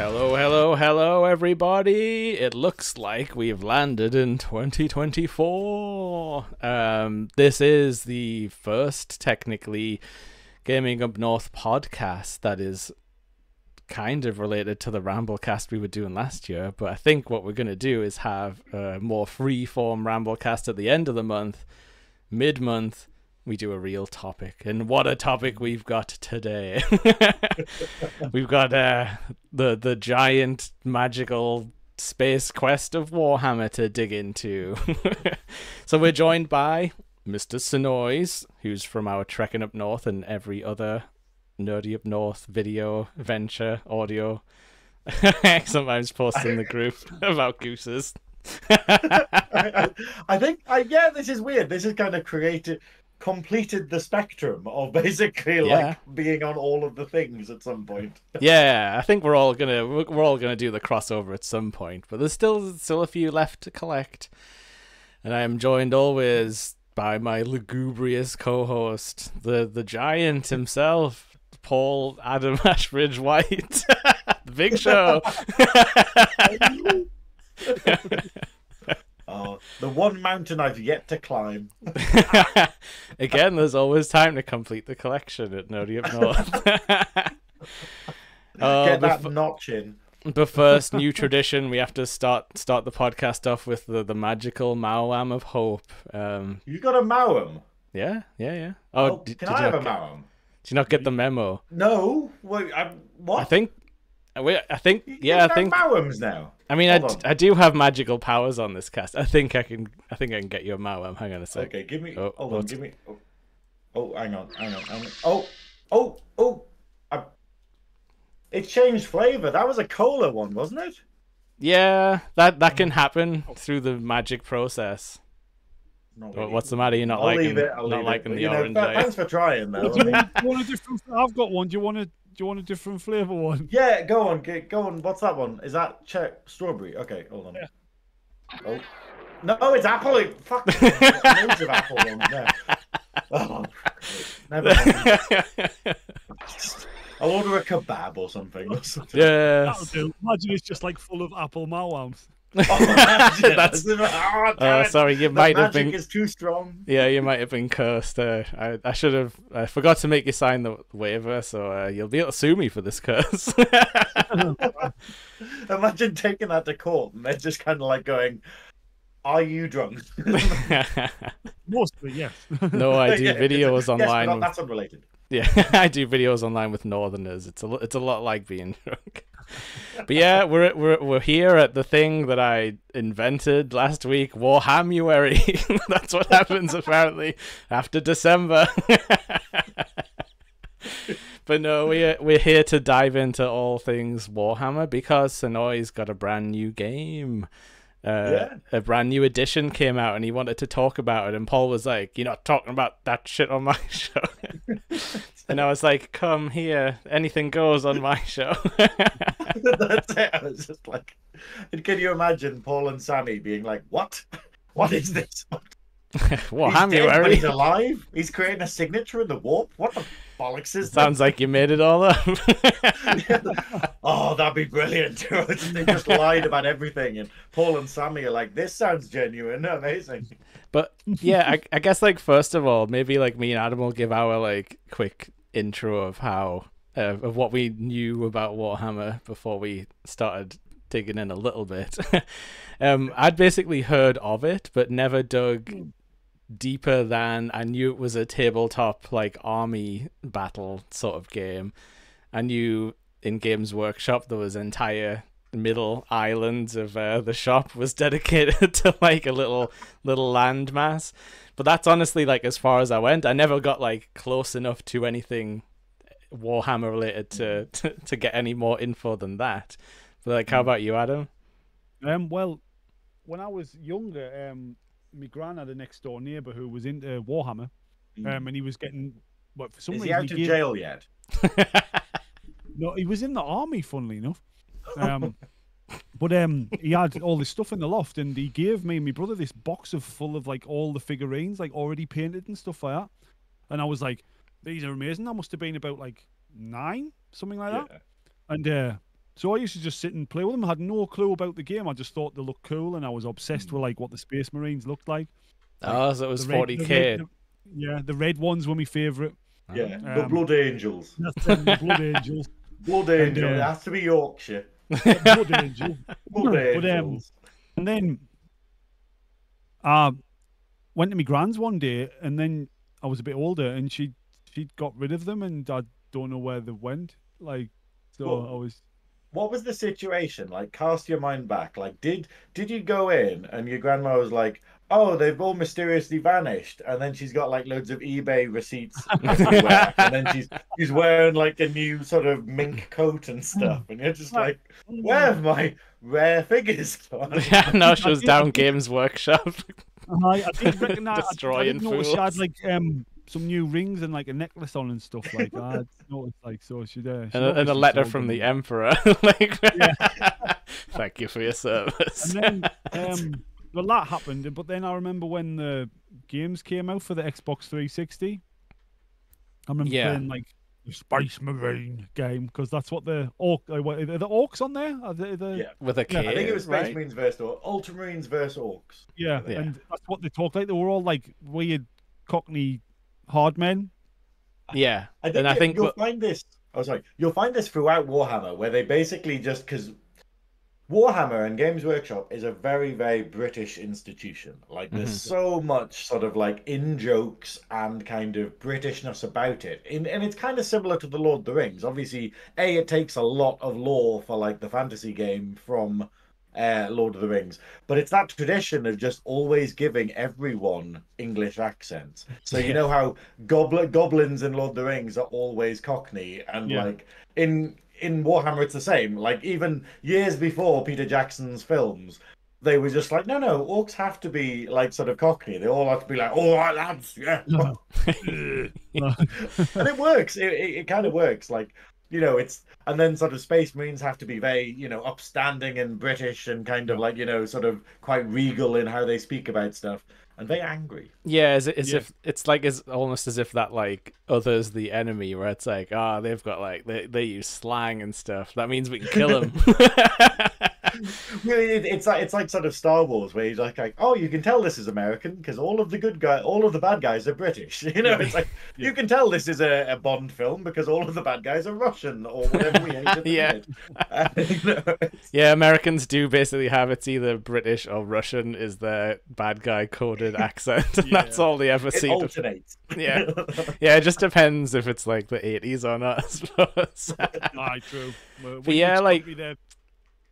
Hello, hello, hello, everybody. It looks like we've landed in 2024. This is the first, technically, Gaming Up North podcast that is kind of related to the Ramblecast we were doing last year. But I think what we're going to do is have a more free-form Ramblecast at the end of the month. Mid-month, we do a real topic. And what a topic we've got today. We've got the giant magical space quest of Warhammer to dig into. So we're joined by Mr. Synoiz, who's from our Trekkin Up North and every other Nerdy Up North video, venture, audio. Sometimes post in the group about gooses. I think, yeah, this is weird. This is kind of completed the spectrum of basically like being on all of the things at some point. Yeah, I think we're all gonna do the crossover at some point, but there's still a few left to collect. And I am joined always by my lugubrious co-host, the giant himself, Paul Adam Ashbridge White. The Big Show. Oh, the one mountain I've yet to climb. Again, there's always time to complete the collection at Nerdy Up North. Get that notch in. But first, new tradition, we have to start the podcast off with the magical Mawam of Hope. You got a Mawam? Yeah. Oh, can I have a Mawam? Did you not get the memo? No. Wait, what? I think. Yeah, I think Mawams now. I mean, I do have magical powers on this cast. I think I can get you a Mawam. Hang on a sec. Okay, give me. Oh, hold on, give me. Oh, hang on. It changed flavor. That was a cola one, wasn't it? Yeah, that can happen through the magic process. Really. What's the matter? You're not liking the orange. Thanks for trying, though. I've got one. Do you want a different flavor one? Yeah, go on. What's that one? Is that strawberry? Okay, hold on. Yeah. Oh. No, it's apple. Fuck. Loads of apple ones there. Oh, never mind. I'll order a kebab or something. Yeah. Imagine it's just like full of apple Mawams. Sorry, you might have been. Magic is too strong. Yeah, you might have been cursed. I should have. I forgot to make you sign the waiver, so you'll be able to sue me for this curse. Imagine taking that to court, and they're just kind of like going, "Are you drunk?" Mostly, yes. No, I do videos online. Yes, but that's unrelated. Yeah, I do videos online with Northerners. It's a lot like being drunk. But yeah, we're here at the thing that I invented last week, Warham-UARY. That's what happens apparently after December. But no, we're here to dive into all things Warhammer because Synoiz got a brand new game. A brand new edition came out and he wanted to talk about it, and Paul was like, "You're not talking about that shit on my show." And I was like, "Come here, anything goes on my show." That's it. I was just like, can you imagine Paul and Sammy being like, "What? What is this? Warham-UARY? He's alive? He's creating a signature in the warp? What the bollocks is Sounds like you made it all up." Oh, that'd be brilliant. They just lied about everything, and Paul and Sammy are like, "This sounds genuine, amazing." But yeah, I guess like first of all, maybe like me and Adam will give our like quick intro of how of what we knew about Warhammer before we started digging in a little bit. I'd basically heard of it, but never dug deeper than I knew it was a tabletop like army battle sort of game. I knew in Games Workshop there was entire middle islands of the shop was dedicated to like a little landmass, but that's honestly like as far as I went. I never got like close enough to anything Warhammer related to get any more info than that. But like, how about you, Adam? Well, when I was younger, my gran had a next door neighbor who was into Warhammer, and he was getting for some reason. Is he out of jail yet? No, he was in the army, funnily enough. But he had all this stuff in the loft, and he gave me and my brother this box full of like all the figurines, like already painted and stuff like that. And I was like, "These are amazing." I must have been about like 9, something like that. And So I used to just sit and play with them. I had no clue about the game. I just thought they looked cool, and I was obsessed with like what the Space Marines looked like. Oh, so it was the red- 40k. yeah, the red ones were my favourite. Yeah, the Blood Angels. That's them, the Blood Angels. Blood And, Angel. It has to be Yorkshire. Blood Angel. Blood But, Angels. and then I went to my grand's one day, and then I was a bit older, and she'd got rid of them, and I don't know where they went. Like, so Well, I was. What was the situation? Like, cast your mind back. Like, did you go in and your grandma was like, "Oh, they've all mysteriously vanished," and then she's got like loads of eBay receipts everywhere, and then she's wearing like a new sort of mink coat and stuff, and you're just like, "Where have my rare figures gone?" Yeah, no, she was down Games Workshop. I did recognize. I Destroying did notice she had fools. like some new rings and like a necklace on and stuff like that. I noticed like so she And a letter from the Emperor. Like, thank you for your service. And then well, that happened, but then I remember when the games came out for the Xbox 360. I remember playing like the Space Marine game because that's what the orc. Are the orcs on there? Are they, Yeah, with a K. I think it was Space right? Marines versus Ultramarines versus Orcs. Yeah, Yeah. and that's what they talked like. They were all like weird Cockney hard men. Yeah, I think, and I think you'll find this. Oh, sorry. You'll find this throughout Warhammer, where they basically just because Warhammer and Games Workshop is a very, very British institution. Like, there's so much sort of like in jokes and kind of Britishness about it. And it's kind of similar to the Lord of the Rings. Obviously, it takes a lot of lore for like the fantasy game from Lord of the Rings, but it's that tradition of just always giving everyone English accents. So you know how goblins in Lord of the Rings are always Cockney, and like in Warhammer it's the same. Like even years before Peter Jackson's films, they were just like, no, orcs have to be like sort of Cockney. They all have to be like, all right, lads, yeah. And it works. It kind of works. Like, you know, it's, and then sort of Space Marines have to be very, you know, upstanding and British and kind of like, you know, sort of quite regal in how they speak about stuff and very angry. Yeah, as if it's like almost as if that like others the enemy, where it's like, they've got like they use slang and stuff. That means we can kill them. It's like sort of Star Wars, where he's like, oh, you can tell this is American because all of the bad guys are British. You know, it's like you can tell this is a Bond film because all of the bad guys are Russian or whatever we hated. Yeah, Americans do basically have it's either British or Russian is their bad guy coded accent. And that's all they ever see. It alternates. Yeah, it just depends if it's like the 80s or not, I suppose. Aye, true. But yeah, like they're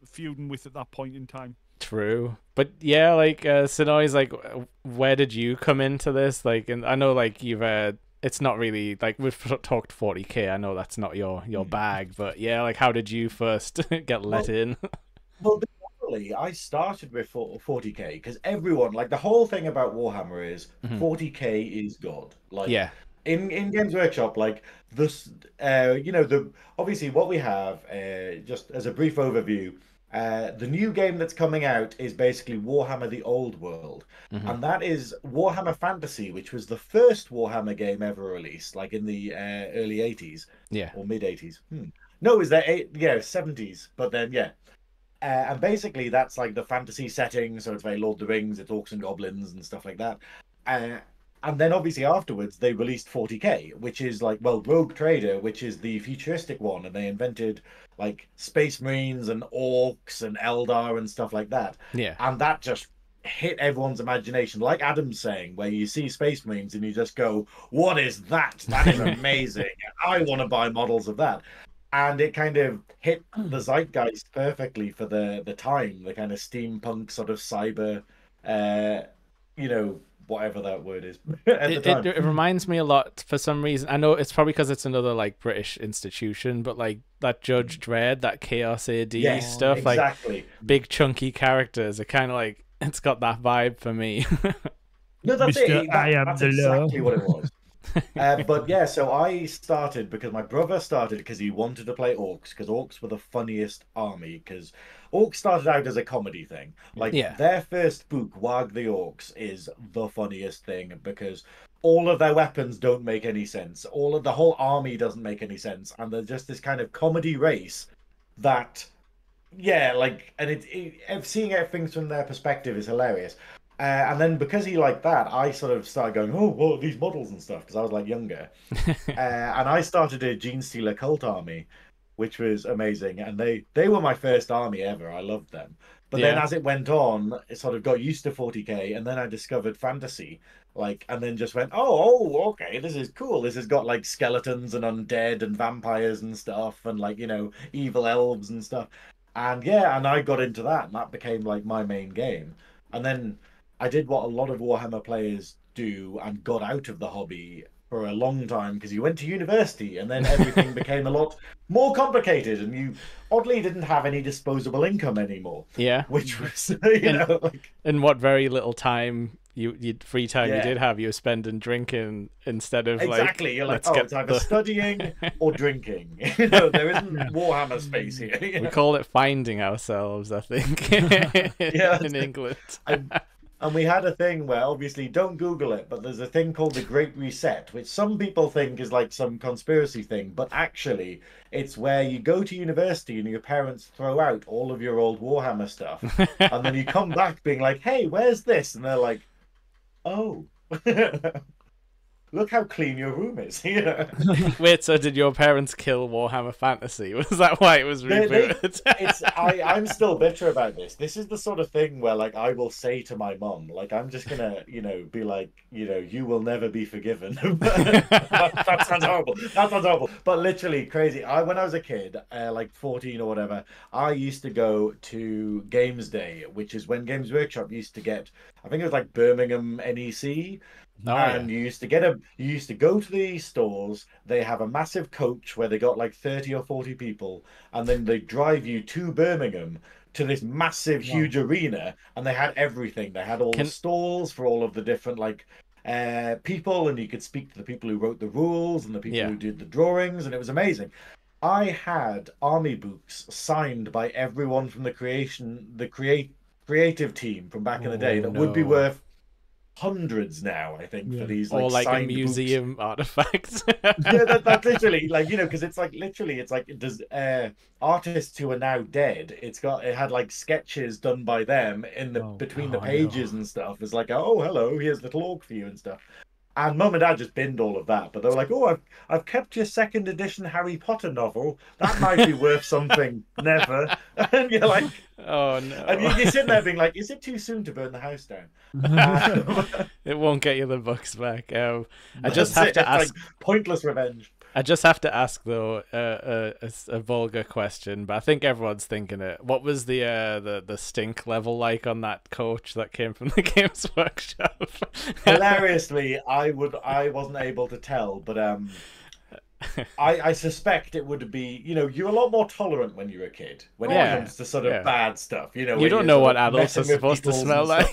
feuding with at that point in time. True, but yeah, like Synoiz, like, where did you come into this? Like, and I know like you've it's not really like we've talked 40k. I know that's not your bag, but yeah, like how did you first get let in? Well, I started with 40k because everyone, like, the whole thing about Warhammer is 40k is God. Like, in Games Workshop, like this, you know, obviously what we have, just as a brief overview, the new game that's coming out is basically Warhammer: The Old World, and that is Warhammer Fantasy, which was the first Warhammer game ever released, like in the early 80s, or mid 80s. No, it was the 70s, but then and basically that's like the fantasy setting, so it's very Lord of the Rings, it's orcs and goblins and stuff like that. And then obviously afterwards they released 40k, which is like, well, Rogue Trader, which is the futuristic one, and they invented like Space Marines and orcs and Eldar and stuff like that. Yeah. And that just hit everyone's imagination, like Adam's saying, where you see Space Marines and you just go, what is that? That is amazing. I want to buy models of that. And it kind of hit the zeitgeist perfectly for the time, the kind of steampunk sort of cyber, you know, whatever that word is. It reminds me a lot, for some reason. I know it's probably because it's another like British institution, but like that Judge Dredd, that Chaos AD stuff, exactly. Like big chunky characters. It kind of like, it's got that vibe for me. No, that's Mr. it. That's exactly what it was. But yeah, so I started because my brother started because he wanted to play orcs, because orcs were the funniest army, because orcs started out as a comedy thing. Like their first book, Wag the Orcs, is the funniest thing because all of their weapons don't make any sense. The whole army doesn't make any sense, and they're just this kind of comedy race that yeah, like, and seeing things from their perspective is hilarious. And then because he liked that, I sort of started going, oh, what are these models and stuff? Because I was like younger. And I started a Gene Stealer cult army, which was amazing. And they were my first army ever. I loved them. But then Yeah. as it went on, it sort of got used to 40k, and then I discovered fantasy, like, and then just went, okay, this is cool. This has got like skeletons and undead and vampires and stuff, and like, evil elves and stuff. And yeah, and I got into that, and that became like my main game. And then I did what a lot of Warhammer players do and got out of the hobby for a long time because you went to university and then everything became a lot more complicated and you oddly didn't have any disposable income anymore. Yeah. Which was, like... And what very little time free time you Yeah. did have, you were spending drinking instead of Exactly. You're like, let's get it's either studying or drinking. There isn't Warhammer space here. We call it finding ourselves, I think, in England. And we had a thing where, obviously, don't Google it, but there's a thing called the Great Reset, which some people think is like some conspiracy thing, but actually, it's where you go to university and your parents throw out all of your old Warhammer stuff, and then you come back being like, hey, where's this? And they're like, oh. Look how clean your room is. Wait, so did your parents kill Warhammer Fantasy? Was that why it was rebooted? I'm still bitter about this. This is the sort of thing where, like, I will say to my mum, like, I'm just gonna, be like, you will never be forgiven. That sounds horrible. That sounds horrible. But literally crazy. When I was a kid, like 14 or whatever, I used to go to Games Day, which is when Games Workshop used to get, I think it was like Birmingham NEC. And you used to go to the stores. They have a massive coach where they got like 30 or 40 people, and then they drive you to Birmingham to this massive, huge arena, and they had everything. They had all the stalls for all of the different people, and you could speak to the people who wrote the rules and the people who did the drawings, and it was amazing. I had army books signed by everyone from the creative team from back in the day that would be worth hundreds now, I think, for these or like a museum books. Artifacts. Yeah, that's literally because it's like literally it's like does artists who are now dead. It had like sketches done by them in the between the pages and stuff. It's like, oh, hello, here's little orc for you and stuff. And Mum and Dad just binned all of that, but they were like, "Oh, I've kept your second edition Harry Potter novel. That might be worth something." Never. And you're like, "Oh no!" And you're sitting there being like, "Is it too soon to burn the house down?" It won't get you the books back. I just have to ask. Like pointless revenge. I just have to ask though a vulgar question, but I think everyone's thinking it. What was the stink level like on that coach that came from the Games Workshop? Hilariously, I wasn't able to tell, but I suspect it would be, you're a lot more tolerant when you're a kid when it comes to sort of bad stuff. You don't know what adults are supposed to smell like.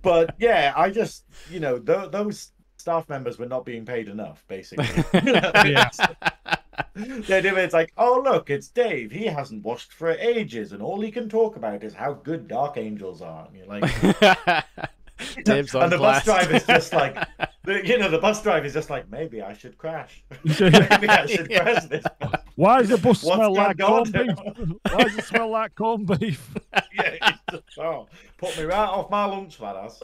But yeah, I just those staff members were not being paid enough, basically. The idea it's like, oh look, it's Dave. He hasn't washed for ages, and all he can talk about is how good Dark Angels are. And you're like, Dave's on and the blast. bus driver's just like, the bus driver's just like, maybe I should crash. Maybe I should crash this bus. Why does the bus smell like corned beef? Why does it smell like corned beef? Put me right off my lunch, that has.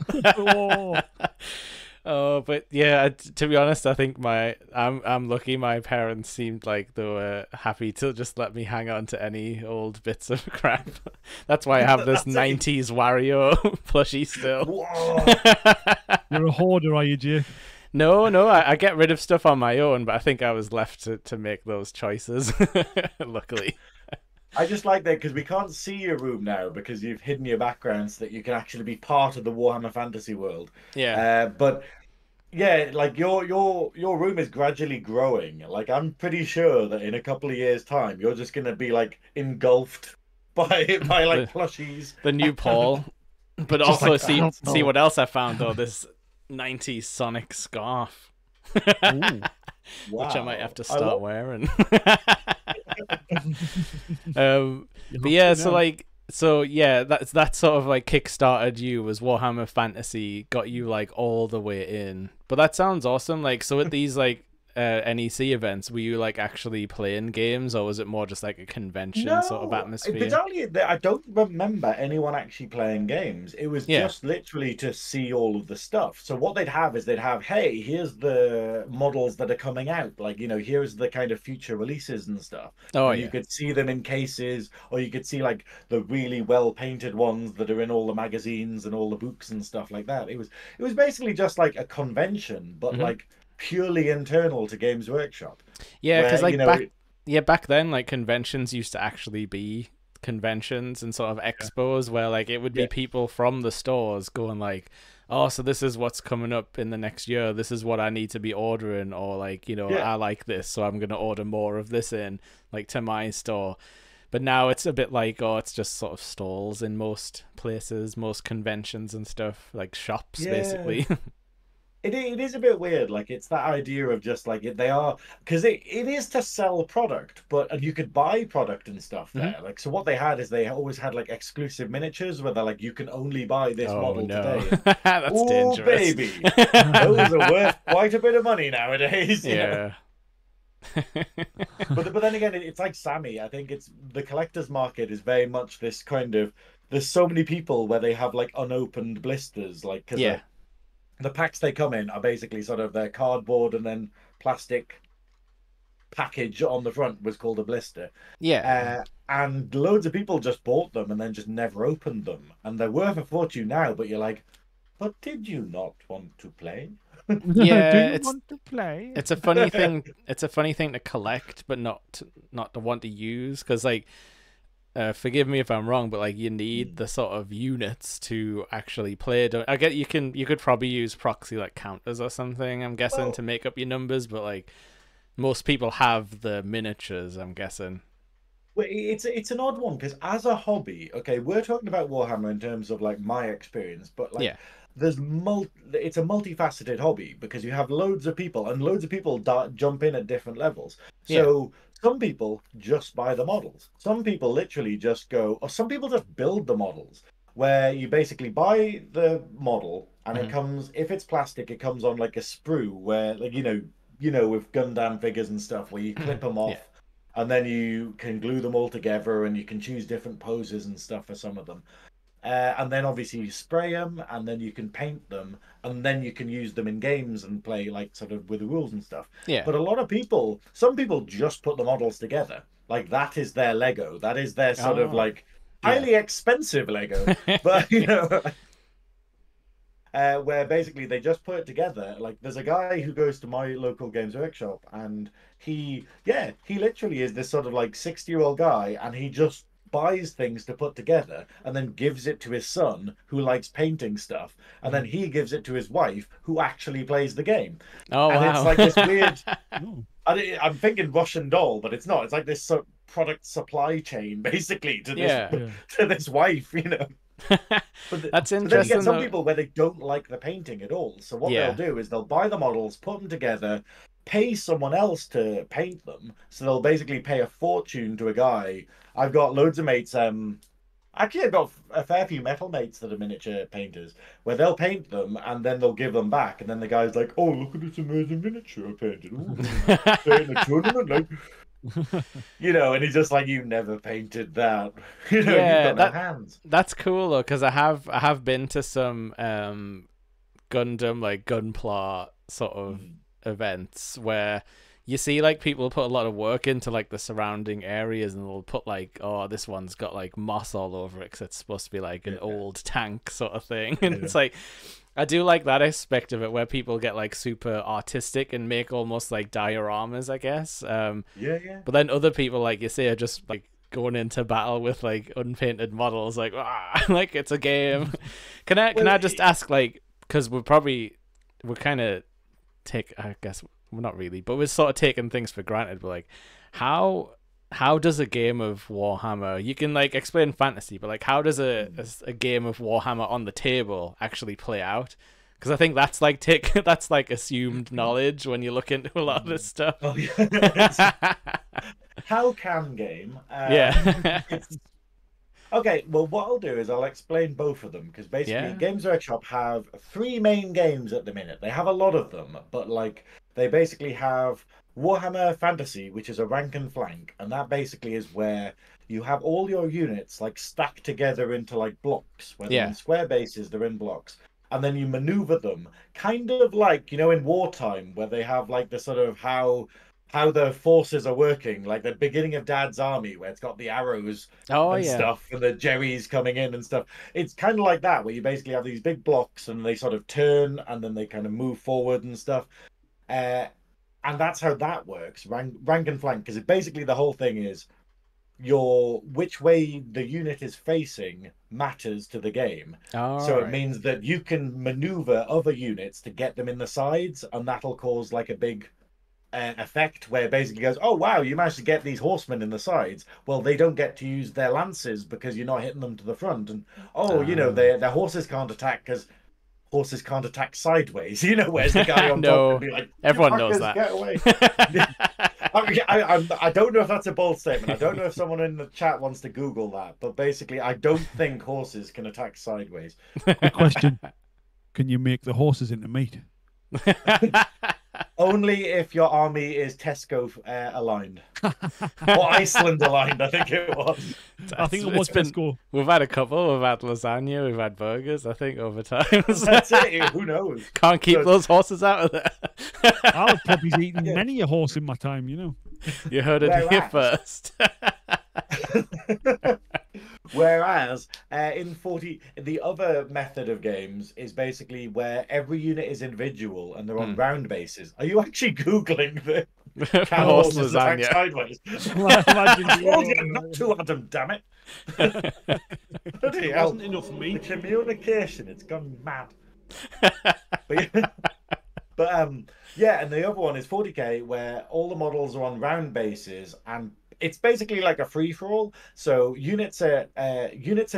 Oh, but yeah, to be honest, I think I'm lucky my parents seemed like they were happy to just let me hang on to any old bits of crap. That's why I have this 90s Wario plushie still. You're a hoarder, are you, Jay? No, I get rid of stuff on my own, but I think I was left to make those choices, luckily. I just like that because we can't see your room now because you've hidden your background so that you can actually be part of the Warhammer fantasy world. Yeah. But yeah, like your room is gradually growing. Like I'm pretty sure that in a couple of years' time, you're just gonna be like engulfed by like plushies. The new Paul. But also see what else I found though. This 90s Sonic scarf. Wow. Which I might have to start wearing. But yeah, so that sort of like kickstarted you was Warhammer Fantasy, got you like all the way in. But that sounds awesome. Like, so with these like NEC events, were you like actually playing games, or was it more just like a convention sort of No, atmosphere? bizarrely, I don't remember anyone actually playing games. It was Yeah. just literally to see all of the stuff. So what they'd have is they'd have, hey, here's the models that are coming out. Like, here's the kind of future releases and stuff. Oh And you yeah. could see them in cases, or you could see like the really well painted ones that are in all the magazines and all the books and stuff like that. It was basically just like a convention, but Hmm. like purely internal to Games Workshop, Yeah, because where, like back then, like conventions used to actually be conventions and sort of expos where like it would be yeah. people from the stores going like, oh, so this is what's coming up in the next year, this is what I need to be ordering, or like, Yeah. I like this, so I'm gonna order more of this in like to my store. But now it's a bit like, oh, it's just sort of stalls in most places, most conventions and stuff, like shops Yeah. basically. It is a bit weird. Like, it's that idea of just like they are, because it is to sell product, and you could buy product and stuff there. Like, so what they had is they always had like exclusive miniatures where they're like, you can only buy this Oh model no. today. That's Oh dangerous. baby, those are worth quite a bit of money nowadays. Yeah. But then again, it's like Sammy. I think it's the collector's market is very much this kind of. There's so many people where they have like unopened blisters, like because Yeah. the packs they come in are basically sort of their cardboard and then plastic package on the front was called a blister. Yeah. And loads of people just bought them and then just never opened them. And they're worth a fortune now, but you're like, but did you not want to play? Yeah, Do you want to play? it's a funny thing. It's a funny thing to collect, but not to want to use, because like, forgive me if I'm wrong, but like you need the sort of units to actually play. I get you could probably use proxy like counters or something, I'm guessing, Well, to make up your numbers, but like most people have the miniatures, I'm guessing. well, it's an odd one because as a hobby, okay, we're talking about Warhammer in terms of like my experience, but like Yeah. it's a multifaceted hobby because you have loads of people and loads of people jump in at different levels. Yeah. So some people just buy the models. Some people literally just go, or some people just build the models where you basically buy the model and it comes, if it's plastic, it comes on like a sprue where like, with Gundam figures and stuff where you clip them off. Yeah. And then you can glue them all together and you can choose different poses and stuff for some of them. And then obviously you spray them and then you can paint them and then you can use them in games and play like sort of with the rules and stuff. Yeah. But some people just put the models together. Like that is their Lego. That is their sort of like highly expensive Lego. But, where basically they just put it together. Like there's a guy who goes to my local Games Workshop and he literally is this sort of like 60-year-old guy and he just buys things to put together and then gives it to his son who likes painting stuff and then he gives it to his wife who actually plays the game. Oh, and wow. it's like this weird I'm thinking Russian doll, but it's not. It's like this product supply chain basically to this wife, That's interesting. But then you get some people where they don't like the painting at all. So what they'll do is they'll buy the models, put them together, pay someone else to paint them. So they'll basically pay a fortune to a guy. I've got loads of mates. Actually, I've got a fair few metal mates that are miniature painters, where they'll paint them and then they'll give them back, and then the guy's like, "Oh, look at this amazing miniature I painted! Ooh, play in a tournament, like." And he's just like, you never painted that. You've got no hands. That's cool though, because I have been to some Gundam like Gunpla sort of events where you see like people put a lot of work into like the surrounding areas, and they'll put like, oh, this one's got like moss all over it because it's supposed to be like an old tank sort of thing, and it's like, I do like that aspect of it where people get like super artistic and make almost like dioramas, I guess. But then other people, like you say, are just like going into battle with like unpainted models, like like it's a game. Can I just ask, like, because we're kind of I guess we're not really, but we're sort of taking things for granted. But like, how does a game of Warhammer, you can like explain fantasy, but like how does a game of Warhammer on the table actually play out? Because I think that's like that's like assumed knowledge when you look into a lot of this stuff. Oh, yeah. How can game? Okay, well, what I'll do is I'll explain both of them because basically Yeah. Games Workshop have three main games at the minute. They have a lot of them, but like they basically have Warhammer Fantasy, which is a rank and flank, and that basically is where you have all your units like stacked together into like blocks, where they're Yeah. on square bases, they're in blocks, and then you maneuver them, kind of like in wartime where they have like the sort of how the forces are working, like the beginning of Dad's Army, where it's got the arrows Oh and yeah. stuff, and the Jerry's coming in and stuff. It's kind of like that, where you basically have these big blocks and they sort of turn and then they kind of move forward and stuff. Uh, and that's how that works, rank and flank, because basically the whole thing is which way the unit is facing matters to the game. All So it right. means that you can maneuver other units to get them in the sides, and that'll cause like a big effect where it basically goes, oh wow, you managed to get these horsemen in the sides. Well, they don't get to use their lances because you're not hitting them to the front, and their horses can't attack because horses can't attack sideways. Where's the guy on top No, and be like, everyone knows "Fuckers, that. get away." I don't know if that's a bold statement. I don't know if someone in the chat wants to Google that, but basically, I don't think horses can attack sideways. Quick question: can you make the horses into meat? Only if your army is Tesco aligned or Iceland aligned. I think it was. I think it was Tesco. We've had a couple. We've had lasagna. We've had burgers. I think over time. That's it. Who knows? Can't keep those horses out of there. I've probably eaten many a horse in my time. You heard it here first. Whereas in 40, the other method of games is basically where every unit is individual and they're on round bases. Are you actually Googling the horse attack lasagna? sideways? Not too, Adam, damn it. It wasn't enough for me. The communication, it's gone mad. But yeah, and the other one is 40k, where all the models are on round bases, and it's basically like a free-for-all. So units are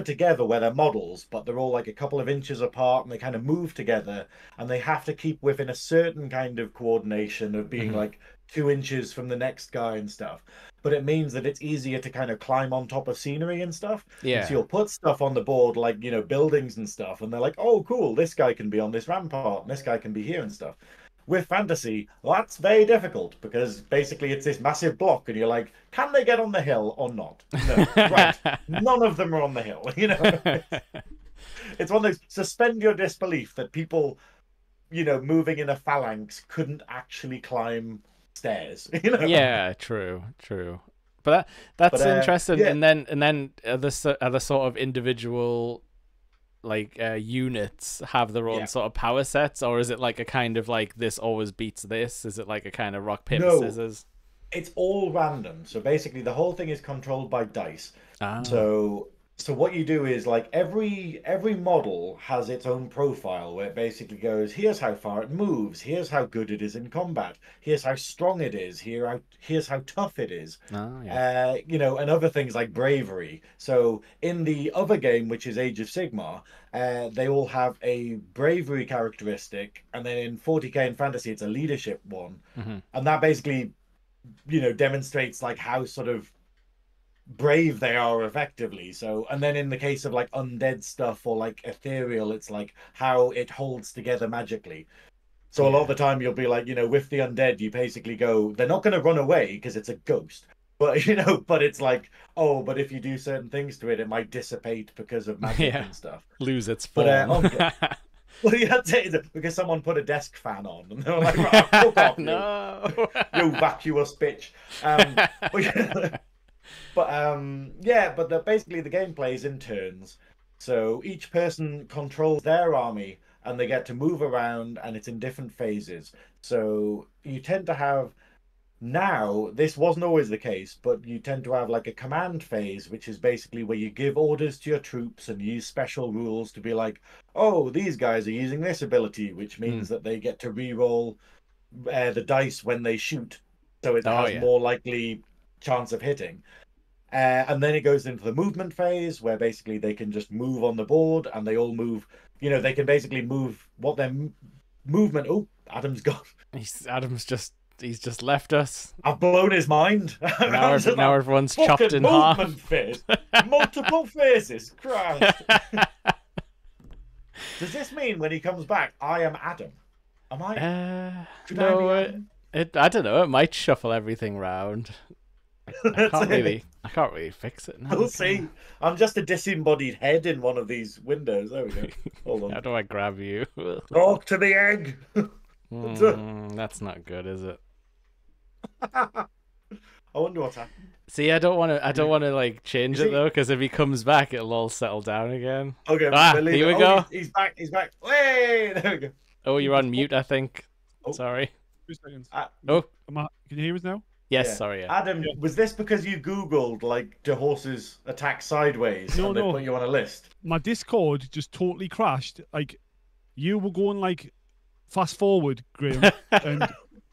together where they're models, but they're all like a couple of inches apart, and they kind of move together, and they have to keep within a certain kind of coordination of being like 2 inches from the next guy and stuff. But it means that it's easier to kind of climb on top of scenery and stuff. Yeah. And so you'll put stuff on the board, like buildings and stuff, and they're like, oh cool, this guy can be on this rampart, and this guy can be here and stuff. With fantasy, that's very difficult because basically it's this massive block, and you're like, can they get on the hill or not? No, right. None of them are on the hill. It's one of those, suspend your disbelief that people, moving in a phalanx couldn't actually climb stairs. Yeah, true. But that's interesting. yeah. And then the sort of individual units have their own sort of power sets, or is it like a kind of like this always beats this? Is it like a kind of rock paper scissors? It's all random. So basically the whole thing is controlled by dice. So what you do is like every model has its own profile where it basically goes, here's how far it moves, here's how good it is in combat, here's how strong it is, here's how tough it is. And other things like bravery. So in the other game, which is Age of Sigmar, they all have a bravery characteristic, and then in 40k and fantasy it's a leadership one. And that basically demonstrates like how sort of brave they are effectively. So, and then in the case of like undead stuff or like ethereal, it's like how it holds together magically. So a lot of the time you'll be like, with the undead, you basically go, they're not going to run away because it's a ghost, but but it's like, oh, but if you do certain things to it, it might dissipate because of magic and stuff, lose its form. Well, yeah, because someone put a desk fan on, and they were like, right, fuck off, no, you vacuous bitch. But basically the game plays in turns. So each person controls their army, and they get to move around, and it's in different phases. So you tend to have, now, this wasn't always the case, but you tend to have like a command phase, which is basically where you give orders to your troops and use special rules to be like, oh, these guys are using this ability, which means that they get to re-roll the dice when they shoot. So it has more likely chance of hitting. And then it goes into the movement phase, where basically they can just move on the board, and they all move. They can basically move what their movement. Oh, Adam's gone. Adam's just he's just left us. I've blown his mind. Now, now everyone's chopped in movement half. Phase. Multiple phases. Christ. Does this mean when he comes back, I am Adam? Am I? No, I don't know. It might shuffle everything round. I can't really fix it now. We'll see. I'm just a disembodied head in one of these windows. There we go. Hold on. How do I grab you? Talk to the egg. That's not good, is it? I wonder what's happening. See, I don't want to like change it though, because if he comes back, it'll all settle down again. Okay, here we go. He's back. He's back. Hey, there we go. Oh, you're on mute, I think. Oh. Sorry. 2 seconds. Oh, Can you hear us now? yes. Yeah. Sorry. Yeah. Adam, was this because you Googled like do horses attack sideways and they put you on a list? My Discord just totally crashed. Like, you were going like fast forward, Graham, and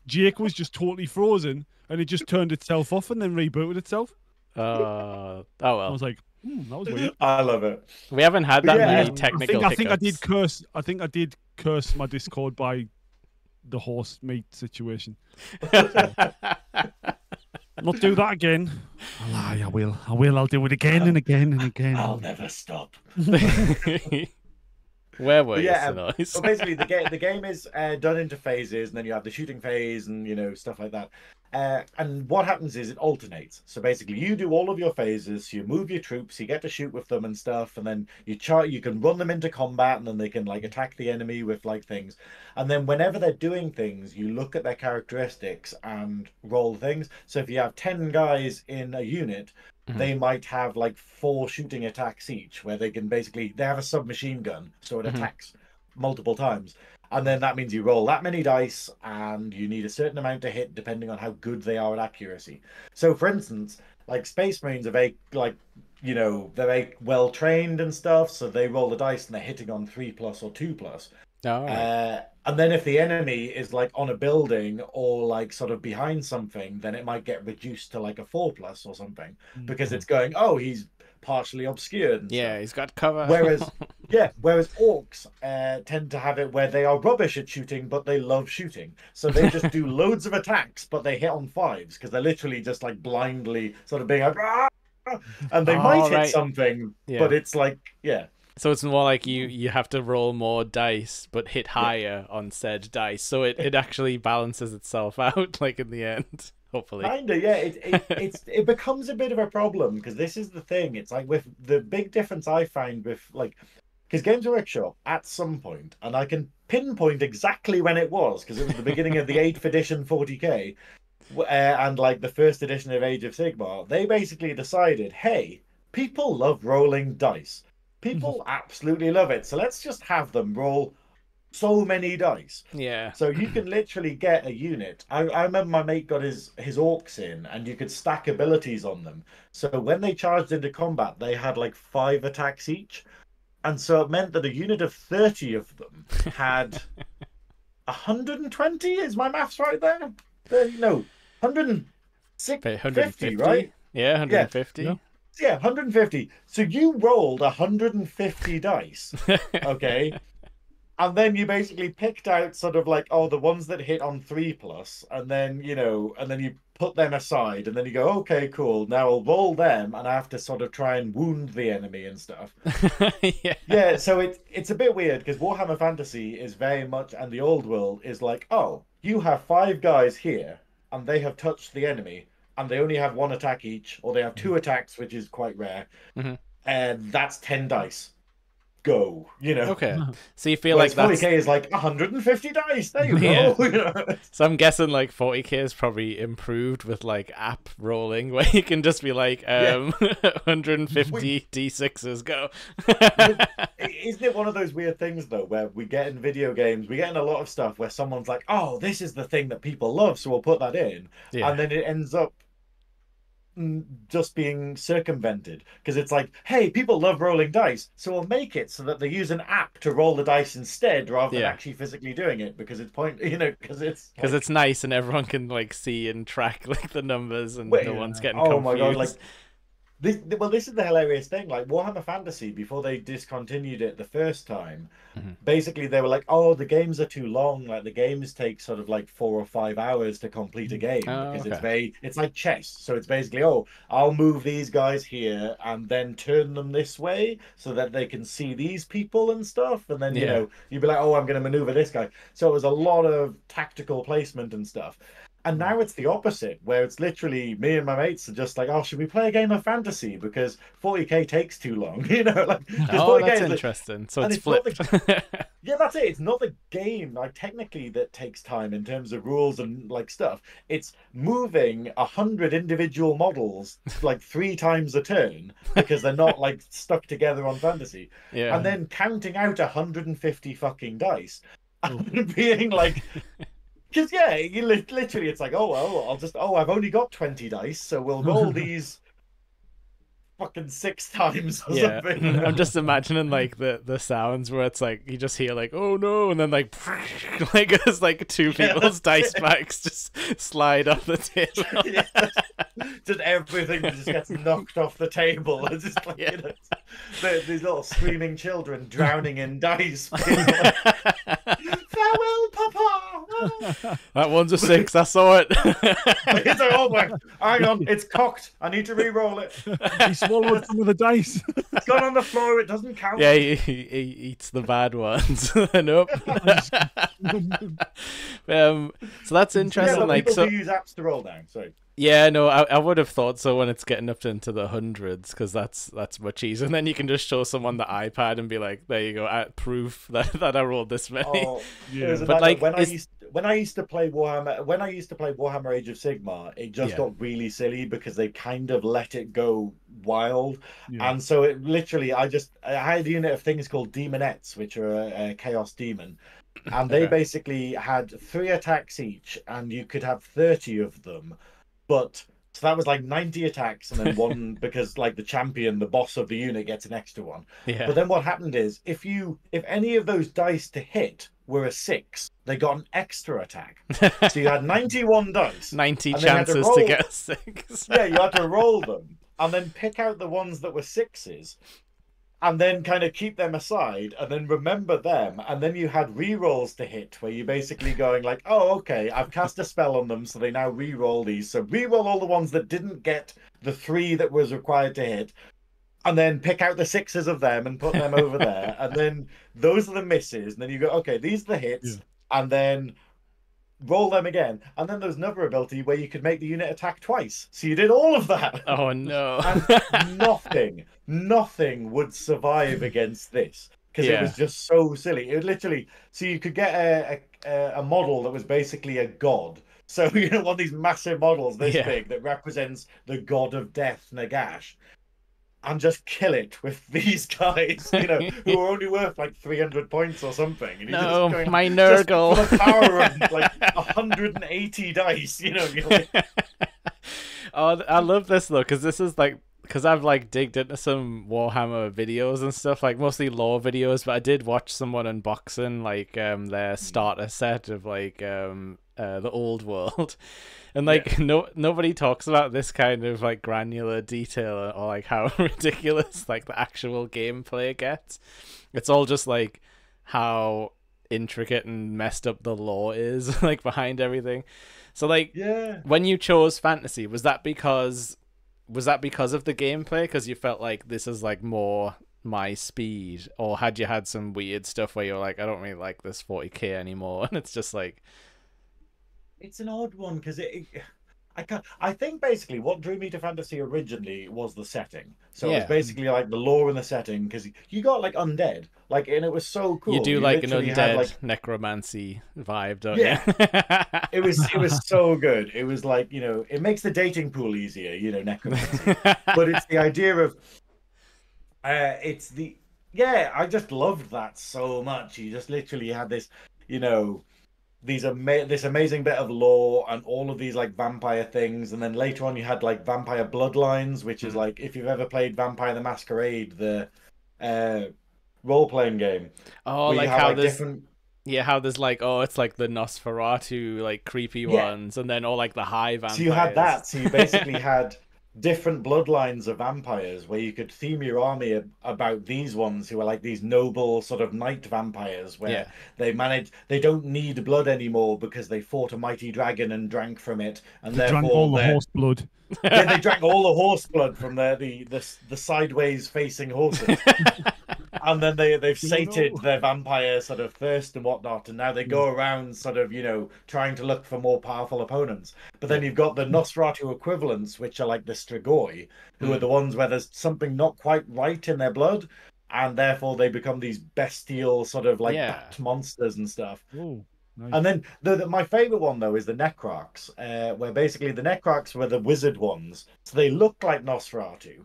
Jake was just totally frozen, and it just turned itself off and then rebooted itself. Oh well. I was like, that was weird. I love it. We haven't had that many technical I think I did hiccups. curse. I think I did curse my Discord by the horse meat situation. Not do that again. I'll lie. I will. I'll do it again and again and again. I'll never stop. Where were you, Yeah, Synoiz? so basically the game is done into phases, and then you have the shooting phase and stuff like that. And what happens is it alternates. So basically you do all of your phases, you move your troops, you get to shoot with them and stuff, and then you can run them into combat, and then they can like attack the enemy with like things. And then whenever they're doing things, you look at their characteristics and roll things. So if you have 10 guys in a unit, they might have like 4 shooting attacks each, where they have a submachine gun, so it attacks multiple times. And then that means you roll that many dice, and you need a certain amount to hit depending on how good they are at accuracy. So for instance, like Space Marines are very they're very well trained and stuff, so they roll the dice and they're hitting on 3+ or 2+. Oh, right. And then if the enemy is like on a building or like sort of behind something, then it might get reduced to like a 4+ or something, because it's going, oh, he's partially obscured. And Yeah, stuff. he's got cover. Whereas orcs tend to have it where they are rubbish at shooting, but they love shooting. So they just do loads of attacks, but they hit on 5s because they're literally just like blindly sort of being like, "Ah!" And they might hit something, but it's like, So it's more like you have to roll more dice, but hit higher on said dice. So it actually balances itself out, like in the end, hopefully. Kinda, yeah. It becomes a bit of a problem, because this is the thing. It's like with the big difference I find with like, because Games Workshop at some point, and I can pinpoint exactly when it was, because it was the beginning of the 8th edition 40k, and like the 1st edition of Age of Sigmar. They basically decided, hey, people love rolling dice. People absolutely love it. So let's just have them roll so many dice. Yeah. So you can literally get a unit. I remember my mate got his orcs in, and you could stack abilities on them. So when they charged into combat, they had like 5 attacks each. And so it meant that a unit of 30 of them had 120. Is my maths right there? 30, no, 150, right? Yeah, 150. Yeah, 150. So you rolled 150 dice, okay? And then you basically picked out sort of like, the ones that hit on 3+, and then, and then you put them aside, and then you go, okay, cool, now I'll roll them, and I have to sort of try and wound the enemy and stuff. Yeah, so it's a bit weird, because Warhammer Fantasy is very much, and the old world is like, you have 5 guys here, and they have touched the enemy, and they only have 1 attack each, or they have 2 attacks, which is quite rare, and that's 10 dice. Go, Okay. So you feel like 40k is like 150 dice. There you go. So I'm guessing like 40k is probably improved with like app rolling, where you can just be like 150 d6s go. Isn't it one of those weird things though, where we get in video games, we get in a lot of stuff where someone's like, this is the thing that people love, so we'll put that in, and then it ends up just being circumvented, because it's like, hey, people love rolling dice, so we'll make it so that they use an app to roll the dice instead, rather than actually physically doing it, because it's because it's nice and everyone can like see and track like the numbers, and no one's getting confused. My god, like This is the hilarious thing. Like Warhammer Fantasy, before they discontinued it the first time, Mhm. basically they were like, "Oh, the games are too long. Like the games take sort of like 4 or 5 hours to complete a game Oh, because okay. it's like chess. So it's basically, oh, I'll move these guys here and then turn them this way so that they can see these people and stuff. And then Yeah. you'd be like, oh, I'm going to maneuver this guy. So it was a lot of tactical placement and stuff. And now it's the opposite, where it's literally me and my mates are just like, oh, should we play a game of fantasy? Because 40k takes too long, like because Oh, 40k that's is like, interesting. So and it's it's not flipped. yeah, that's it. It's not the game, like technically that takes time in terms of rules and like stuff. It's moving 100 individual models like 3 times a turn because they're not like stuck together on fantasy, Yeah. and then counting out 150 fucking dice Oh. and being like. Because yeah, you literally, it's like, oh well, I've only got 20 dice, so we'll roll these fucking 6 times or Yeah, something. I'm just imagining like the sounds where it's like you just hear like oh no, and then like like it's like two people's dice packs just slide off the table. Yeah, just everything just gets knocked off the table. It's just like these little screaming children drowning in dice. Farewell, Papa. That one's a 6. I saw it. It's like, oh my, hang on, it's cocked. I need to re-roll it. He swallowed some of the dice. It's gone on the floor. It doesn't count. Yeah, he eats the bad ones. Nope. So that's interesting. Yeah, like people so. do use apps to roll down. So Yeah, no, I would have thought so when it's getting up into the hundreds, because that's much easier. And then you can just show someone the iPad and be like, "There you go, proof that I rolled this many." oh, Yeah. But like, when I used to play Warhammer Age of Sigmar, it just Yeah. got really silly because they kind of let it go wild, Yeah. and so it literally I had a unit of things called demonettes, which are a chaos demon, and they Okay. basically had 3 attacks each, and you could have 30 of them. But so that was like 90 attacks, and then one because like the champion, the boss of the unit, gets an extra one. Yeah. But then what happened is if any of those dice to hit were a 6, they got an extra attack. So you had 91 dice. 90 and then you had chances to roll- get a 6. Yeah, you had to roll them and then pick out the ones that were 6s. And then kind of keep them aside and then remember them. And then you had re-rolls to hit where you're basically going like, oh, okay, I've cast a spell on them, so they now re-roll these. So re-roll all the ones that didn't get the 3 that was required to hit. And then pick out the 6s of them and put them over there. And then those are the misses. And then you go, okay, these are the hits. Yeah. And then roll them again. And then there's another ability where you could make the unit attack twice. So you did all of that. Oh no. And nothing would survive against this because it Yeah. was just so silly. It would literally, so you could get a model that was basically a god. So one of these massive models this Yeah. big that represents the god of death, Nagash, and just kill it with these guys, who are only worth like 300 points or something. And you're No, just going, my just Nurgle. for the power of like 180 dice, you're like, Oh, I love this though, because this is like, because I've like digged into some Warhammer videos and stuff, like mostly lore videos, but I did watch someone unboxing like their starter set of like the old world, and like nobody talks about this kind of like granular detail or like how ridiculous like the actual gameplay gets. It's all just like how intricate and messed up the lore is like behind everything. So like yeah. when you chose fantasy, was that because of the gameplay, because you felt like this is like more my speed, or had you had some weird stuff where you're like, I don't really like this 40k anymore, and it's just like, It's an odd one because I think basically what drew me to fantasy originally was the setting. So it Yeah. was basically like the lore and the setting because you got like undead, like, and it was so cool. you do like an literally undead had, like, necromancy vibe, don't Yeah. you? it was so good. It was like, it makes the dating pool easier, necromancy. But it's the idea of I just loved that so much. You just literally had this, this amazing bit of lore and all of these like vampire things, and then later on you had like vampire bloodlines, which is like if you've ever played Vampire the Masquerade, the role-playing game. Oh, where you like have, how like, there's different. yeah, how there's like, oh, it's like the Nosferatu like creepy Yeah. ones, and then all like the high vampires. So you had that. So you basically had different bloodlines of vampires where you could theme your army about these ones who are like these noble sort of knight vampires where they don't need blood anymore because they fought a mighty dragon and drank from it, and They drank all the horse blood. Yeah, they drank all the horse blood from the sideways facing horses. And then they've sated their vampire sort of thirst and whatnot, and now they go around sort of, trying to look for more powerful opponents. But then you've got the Nosferatu equivalents, which are like the Strigoi, who are the ones where there's something not quite right in their blood, and therefore they become these bestial sort of like bat monsters and stuff. Ooh, nice. And then my favorite one though is the Necrarchs, where basically the Necrarchs were the wizard ones, so they look like Nosferatu,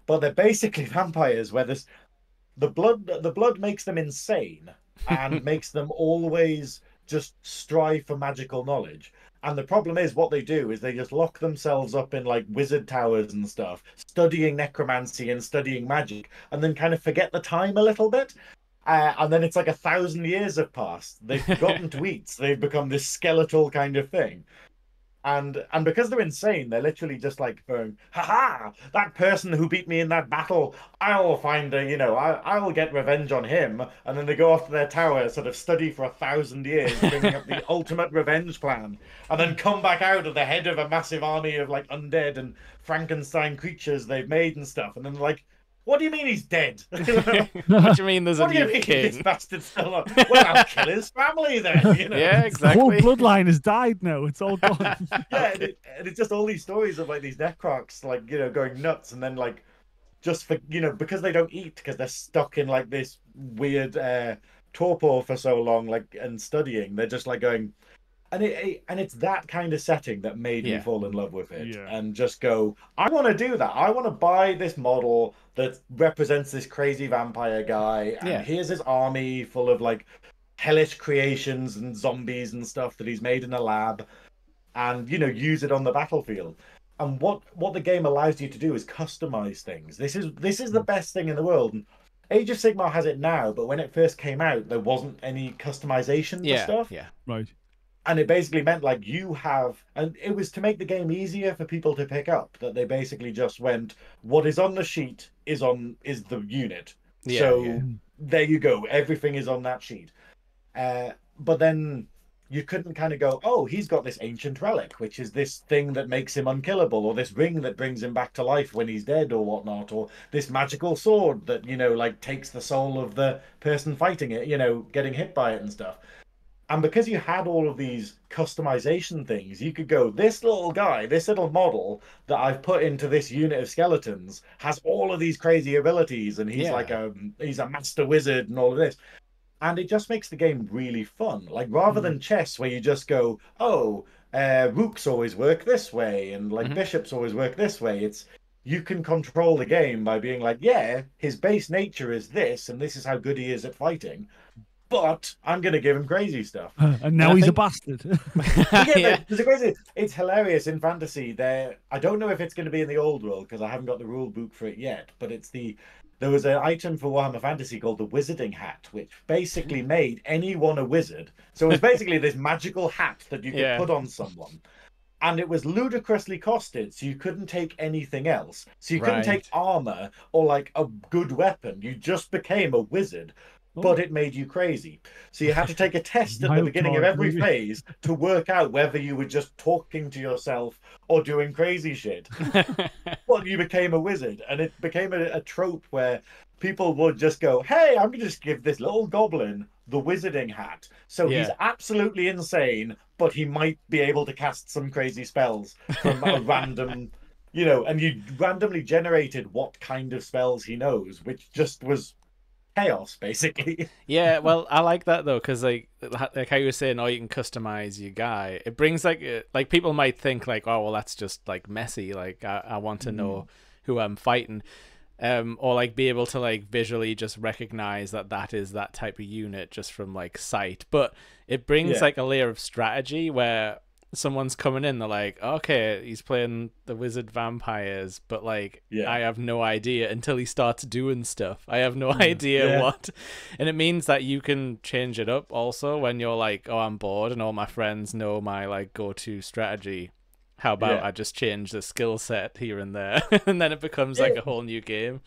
but they're basically vampires where there's the blood makes them insane and makes them always just strive for magical knowledge. And the problem is what they do is they just lock themselves up in like wizard towers and stuff, studying necromancy and studying magic, and then kind of forget the time a little bit. And then it's like 1,000 years have passed. They've forgotten to eat. So they've become this skeletal kind of thing. And because they're insane, they're literally just like going, ha, that person who beat me in that battle, I'll find I'll get revenge on him. And then they go off to their tower, sort of study for 1,000 years, bringing up the ultimate revenge plan, and then come back out at the head of a massive army of like undead and Frankenstein creatures they've made and stuff. And then like, what do you mean he's dead? What do you mean there's a new king? This bastard's still alive? Well, I'll kill his family then. Yeah, exactly. The whole bloodline has died now. It's all gone. Yeah, and it's just all these stories of like these Necrarchs, like going nuts, and then like just for because they don't eat because they're stuck in like this weird torpor for so long, like and studying. They're just like going. And it's that kind of setting that made me fall in love with it and just go, I want to do that. I want to buy this model that represents this crazy vampire guy. And here's his army full of like hellish creations and zombies and stuff that he's made in a lab, and use it on the battlefield. And what the game allows you to do is customize things. This is the best thing in the world. And Age of Sigmar has it now, but when it first came out, there wasn't any customization for stuff. Yeah, right. And it basically meant like and it was to make the game easier for people to pick up, that they basically just went, what is on the sheet is the unit. There you go. Everything is on that sheet. But then you couldn't kind of go, oh, he's got this ancient relic, which is this thing that makes him unkillable, or this ring that brings him back to life when he's dead or whatnot, or this magical sword that, like takes the soul of the person fighting it, getting hit by it and stuff. And because you had all of these customization things, you could go, this little guy, this little model that I've put into this unit of skeletons has all of these crozy abilities, and he's he's a master wizard and all of this. And it just makes the game really fun. Like, rather than chess, where you just go, rooks always work this way, and like bishops always work this way. You can control the game by being like, his base nature is this, and this is how good he is at fighting. But I'm going to give him crazy stuff. And now he's a bastard. There's a crazy. It's hilarious in fantasy. I don't know if it's going to be in the old world because I haven't got the rule book for it yet. But there was an item for Warhammer Fantasy called the Wizarding Hat, which basically made anyone a wizard. So it was basically this magical hat that you could put on someone. And it was ludicrously costed, so you couldn't take anything else. So you couldn't take armor or like a good weapon. You just became a wizard. But it made you crazy. So you had to take a test at the beginning of every phase to work out whether you were just talking to yourself or doing crazy shit. But you became a wizard, and it became a trope where people would just go, hey, I'm going to just give this little goblin the Wizarding Hat. So he's absolutely insane, but he might be able to cast some crazy spells from a random... and you randomly generated what kind of spells he knows, which just was... chaos, basically. Yeah, well, I like that though, because like how you were saying, you can customize your guy. It brings like people might think like, oh, well, that's just like messy. Like I want to know who I'm fighting, or like be able to like visually just recognize that is that type of unit just from like sight. But it brings like a layer of strategy where someone's coming in, they're like, okay, he's playing the wizard vampires, but like I have no idea until he starts doing stuff. I have no idea what. And it means that you can change it up also when you're like, oh, I'm bored and all my friends know my like go-to strategy. how about Yeah. I just change the skill set here and there, and then it becomes like a whole new game.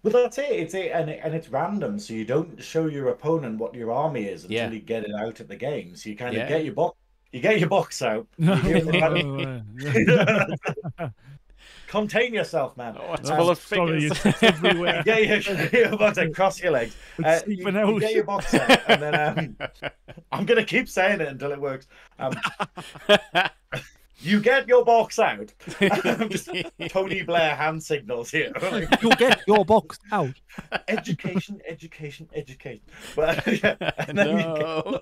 Well, that's it. And it's random, so you don't show your opponent what your army is until you get it out at the game. So you kind of get your box out. You hear in the back, contain yourself, man. Oh, it's full of Sorry, figures. it's everywhere. Get your box out, cross your legs. You get your box out, and then I'm gonna keep saying it until it works. You get your box out. Just Tony Blair hand signals here. You get your box out. Education. But and then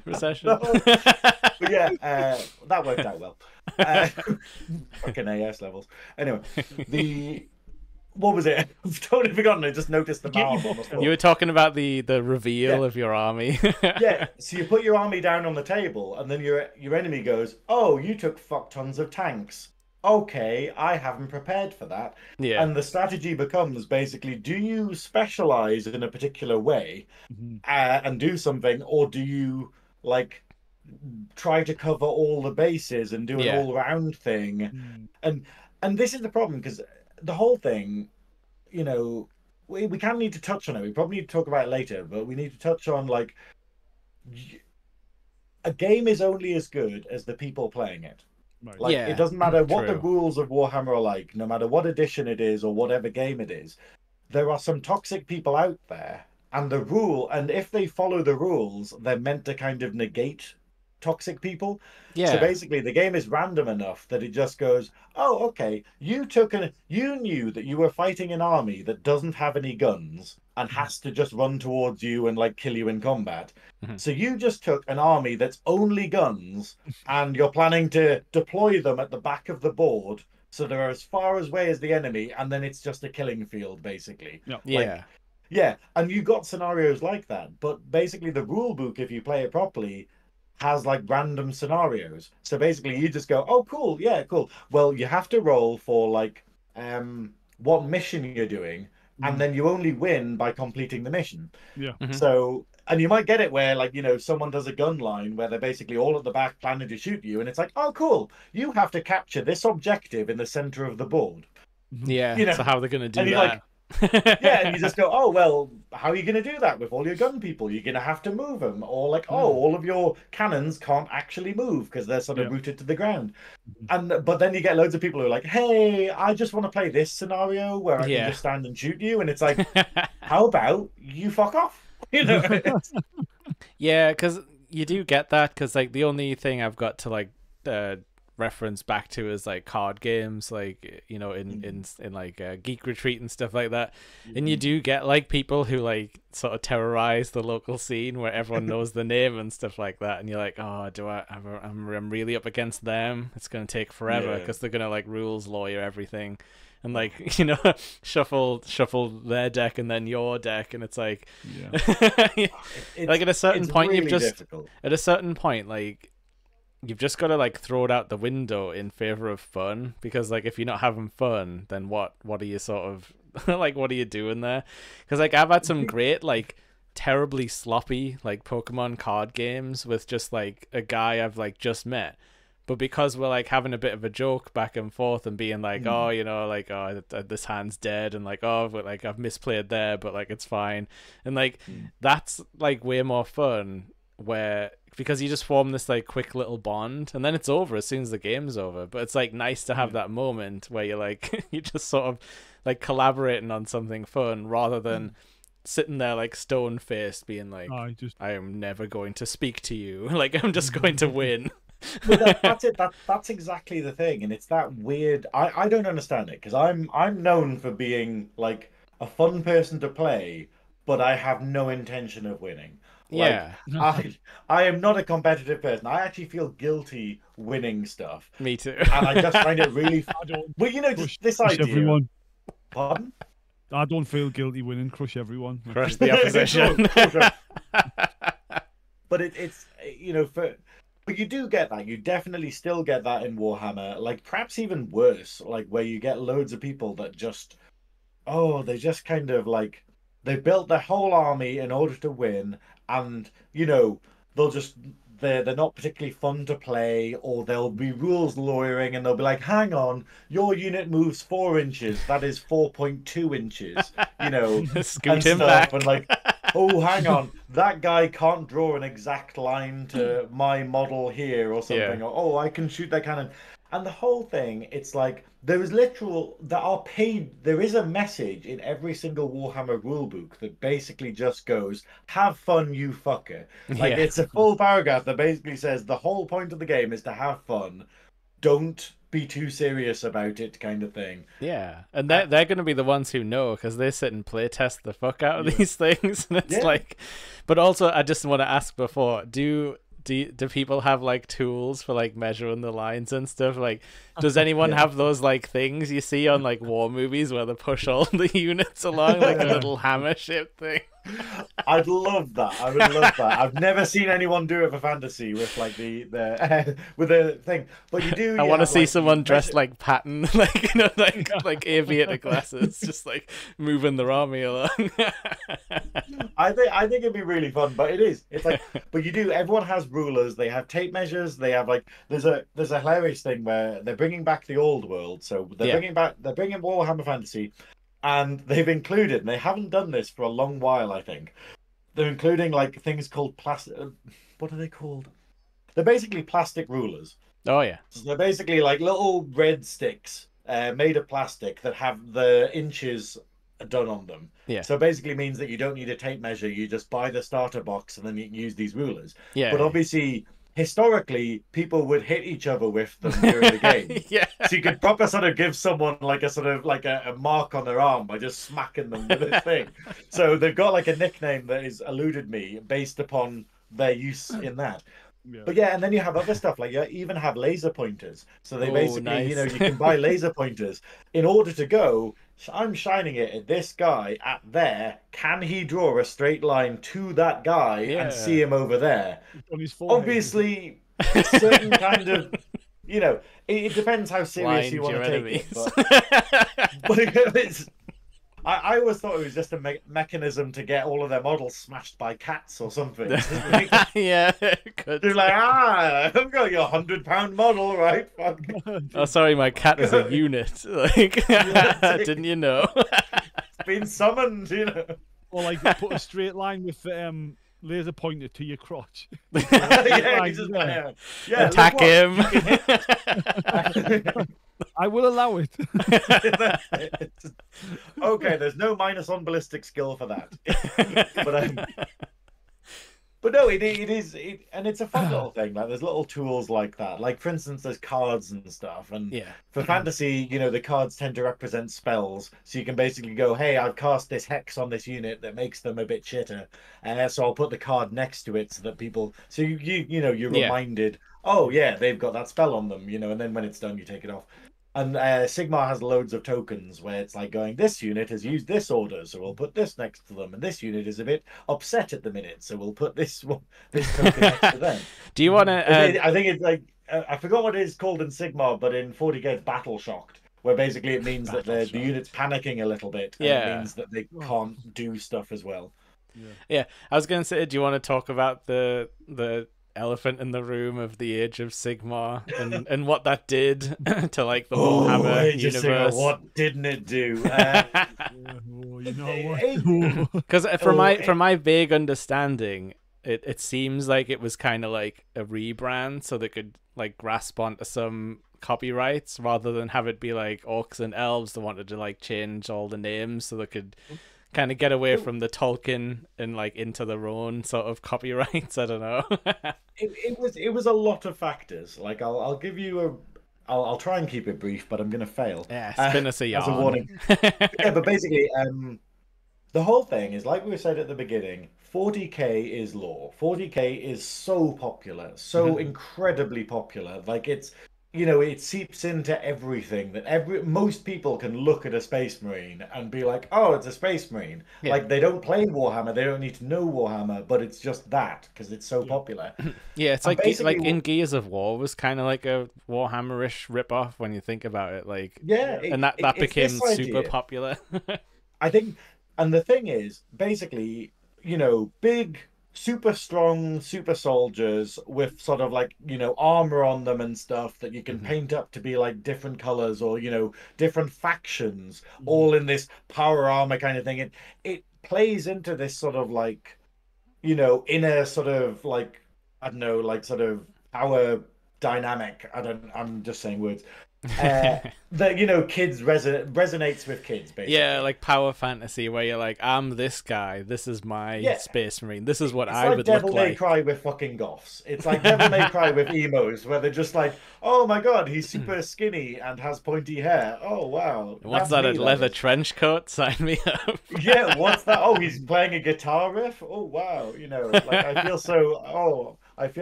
Recession. No. But yeah, that worked out well. Fucking AS levels. Anyway, what was it? I've totally forgotten. I just noticed the mouth on the floor. You were talking about the reveal of your army. Yeah, so you put your army down on the table, and then your enemy goes, "Oh, you took fuck tons of tanks. Okay, I haven't prepared for that." Yeah. And the strategy becomes basically, do you specialize in a particular way and do something, or do you like try to cover all the bases and do an all-round thing? And this is the problem, because the whole thing, we kind of need to touch on it. We probably need to talk about it later, but we need to touch on, like, a game is only as good as the people playing it. Right. Like, Yeah, it doesn't matter what the true. rules of Warhammer are like, no matter what edition it is or whatever game it is, there are some toxic people out there, and if they follow the rules, they're meant to kind of negate toxic people. Yeah. So basically the game is random enough that it just goes, oh, okay, you knew that you were fighting an army that doesn't have any guns and has to just run towards you and like kill you in combat. So you just took an army that's only guns and you're planning to deploy them at the back of the board so they're as far away as the enemy, and then it's just a killing field basically. Yeah, and you got scenarios like that, but basically the rule book, if you play it properly, has like random scenarios. So basically you just go, oh, cool, yeah, cool. Well, you have to roll for like what mission you're doing, and then you only win by completing the mission. Yeah. So, and you might get it where, like, someone does a gun line where they're basically all at the back planning to shoot you, and it's like, oh, cool, you have to capture this objective in the center of the board. Yeah. So how are they going to do that? Like, yeah, and you just go, oh, well, how are you going to do that with all your gun people? You're going to have to move them. Or like, oh, all of your cannons can't actually move because they're sort of rooted to the ground. But then you get loads of people who are like, hey, I just want to play this scenario where I can just stand and shoot you. And it's like, how about you fuck off? Yeah, because you do get that, because like the only thing I've got to like reference back to is like card games, like in like Geek Retreat and stuff like that, and you do get like people who like sort of terrorize the local scene where everyone knows the name and stuff like that, and you're like, oh, I'm really up against them. It's gonna take forever because they're gonna like rules lawyer everything and like shuffle their deck and then your deck, and it's like like at a certain point really you've just difficult. At a certain point, like, you've just got to like throw it out the window in favor of fun, because like if you're not having fun, then what are you sort of like, what are you doing there? Because like I've had some great like terribly sloppy like Pokemon card games with just like a guy I've like just met, but because we're like having a bit of a joke back and forth and being like, oh, like, oh, this hand's dead, and like, oh, but like I've misplayed there, but like it's fine, and like that's like way more fun, where because you just form this like quick little bond and then it's over as soon as the game's over. But it's like nice to have that moment where you're like you're just sort of like collaborating on something fun rather than sitting there like stone faced being like, I am never going to speak to you. Like I'm just going to win. Well, that's it. That's exactly the thing, and it's that weird. I don't understand it, because I'm known for being like a fun person to play, but I have no intention of winning. Like, I am not a competitive person. I actually feel guilty winning stuff. Me too. And I just find it really fun. Well, just this idea. Everyone. Pardon? I don't feel guilty winning. Crush everyone. Crush the opposition. But it's but you do get that. You definitely still get that in Warhammer. Like perhaps even worse, like where you get loads of people that just, they just kind of like, they built their whole army in order to win, and they'll just they're not particularly fun to play, or there'll be rules lawyering, and they'll be like, "Hang on, your unit moves 4 inches. That is 4.2 inches," you know, and Scoot him stuff, back. and like, "Oh, hang on, that guy can't draw an exact line to my model here or something," Yeah. or "Oh, I can shoot that cannon." And the whole thing, it's like there is literal that are paid. There is a message in every single Warhammer rulebook that basically just goes, "Have fun, you fucker." Like, Yeah. it's a full paragraph that basically says the whole point of the game is to have fun. Don't be too serious about it, kind of thing. Yeah, and they're going to be the ones who know, because they sit and play test the fuck out of these things, and it's Yeah. like. But also, I just want to ask before: do people have like tools for like measuring the lines and stuff? Like, does anyone Yeah. have those like things you see on like war movies where they push all the units along like a little hammer shaped thing? I'd love that. I would love that. I've never seen anyone do it for fantasy with like the with the thing. But you do. I want to have, see like, someone dressed like Patton, like, you know, like aviator glasses, just like moving their army along. I think it'd be really fun, but it is. It's like, but you do. Everyone has rulers. They have tape measures. They have like there's a hilarious thing where they're bringing back the old world. So they're bringing Warhammer Fantasy, and they've included. And they haven't done this for a long while. I think they're including like things called plastic. What are they called? They're basically plastic rulers. Oh yeah. So they're basically like little red sticks made of plastic that have the inches done on them. Yeah. So basically means that you don't need a tape measure. You just buy the starter box and then you can use these rulers. Yeah. But obviously, historically, people would hit each other with them during the game. Yeah. So you could proper sort of give someone like a sort of like a mark on their arm by just smacking them with this thing. So they've got like a nickname that is eluded me based upon their use in that. Yeah. But yeah, and then you have other stuff like you even have laser pointers. So they basically, nice. you know, you can buy laser pointers in order to go. I'm shining it at this guy at there. Can he draw a straight line to that guy and see him over there? On his forehead. Obviously, a certain kind of, you know, it depends how serious you want to take it. But it's. I always thought it was just a mechanism to get all of their models smashed by cats or something. Yeah, it could. They're like, I've got your 100-pound model, right? Fuck. Oh, sorry, my cat is a unit. Like, didn't you know? It's been summoned, you know. Or like put a straight line with laser pointer to your crotch. Yeah, attack him. I will allow it. Okay, there's no minus on ballistic skill for that. But no, it is, and it's a fun little thing. Like there's little tools like that. Like for instance, there's cards and stuff. And for fantasy, you know, the cards tend to represent spells, so you can basically go, "Hey, I've cast this hex on this unit that makes them a bit shitter, so I'll put the card next to it so that people, so you know, you're reminded, oh yeah, they've got that spell on them, you know, and then when it's done, you take it off." And Sigmar has loads of tokens where it's like going, this unit has used this order, so we'll put this next to them. And this unit is a bit upset at the minute, so we'll put this token next to them. Do you want to... I think it's like, I forgot what it is called in Sigmar, but in 40k it's battle shocked, where basically it means that the unit's panicking a little bit. And it means that they can't do stuff as well. Yeah, I was going to say, do you want to talk about the elephant in the room of the age of Sigmar and what that did to like the Warhammer universe? What didn't it do? You know what? Because from my vague understanding, it seems like it was kind of like a rebrand, so they could like grasp onto some copyrights rather than have it be like orcs and elves. They wanted to like change all the names so they could kind of get away from the Tolkien and like into their own sort of copyrights. I don't know. it was a lot of factors. Like I'll give you I'll try and keep it brief, but I'm gonna fail. Yeah, spin us a yarn. As a warning. Yeah, but basically, the whole thing is like we said at the beginning. 40k is lore. 40k is so popular, so incredibly popular. Like it's, you know, it seeps into everything that most people can look at a Space Marine and be like, oh, it's a Space Marine. Yeah. Like they don't play Warhammer, they don't need to know Warhammer, but it's just that because it's so popular. Yeah, it's like in Gears of War was kind of like a Warhammer-ish ripoff when you think about it. Like and that became super popular. I think, and the thing is, basically, you know, big super strong super soldiers with sort of like, you know, armor on them and stuff that you can paint up to be like different colors, or, you know, different factions all in this power armor kind of thing. It plays into this sort of like, you know, inner sort of like, I don't know, like sort of power dynamic. I'm just saying words. That, you know, kids resonates with kids, basically. Yeah, like power fantasy, where you're like, I'm this guy, this is my space marine, this is what I like would Devil look May like. Cry with fucking goths. It's like Devil May Cry with emos, where they're just like, oh my god, he's super skinny and has pointy hair. Oh wow, What's that, a leather trench coat? Sign me up. Yeah, what's that? Oh, he's playing a guitar riff. Oh wow, you know, like I feel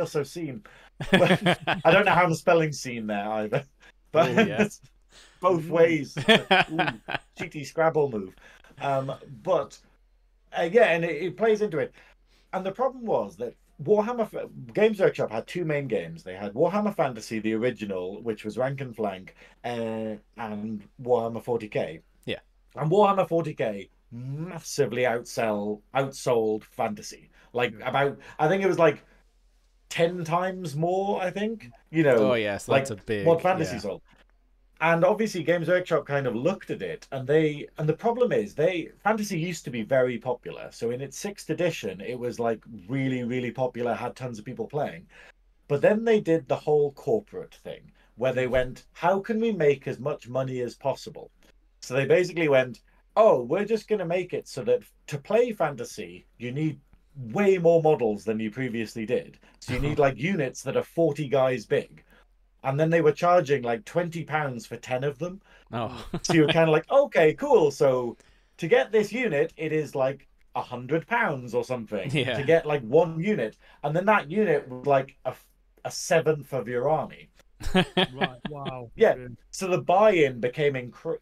so seen. I don't know how I'm spelling seen there either, but it's both ways. Cheaty Scrabble move. But yeah, and it plays into it. And the problem was that Games Workshop had two main games. They had Warhammer Fantasy, the original, which was rank and flank, and Warhammer 40k. Yeah. And Warhammer 40k massively outsold Fantasy. Like about, I think it was like 10 times more, I think. You know, oh yes, like that's a big what Fantasy sold. And obviously Games Workshop kind of looked at it, and the problem is Fantasy used to be very popular. So in its 6th edition, it was like really, really popular, had tons of people playing. But then they did the whole corporate thing where they went, how can we make as much money as possible? So they basically went, oh, we're just going to make it so that to play Fantasy, you need way more models than you previously did. So you need like units that are 40 guys big. And then they were charging like £20 for 10 of them. Oh. So you were kind of like, okay, cool. So to get this unit, it is like £100 or something to get like one unit. And then that unit was like a seventh of your army. Right. Wow. Yeah. So the buy-in became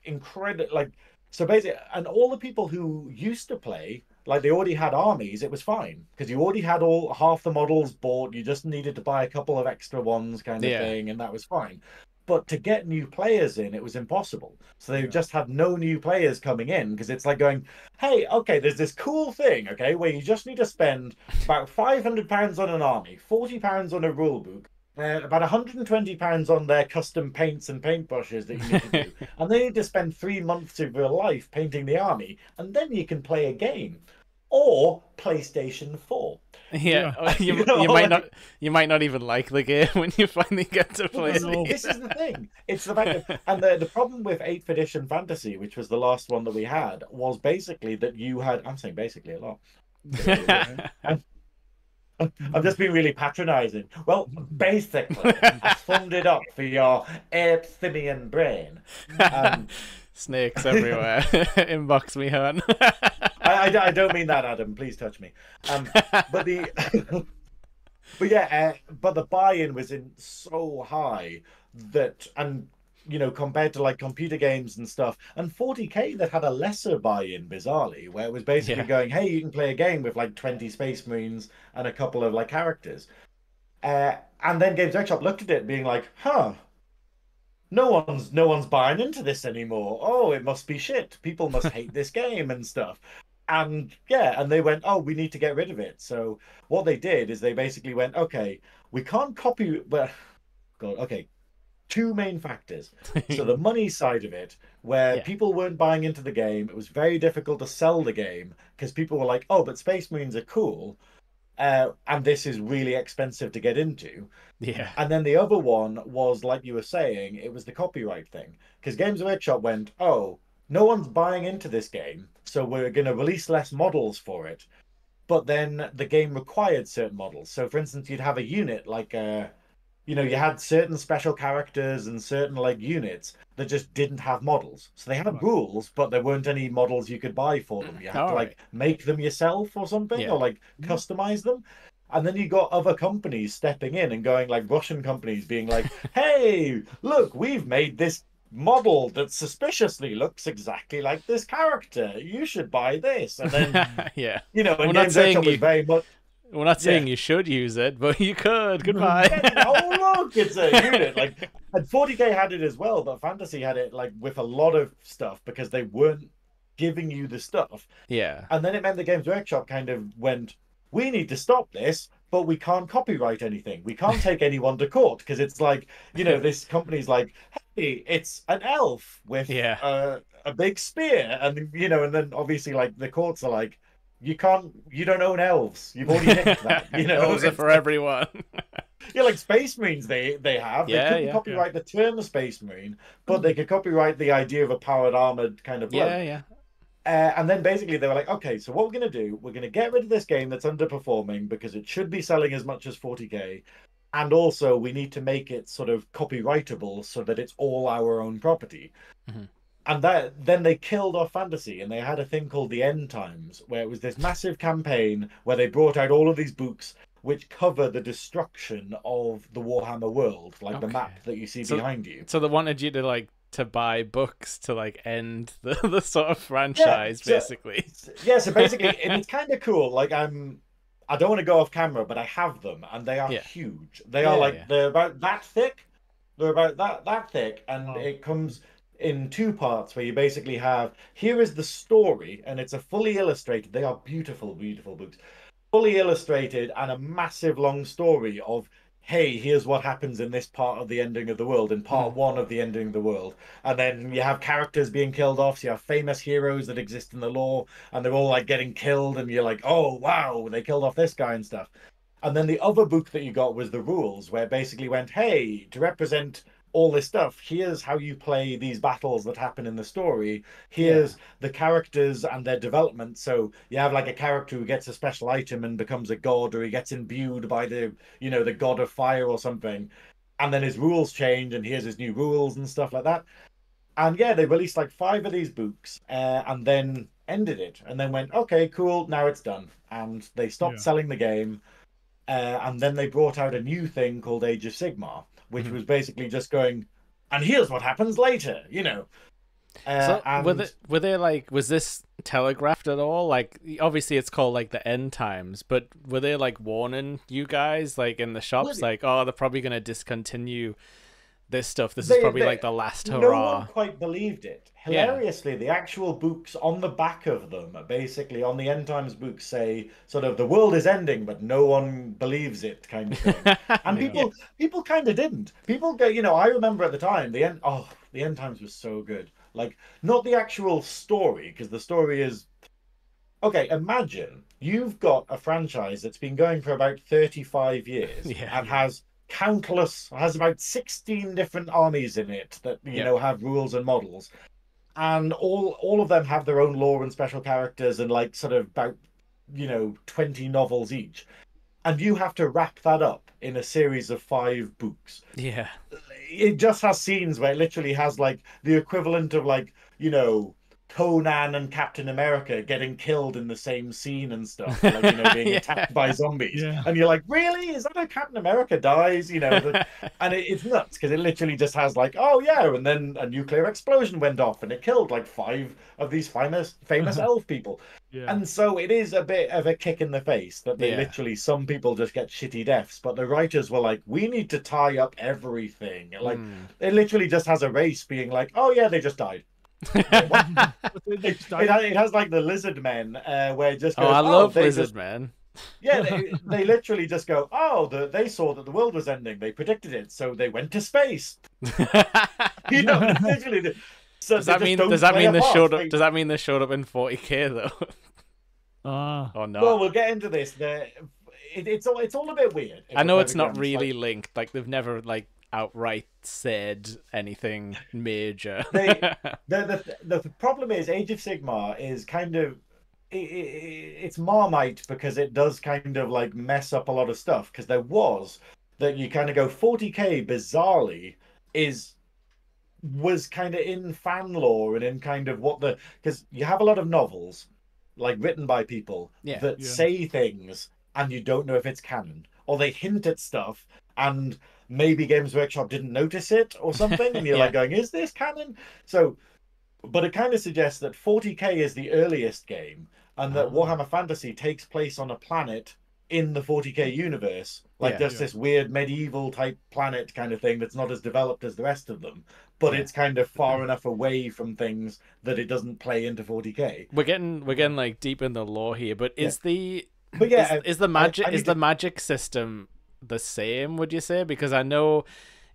incredible. Like, so basically, and all the people who used to play, like they already had armies, it was fine because you already had half the models bought. You just needed to buy a couple of extra ones, kind of thing, and that was fine. But to get new players in, it was impossible. So they just had no new players coming in because it's like going, hey, okay, there's this cool thing, okay, where you just need to spend about £500 on an army, £40 on a rule book, about £120 on their custom paints and paintbrushes that you need to do. And then you need to spend 3 months of your life painting the army, and then you can play a game. Or PlayStation 4. Yeah, you might not even like the game when you finally get to play it. This is the thing. It's the fact that, and the problem with 8th edition Fantasy, which was the last one that we had, was basically that you had. I'm saying basically a lot. I'm just being really patronizing. Well, basically, I summed it up for your Ape-Simian brain. Snakes everywhere. Inbox me, hon. I don't mean that, Adam. Please touch me. But the buy-in was in so high that, and you know, compared to like computer games and stuff, and 40k that had a lesser buy-in, bizarrely, where it was basically going, hey, you can play a game with like 20 Space Marines and a couple of like characters. And then Games Workshop looked at it being like, huh, no one's buying into this anymore. Oh, it must be shit. People must hate this game and stuff. And and they went, oh, we need to get rid of it. So what they did is they basically went, okay, we can't copy, but God, okay, two main factors. So the money side of it, where people weren't buying into the game, it was very difficult to sell the game because people were like, oh, but Space Marines are cool. And this is really expensive to get into. Yeah. And then the other one was, like you were saying, it was the copyright thing. Because Games Workshop went, oh, no one's buying into this game, so we're going to release less models for it. But then the game required certain models. So, for instance, you'd have a unit like, you know, you had certain special characters and certain like units that just didn't have models. So they had rules, but there weren't any models you could buy for them. You had to like make them yourself or something, or like customize them. And then you got other companies stepping in and going, like Russian companies being like, hey, look, we've made this model that suspiciously looks exactly like this character. You should buy this. And then, you know, and Games Workshop was very much. We're not saying you should use it, but you could. Goodbye. Oh, look, it's a unit. Like, and 40k had it as well, but Fantasy had it like with a lot of stuff because they weren't giving you the stuff. Yeah. And then it meant the Games Workshop kind of went, we need to stop this, but we can't copyright anything. We can't take anyone to court because it's like, this company's like, hey, it's an elf with a big spear. And then obviously like the courts are like, you don't own elves. You've already nicked that. Elves are for everyone. Yeah, like Space Marines they have. They couldn't copyright the term Space Marine, but they could copyright the idea of a powered armored kind of bloke. Yeah. And then basically they were like, okay, so what we're going to do, we're going to get rid of this game that's underperforming because it should be selling as much as 40k. And also we need to make it sort of copyrightable so that it's all our own property. Mm-hmm. And then they killed off fantasy, and they had a thing called the End Times, where it was this massive campaign where they brought out all of these books which cover the destruction of the Warhammer world, like the map that you see behind you. So they wanted you to buy books to end the sort of franchise, basically. So basically, and it's kind of cool. Like I don't want to go off camera, but I have them, and they are huge. They are they're about that thick. They're about that thick, and it comes in two parts where you basically have, here is the story, and it's a fully illustrated. They are beautiful, beautiful books. Fully illustrated and a massive long story of, hey, here's what happens in this part of the ending of the world, in part one of the ending of the world. And then you have characters being killed off, so you have famous heroes that exist in the lore, and they're all like getting killed, and you're like, oh wow, they killed off this guy and stuff. And then the other book that you got was the rules, where it basically went, hey, to represent all this stuff, here's how you play these battles that happen in the story. Here's the characters and their development. So you have like a character who gets a special item and becomes a god, or he gets imbued by the god of fire or something, and then his rules change, and here's his new rules and stuff like that. And they released like 5 of these books, and then ended it, and then went, okay, cool, now it's done. And they stopped selling the game, and then they brought out a new thing called Age of Sigmar, which was basically just going, and here's what happens later, So and... were they like, was this telegraphed at all? Like, obviously it's called like the End Times, but were they like warning you guys like in the shops, like, oh, they're probably going to discontinue this stuff. This is probably like the last hurrah. No one quite believed it. Hilariously, the actual books on the back of them, basically on the End Times books, say sort of the world is ending, but no one believes it, kind of thing. And people kind of didn't. People go, I remember at the time the End Times was so good. Like, not the actual story, because the story is okay. Imagine you've got a franchise that's been going for about 35 years and has about 16 different armies in it that have rules and models, and all of them have their own lore and special characters, and like sort of about 20 novels each, and you have to wrap that up in a series of 5 books. It just has scenes where it literally has like the equivalent of like Conan and Captain America getting killed in the same scene and stuff, like, being attacked by zombies. And you're like, really? Is that how Captain America dies? And it's nuts, because it literally just has like, and then a nuclear explosion went off and it killed like 5 of these famous elf people. And so it is a bit of a kick in the face that they literally, some people just get shitty deaths, but the writers were like, we need to tie up everything. Like, it literally just has a race being like, they just died. It has like the lizard men, where it just goes, I love lizard men. They literally just go, they saw that the world was ending, they predicted it, so they went to space. Literally. So does that mean they showed up? Does that mean they showed up in 40k though? Or not? Well, we'll get into this. It's all a bit weird. I know it's not really linked. Like, they've never like outright said anything major. The problem is Age of Sigmar is kind of it's Marmite, because it does kind of like mess up a lot of stuff, because there was that you kind of go 40k bizarrely was kind of in fan lore and in kind of because you have a lot of novels like written by people that say things and you don't know if it's canon, or they hint at stuff and maybe Games Workshop didn't notice it or something, and you're like going, is this canon? So, but it kind of suggests that 40k is the earliest game, and that Warhammer Fantasy takes place on a planet in the 40k universe, like this weird medieval type planet kind of thing that's not as developed as the rest of them, but it's kind of far enough away from things that it doesn't play into 40k. We're getting like deep in the lore here, but is the But yeah, is the magic system the same, would you say? Because I know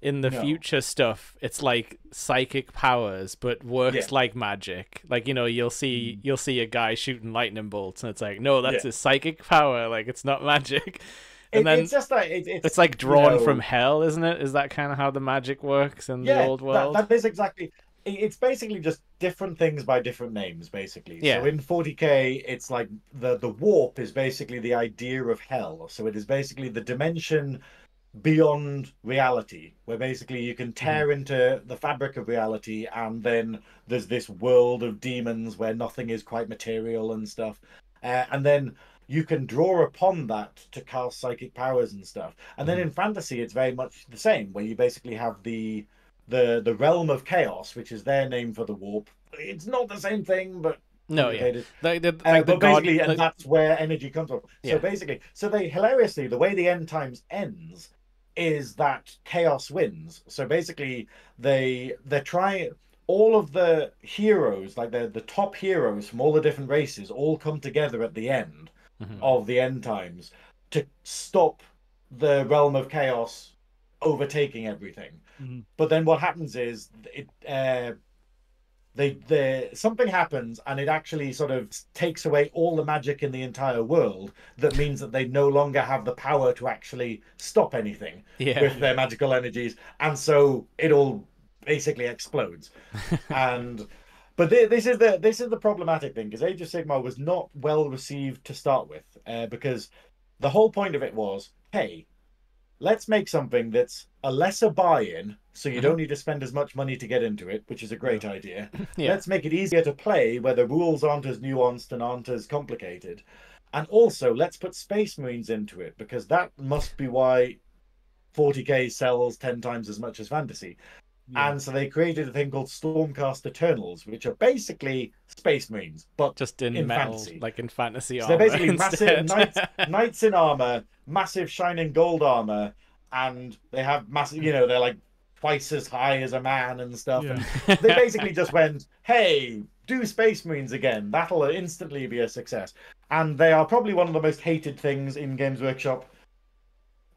in the future stuff it's like psychic powers but works like magic. Like, you know, you'll see a guy shooting lightning bolts and it's like, no, that's his psychic power, like it's not magic. And then it's just like it's like drawn from hell, isn't it? Is that kind of how the magic works in the old world? That is exactly. It's basically just different things by different names, basically. Yeah. So in 40k, it's like the warp is basically the idea of hell. So it is basically the dimension beyond reality, where basically you can tear into the fabric of reality, and then there's this world of demons where nothing is quite material and stuff, and then you can draw upon that to cast psychic powers and stuff. And then in fantasy, it's very much the same, where you basically have the realm of chaos, which is their name for the warp. It's not the same thing, but and that's where energy comes from. So basically, they hilariously, the way the end times ends is that chaos wins. So basically, they're trying. All of the heroes, like the top heroes from all the different races, all come together at the end of the end times to stop the realm of chaos overtaking everything. But then what happens is something happens, and it actually sort of takes away all the magic in the entire world. That means that they no longer have the power to actually stop anything with their magical energies, and so it all basically explodes. But this is the problematic thing, because Age of Sigmar was not well received to start with, because the whole point of it was, hey, let's make something that's a lesser buy-in, so you don't need to spend as much money to get into it, which is a great idea. Let's make it easier to play, where the rules aren't as nuanced and aren't as complicated. And also, let's put Space Marines into it, because that must be why 40k sells 10 times as much as Fantasy. And so they created a thing called Stormcast Eternals, which are basically Space Marines, but just in metal, fantasy. Like in fantasy so armor. They're basically instead. massive knights in armor, massive shining gold armor, and they have massive, they're like twice as high as a man and stuff. And they basically just went, hey, do Space Marines again. That'll instantly be a success. And they are probably one of the most hated things in Games Workshop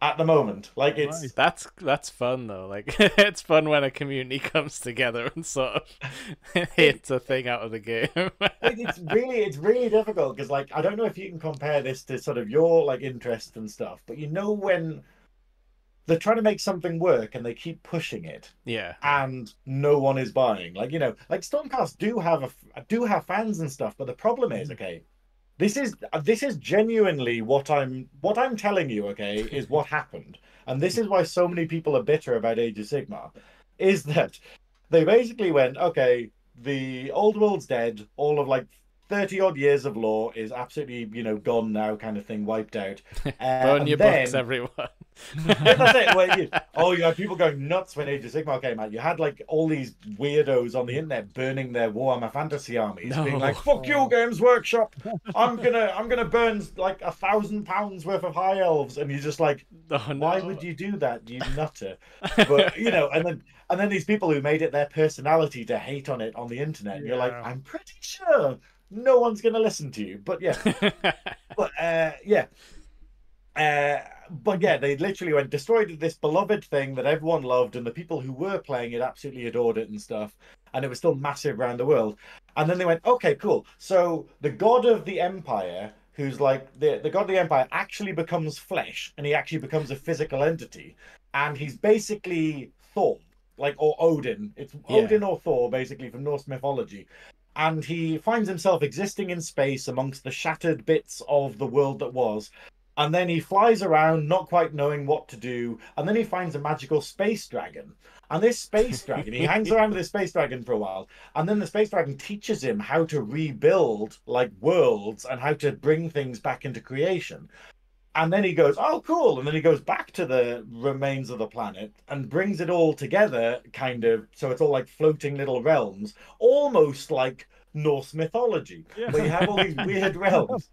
at the moment. Like, it's that's fun though. Like, it's fun when a community comes together and sort of hits a thing out of the game. it's really difficult, because like, I don't know if you can compare this to sort of your like interest and stuff, but when they're trying to make something work and they keep pushing it, and no one is buying. Like, like Stormcast do have fans and stuff, but the problem is, okay, this is genuinely what I'm telling you, okay, is what happened. And this is why so many people are bitter about Age of Sigmar, is that they basically went, okay, the old world's dead, all of like 30 odd years of lore is absolutely, gone now, kind of thing, wiped out. Burn your books, everyone. That's it. Well, you had people going nuts when Age of Sigmar came out. You had like all these weirdos on the internet burning their Warhammer fantasy armies, being like, "Fuck you, Games Workshop! I'm gonna burn like £1,000 worth of high elves," and you're just like, why would you do that, you nutter? But and then these people who made it their personality to hate on it on the internet, and you're like, I'm pretty sure no one's gonna listen to you. But But they literally destroyed this beloved thing that everyone loved, and the people who were playing it absolutely adored it and stuff, and it was still massive around the world. And then they went, okay, cool. So the god of the empire, who's like the god of the empire, actually becomes flesh, and he actually becomes a physical entity, and he's basically Thor, or Odin. It's Odin or Thor, basically, from Norse mythology. And he finds himself existing in space amongst the shattered bits of the world that was. And then he flies around, not quite knowing what to do. And then he finds a magical space dragon. And this space dragon, he hangs around with this space dragon for a while. And then the space dragon teaches him how to rebuild, like, worlds and how to bring things back into creation. And then he goes, oh, cool. And then he goes back to the remains of the planet and brings it all together, kind of. So it's all like floating little realms, almost like Norse mythology, where you have all these weird realms.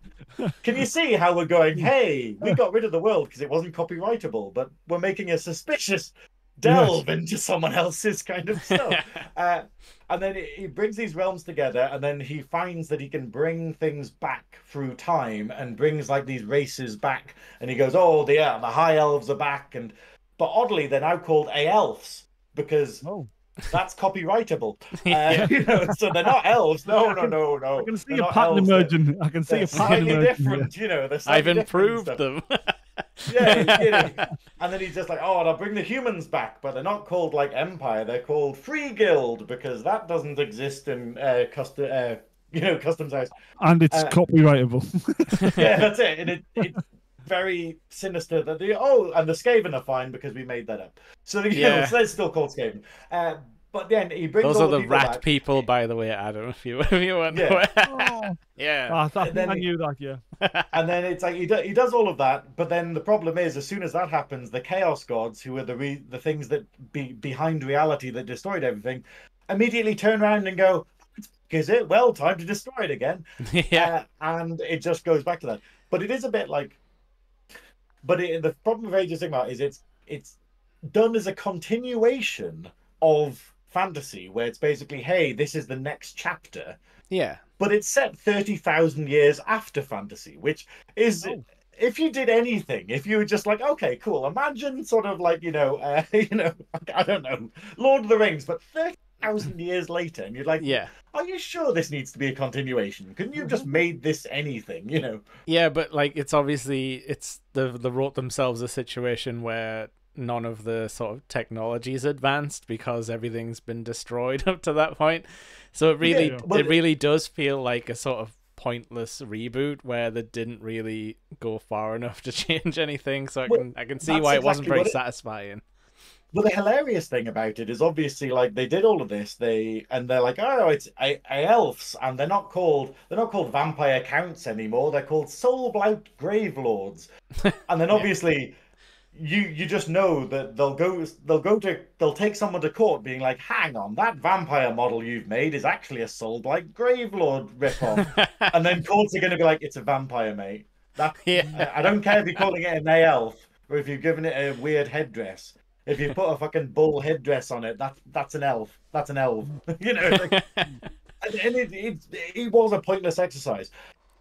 Can you see how we're going, hey, we got rid of the world because it wasn't copyrightable, but we're making a suspicious delve into someone else's kind of stuff. And then he brings these realms together, and then he finds that he can bring things back through time and brings like these races back. And he goes, "Oh, the high elves are back," but oddly, they're now called A-elves because that's copyrightable. So they're not elves. No. I can see they're a pattern elves. emerging. I can see a pattern emerging. Different, they're I've improved them. And then he's just like, "Oh, and I'll bring the humans back, but they're not called like Empire. They're called Free Guild because that doesn't exist in Customs House, and it's copyrightable." Yeah, that's it. And it's very sinister that and the Skaven are fine because we made that up. So so they're still called Skaven. But then he brings those all are the rat back. people, by the way, Adam. If you want, yeah. I knew that. Yeah. And then it's like he does all of that, but then the problem is, as soon as that happens, the Chaos Gods, who are the things that behind reality that destroyed everything, immediately turn around and go, "Is it? Well, time to destroy it again." And it just goes back to that. But it is a bit like, the problem with Age of Sigmar is it's done as a continuation of fantasy, where it's basically, hey, this is the next chapter. Yeah. But it's set 30,000 years after fantasy, which is, if you did anything, if you were just like, okay, cool, imagine sort of like, I don't know, Lord of the Rings, but 30,000 years later, and you're like, are you sure this needs to be a continuation? Couldn't you have just made this anything, Yeah, but like, it's obviously, they wrote themselves a situation where none of the sort of technology's advanced because everything's been destroyed up to that point. So it really does feel like a sort of pointless reboot where they didn't really go far enough to change anything. So I can see why it wasn't very satisfying. Well, the hilarious thing about it is obviously like they did all of this, they're like, oh, it's elves, and they're not called vampire counts anymore. They're called soul-blight grave lords, and then obviously. You just know that they'll take someone to court being like, hang on, that vampire model you've made is actually a soul-blight Gravelord ripoff. And then courts are going to be like, it's a vampire, mate. I don't care if you're calling it an elf or if you've given it a weird headdress. If you put a fucking bull headdress on it, that's an elf. That's an elf. Like, and it was a pointless exercise.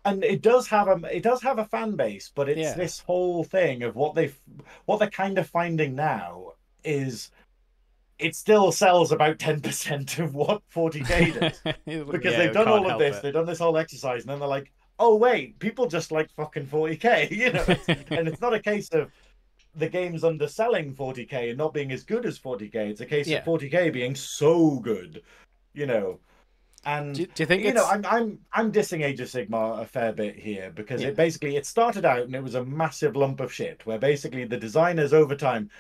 And it does have a fan base, but it's this whole thing of what they're kind of finding now is it still sells about 10% of what 40k does. Because they've done all of this, they've done this whole exercise, and then they're like, oh wait, people just like fucking 40k, and it's not a case of the game's underselling 40k and not being as good as 40k. It's a case of 40k being so good, And do you think I'm dissing Age of Sigmar a fair bit here because it started out and it was a massive lump of shit where basically the designers over time,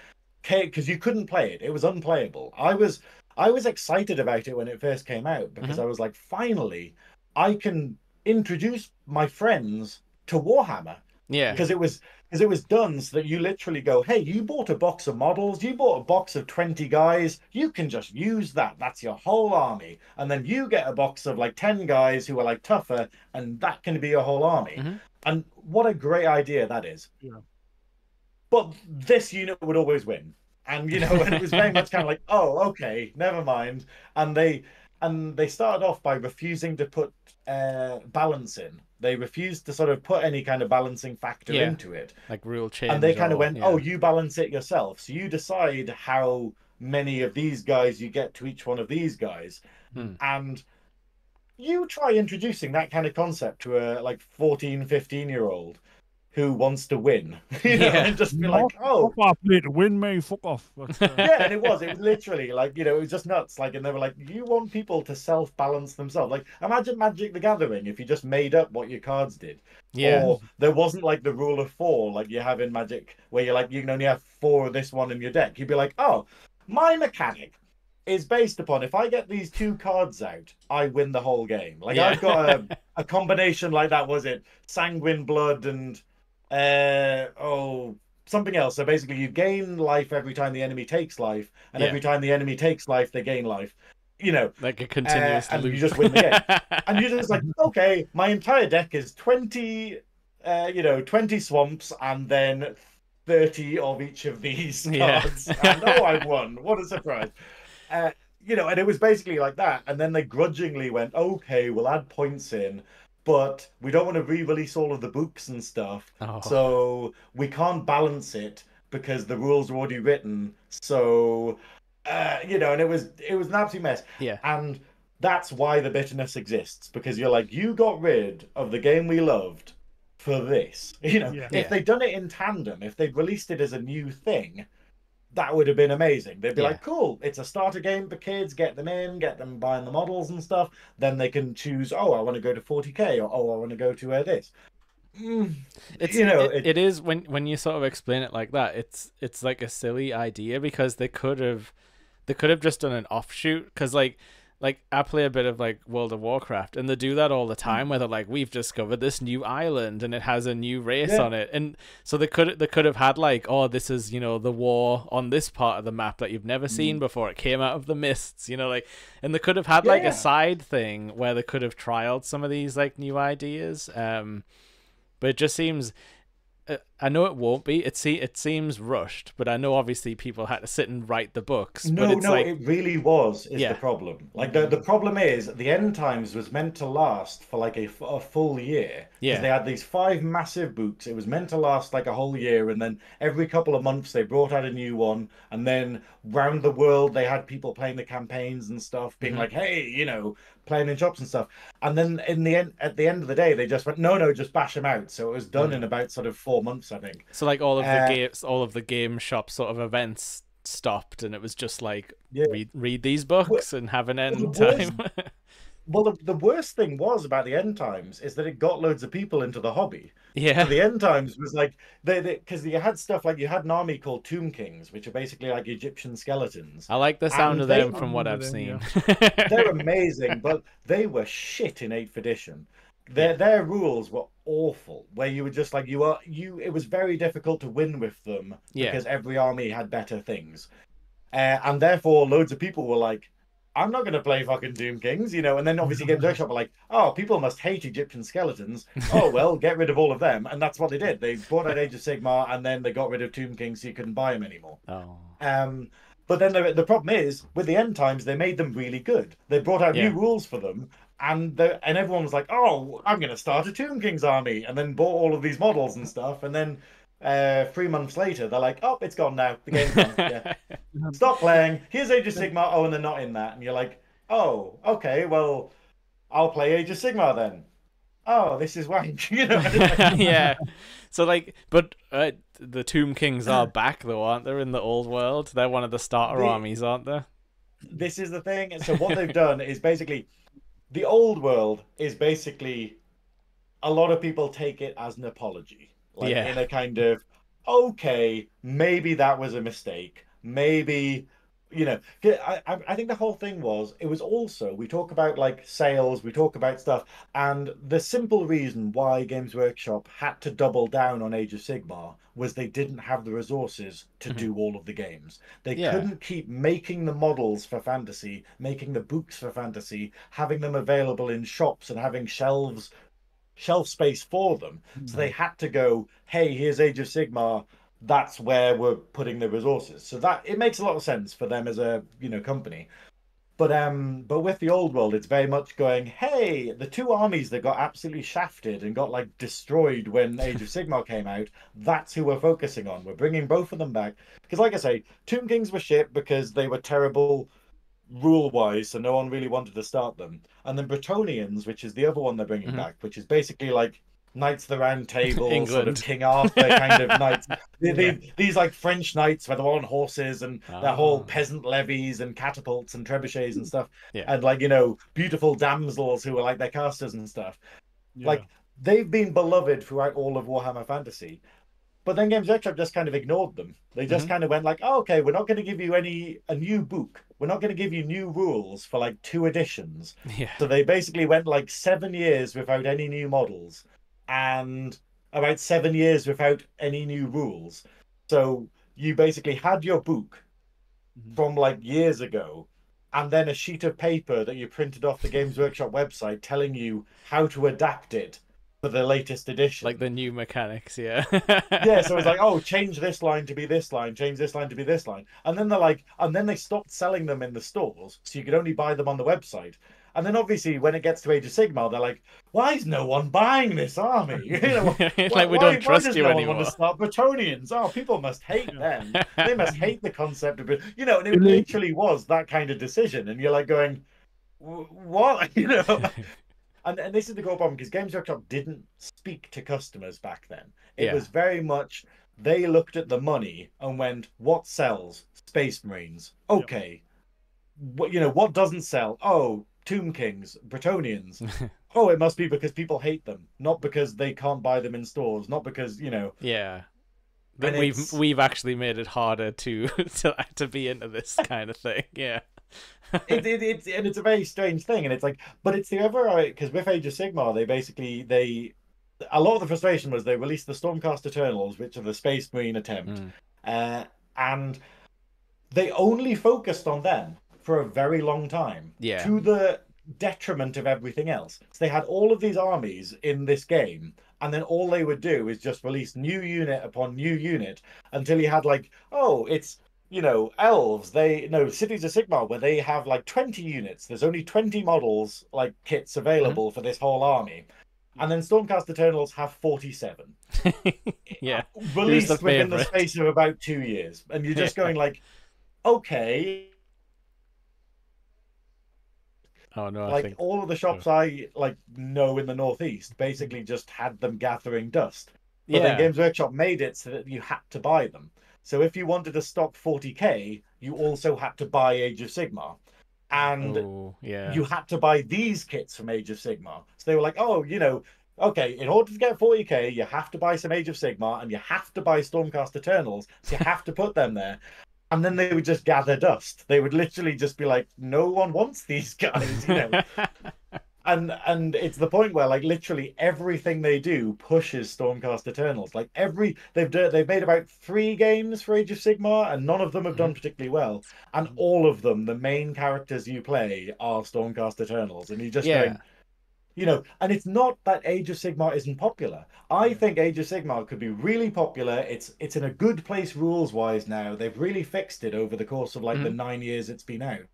because you couldn't play it, it was unplayable. I was excited about it when it first came out because I was like, finally, I can introduce my friends to Warhammer. Yeah, because it was done so that you literally go, hey, you bought a box of models, you bought a box of 20 guys, you can just use that's your whole army, and then you get a box of like 10 guys who are like tougher, and that can be your whole army. And what a great idea that is. But this unit would always win, and and it was very much kind of like, oh, okay, never mind. And they started off by refusing to put balance in. They refused to sort of put any kind of balancing factor into it. Like rule change. And they kind of went, oh, you balance it yourself. So you decide how many of these guys you get to each one of these guys. And you try introducing that kind of concept to a like 14, 15-year-old who wants to win, and just be like, oh, fuck off, mate, win me, fuck off. And it was literally like, it was just nuts. Like, and they were like, you want people to self-balance themselves. Like, imagine Magic the Gathering if you just made up what your cards did. Or there wasn't like the rule of 4, like you have in Magic, where you're like, you can only have 4 of this one in your deck. You'd be like, oh, my mechanic is based upon if I get these 2 cards out, I win the whole game. Like, I've got a combination like that, was it Sanguine Blood and something else. So basically you gain life every time the enemy takes life, and every time the enemy takes life they gain life, like a continuous and loop. you just win the game. And you're just like, okay, my entire deck is 20 20 swamps and then 30 of each of these Yeah. cards, and oh, I won! What a surprise! You know, and it was basically like that. And then they grudgingly went, okay, we'll add points in, but we don't want to re-release all of the books and stuff, Oh. so we can't balance it because the rules are already written. So, you know, and it was an absolute mess. Yeah. And that's why the bitterness exists, because you're like, you got rid of the game we loved for this. You know, Yeah. if they'd done it in tandem, if they'd released it as a new thing, that would have been amazing. They'd be Yeah. like, cool, it's a starter game for kids, get them in, get them buying the models and stuff. Then they can choose, oh, I want to go to 40k, or oh, I want to go to this. It's, You know, it is when you sort of explain it like that, it's like a silly idea, because they could have just done an offshoot, because like I play a bit of like World of Warcraft, and they do that all the time, where they're like, we've discovered this new island and it has a new race on it, and so they could have had like, oh, this is, you know, the war on this part of the map that you've never seen before, it came out of the mists, you know, like, and they could have had like a side thing where they could have trialed some of these like new ideas, but it just seems, I know it won't be. It seems rushed, but I know obviously people had to sit and write the books. No, but it's like, it really was, is Yeah. the problem. Like, the problem is, the End Times was meant to last for like a full year. Yeah. Because they had these 5 massive books. It was meant to last like a whole year, and then every couple of months they brought out a new one. And then round the world they had people playing the campaigns and stuff, being like, hey, you know, playing in shops and stuff. And then at the end of the day, they just went, no, just bash them out. So it was done in about sort of 4 months, I think. So like all of the game shop sort of events stopped, and it was just like, read these books and have an end time. Well, the worst thing was about the End Times is that it got loads of people into the hobby. Yeah. So the End Times was like, because you had stuff like, you had an army called Tomb Kings, which are basically like Egyptian skeletons. I like the sound And of them from what I've seen. They're amazing, but they were shit in 8th edition. Their rules were awful, where you were just like, it was very difficult to win with them because every army had better things. And therefore loads of people were like, I'm not going to play fucking Doom Kings, you know. And then obviously Games Workshop were like, oh, people must hate Egyptian skeletons. Oh, well, get rid of all of them. And that's what they did. They brought out Age of Sigmar, and then they got rid of Tomb Kings, so you couldn't buy them anymore. Oh. But then the problem is, with the End Times, they made them really good. They brought out new rules for them, and everyone was like, oh, I'm going to start a Tomb Kings army, and then bought all of these models and stuff. And then 3 months later, they're like, oh, it's gone now. The game's gone. Yeah. Stop playing. Here's Age of Sigmar. Oh, and they're not in that. And you're like, oh, okay, well, I'll play Age of Sigmar then. Oh, this is wank. You know? Yeah. So like, but the Tomb Kings are back though, aren't they? In the old world, they're one of the starter armies, aren't they? This is the thing. So what they've done is basically, the old world is basically, a lot of people take it as an apology. Like, in a kind of, okay, maybe that was a mistake. Maybe, you know, I think the whole thing was, it was also, we talk about like sales, we talk about stuff, and the simple reason why Games Workshop had to double down on Age of Sigmar was they didn't have the resources to do all of the games. They couldn't keep making the models for Fantasy, making the books for Fantasy, having them available in shops and having shelf space for them. So they had to go, hey, here's Age of Sigmar, that's where we're putting the resources. So that it makes a lot of sense for them as a, you know, company. But with the old world, it's very much going, hey, the 2 armies that got absolutely shafted and got like destroyed when Age of Sigmar came out, that's who we're focusing on. We're bringing both of them back, because like I say, Tomb Kings were shit because they were terrible rule-wise, so no one really wanted to start them. And then Bretonians, which is the other one they're bringing back, which is basically like Knights of the Round Table, sort of King Arthur kind of knights. These like French knights where they're all on horses, and their whole peasant levies and catapults and trebuchets and stuff. And like, you know, beautiful damsels who are like their casters and stuff. Like, they've been beloved throughout all of Warhammer Fantasy. But then Games Workshop just kind of ignored them. They just kind of went like, oh, okay, we're not going to give you a new book. We're not going to give you new rules for like 2 editions. So they basically went like 7 years without any new models, and about 7 years without any new rules. So you basically had your book from like years ago, and then a sheet of paper that you printed off the Games Workshop website telling you how to adapt it for the latest edition. Like the new mechanics, yeah. Yeah, so it's like, oh, change this line to be this line, change this line to be this line. And then they're like, and then they stopped selling them in the stores, so you could only buy them on the website. And then obviously when it gets to Age of Sigmar, they're like, why is no one buying this army? You know, like we don't trust does you no anymore. one want to start Bretonians? Oh, people must hate them. They must hate the concept of it. You know, and it literally was that kind of decision. And you're like going, what? You know? And this is the core problem, because Games Workshop didn't speak to customers back then. It was very much, they looked at the money and went, what sells? Space Marines. Okay. What, you know, what doesn't sell? Oh, Tomb Kings, Bretonians. Oh, it must be because people hate them, not because they can't buy them in stores, not because, you know. Yeah. But we've actually made it harder to be into this kind of thing. Yeah. It's a very strange thing, and it's like, but it's the other, because with Age of Sigmar, a lot of the frustration was they released the Stormcast Eternals, which are the Space Marine attempt, and they only focused on them for a very long time, to the detriment of everything else. So they had all of these armies in this game, and then all they would do is just release new unit upon new unit until you had like, oh, it's, you know, elves, Cities of Sigmar, where they have like 20 units. There's only 20 models, like kits available for this whole army. And then Stormcast Eternals have 47. Yeah. Released within the space of about 2 years. And you're just going like, okay. Oh no! Like all of the shops I know in the Northeast basically just had them gathering dust. But then Games Workshop made it so that you had to buy them. So if you wanted to stock 40k, you also had to buy Age of Sigmar, and you had to buy these kits from Age of Sigmar. So they were like, oh, you know, okay, in order to get 40k, you have to buy some Age of Sigmar, and you have to buy Stormcast Eternals. So you have to put them there. And then they would just gather dust. They would literally just be like, no one wants these guys, you know. And it's the point where like literally everything they do pushes Stormcast Eternals. Like they've made about 3 games for Age of Sigmar, and none of them have done particularly well. And all of them, the main characters you play are Stormcast Eternals, and you're just going, you know. And it's not that Age of Sigmar isn't popular. I think Age of Sigmar could be really popular. It's in a good place rules wise now. They've really fixed it over the course of like the 9 years it's been out.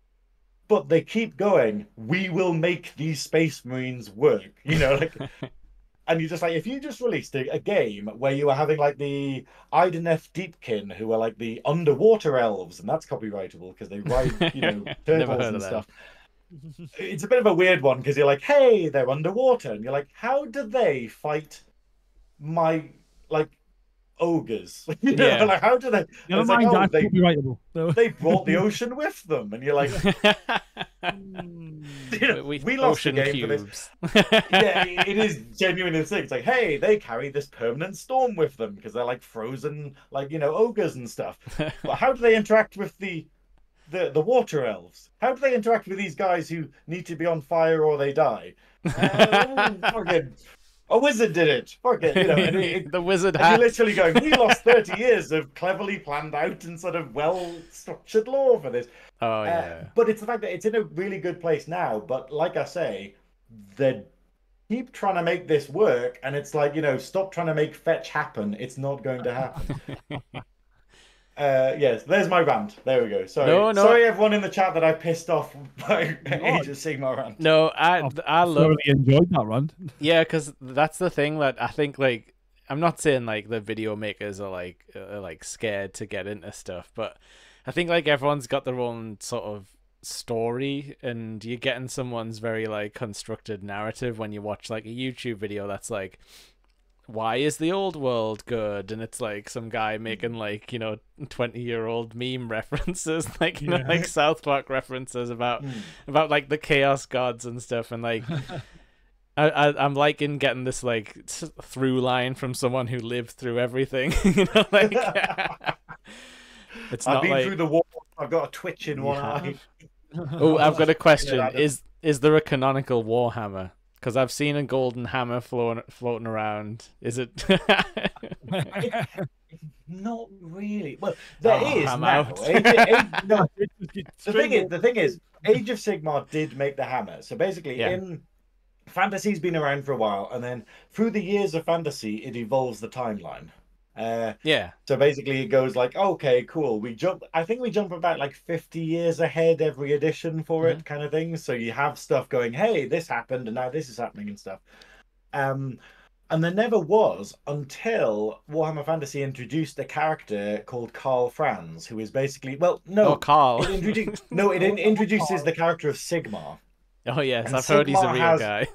But they keep going, we will make these Space Marines work, you know, like, and you're just like, if you just released a game where you were having like the Ideneth Deepkin, who are like the underwater elves, and that's copyrightable because they ride, you know, turtles and stuff. It's a bit of a weird one because you're like, hey, they're underwater, and you're like, how do they fight my like ogres? You know, like how do they? Never mind, like, that's copyrightable. They brought the ocean with them, and you're like, you know, we lost the game cubes. for this. Yeah, it is genuine in things. It's like, hey, they carry this permanent storm with them because they're like frozen, like, you know, ogres and stuff. But how do they interact with the water elves? How do they interact with these guys who need to be on fire or they die? Fucking a wizard did it. Fuck it, you know. The wizard hat. You're literally going, we lost 30 years of cleverly planned out and sort of well-structured lore for this. Oh, yeah. But it's the fact that it's in a really good place now. But like I say, they keep trying to make this work. And it's like, you know, stop trying to make fetch happen. It's not going to happen. Yes, there's my rant. There we go. Sorry, sorry everyone in the chat that I pissed off by Age of Sigmar rant. No, I thoroughly enjoyed that rant. Yeah, because that's the thing that I think, like, I'm not saying like the video makers are like scared to get into stuff, but I think like everyone's got their own sort of story, and you're getting someone's very like constructed narrative when you watch like a YouTube video that's like, why is the old world good? And it's like some guy making like, you know, 20-year-old meme references, like, you know, like South Park references about like the chaos gods and stuff. And like, I'm liking getting this like through line from someone who lived through everything, you know, like it's I've been through the war. I've got a twitch in one eye. Oh, I've got a question. Is there a canonical Warhammer? Because I've seen a golden hammer floating around. Is it? Not really. Well, there is I'm now. out. No, the thing is, Age of Sigmar did make the hammer. So basically, fantasy's been around for a while, and then through the years of fantasy, it evolves the timeline. Yeah. So basically, it goes like, okay, cool. I think we jump about like 50 years ahead every edition for Mm-hmm. it, kind of thing. So you have stuff going, hey, this happened, and now this is happening and stuff. Um, and there never was until Warhammer Fantasy introduced a character called Karl Franz, who is basically, well, Oh, no, Carl. it introduces the character of Sigmar. Oh yes, And I've heard he's a Sigmar real has, guy.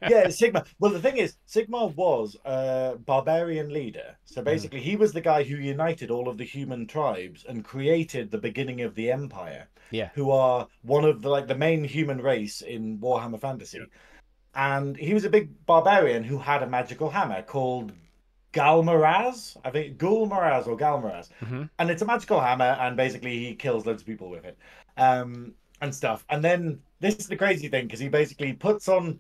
yeah, Sigmar. Well, the thing is, Sigmar was a barbarian leader. So basically, he was the guy who united all of the human tribes and created the beginning of the Empire, Yeah. who are one of the like the main human race in Warhammer Fantasy. Yeah. And he was a big barbarian who had a magical hammer called Galmaraz. I think Gulmaraz or Galmaraz. Mm-hmm. And it's a magical hammer, and basically he kills loads of people with it. And stuff. And then this is the crazy thing, because he basically puts on,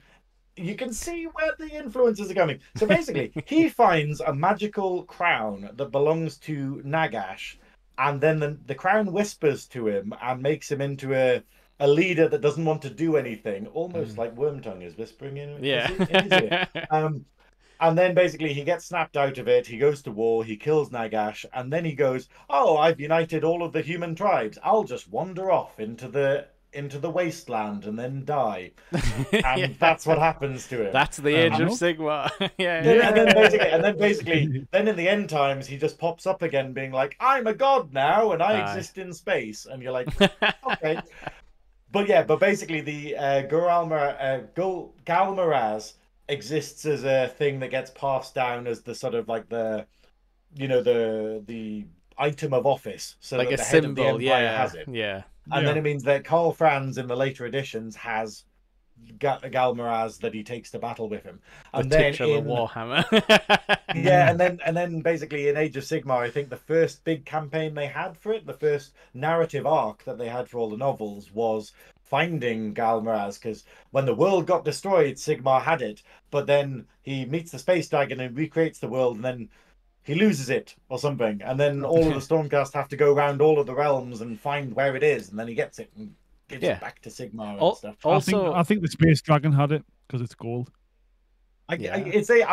you can see where the influences are coming. So basically, he finds a magical crown that belongs to Nagash, and then the crown whispers to him and makes him into a leader that doesn't want to do anything, almost like Wormtongue is whispering in Yeah. his ear. And then basically he gets snapped out of it. He goes to war. He kills Nagash, and then he goes, "Oh, I've united all of the human tribes. I'll just wander off into the wasteland and then die." And Yeah. that's what happens to him. That's the age of Sigma. Yeah. And then basically, then in the end times, he just pops up again, being like, "I'm a god now, and I exist in space." And you're like, okay. But basically, the Galmaraz exists as a thing that gets passed down as the sort of like the item of office, so like that a the head symbol, of the empire yeah. has it. Yeah. And then it means that Karl Franz in the later editions has Galmaraz that he takes to battle with him. And The then titular in Warhammer. yeah, and then basically in Age of Sigmar, I think the first big campaign they had for it, the first narrative arc that they had for all the novels, was finding Galmaraz, because when the world got destroyed, Sigmar had it, but then he meets the space dragon and recreates the world, and then he loses it or something, and then all of the Stormcast have to go around all of the realms and find where it is, and then he gets it and gives it back to Sigmar and stuff. Also, I think the space dragon had it because it's gold. I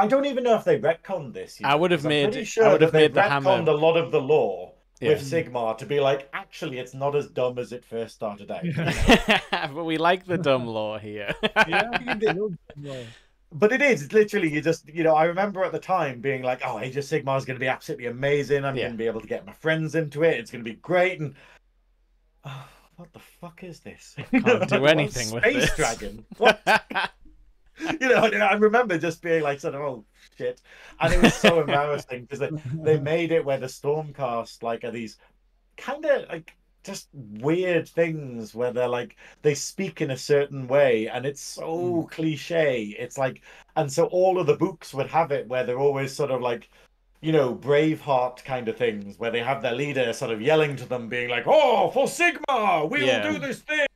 don't even know if they retconned this. I would have made. Pretty sure I would have they've made the hammer. retconned a lot of the lore with Sigmar to be like, actually, it's not as dumb as it first started out. But we like the dumb lore here. But it is. It's literally, you just, I remember at the time being like, oh, Age of Sigmar is going to be absolutely amazing. I'm going to be able to get my friends into it. It's going to be great. And what the fuck is this? Can't do anything with this. Space dragon. What? I remember just being like, sort of, oh shit, and it was so embarrassing because they made it where the Stormcast like are these kind of like just weird things where they're like they speak in a certain way, and it's so cliche. It's like, and so all of the books would have it where they're always sort of like, Braveheart kind of things where they have their leader sort of yelling to them, being like, "Oh, for Sigmar, we will do this thing,"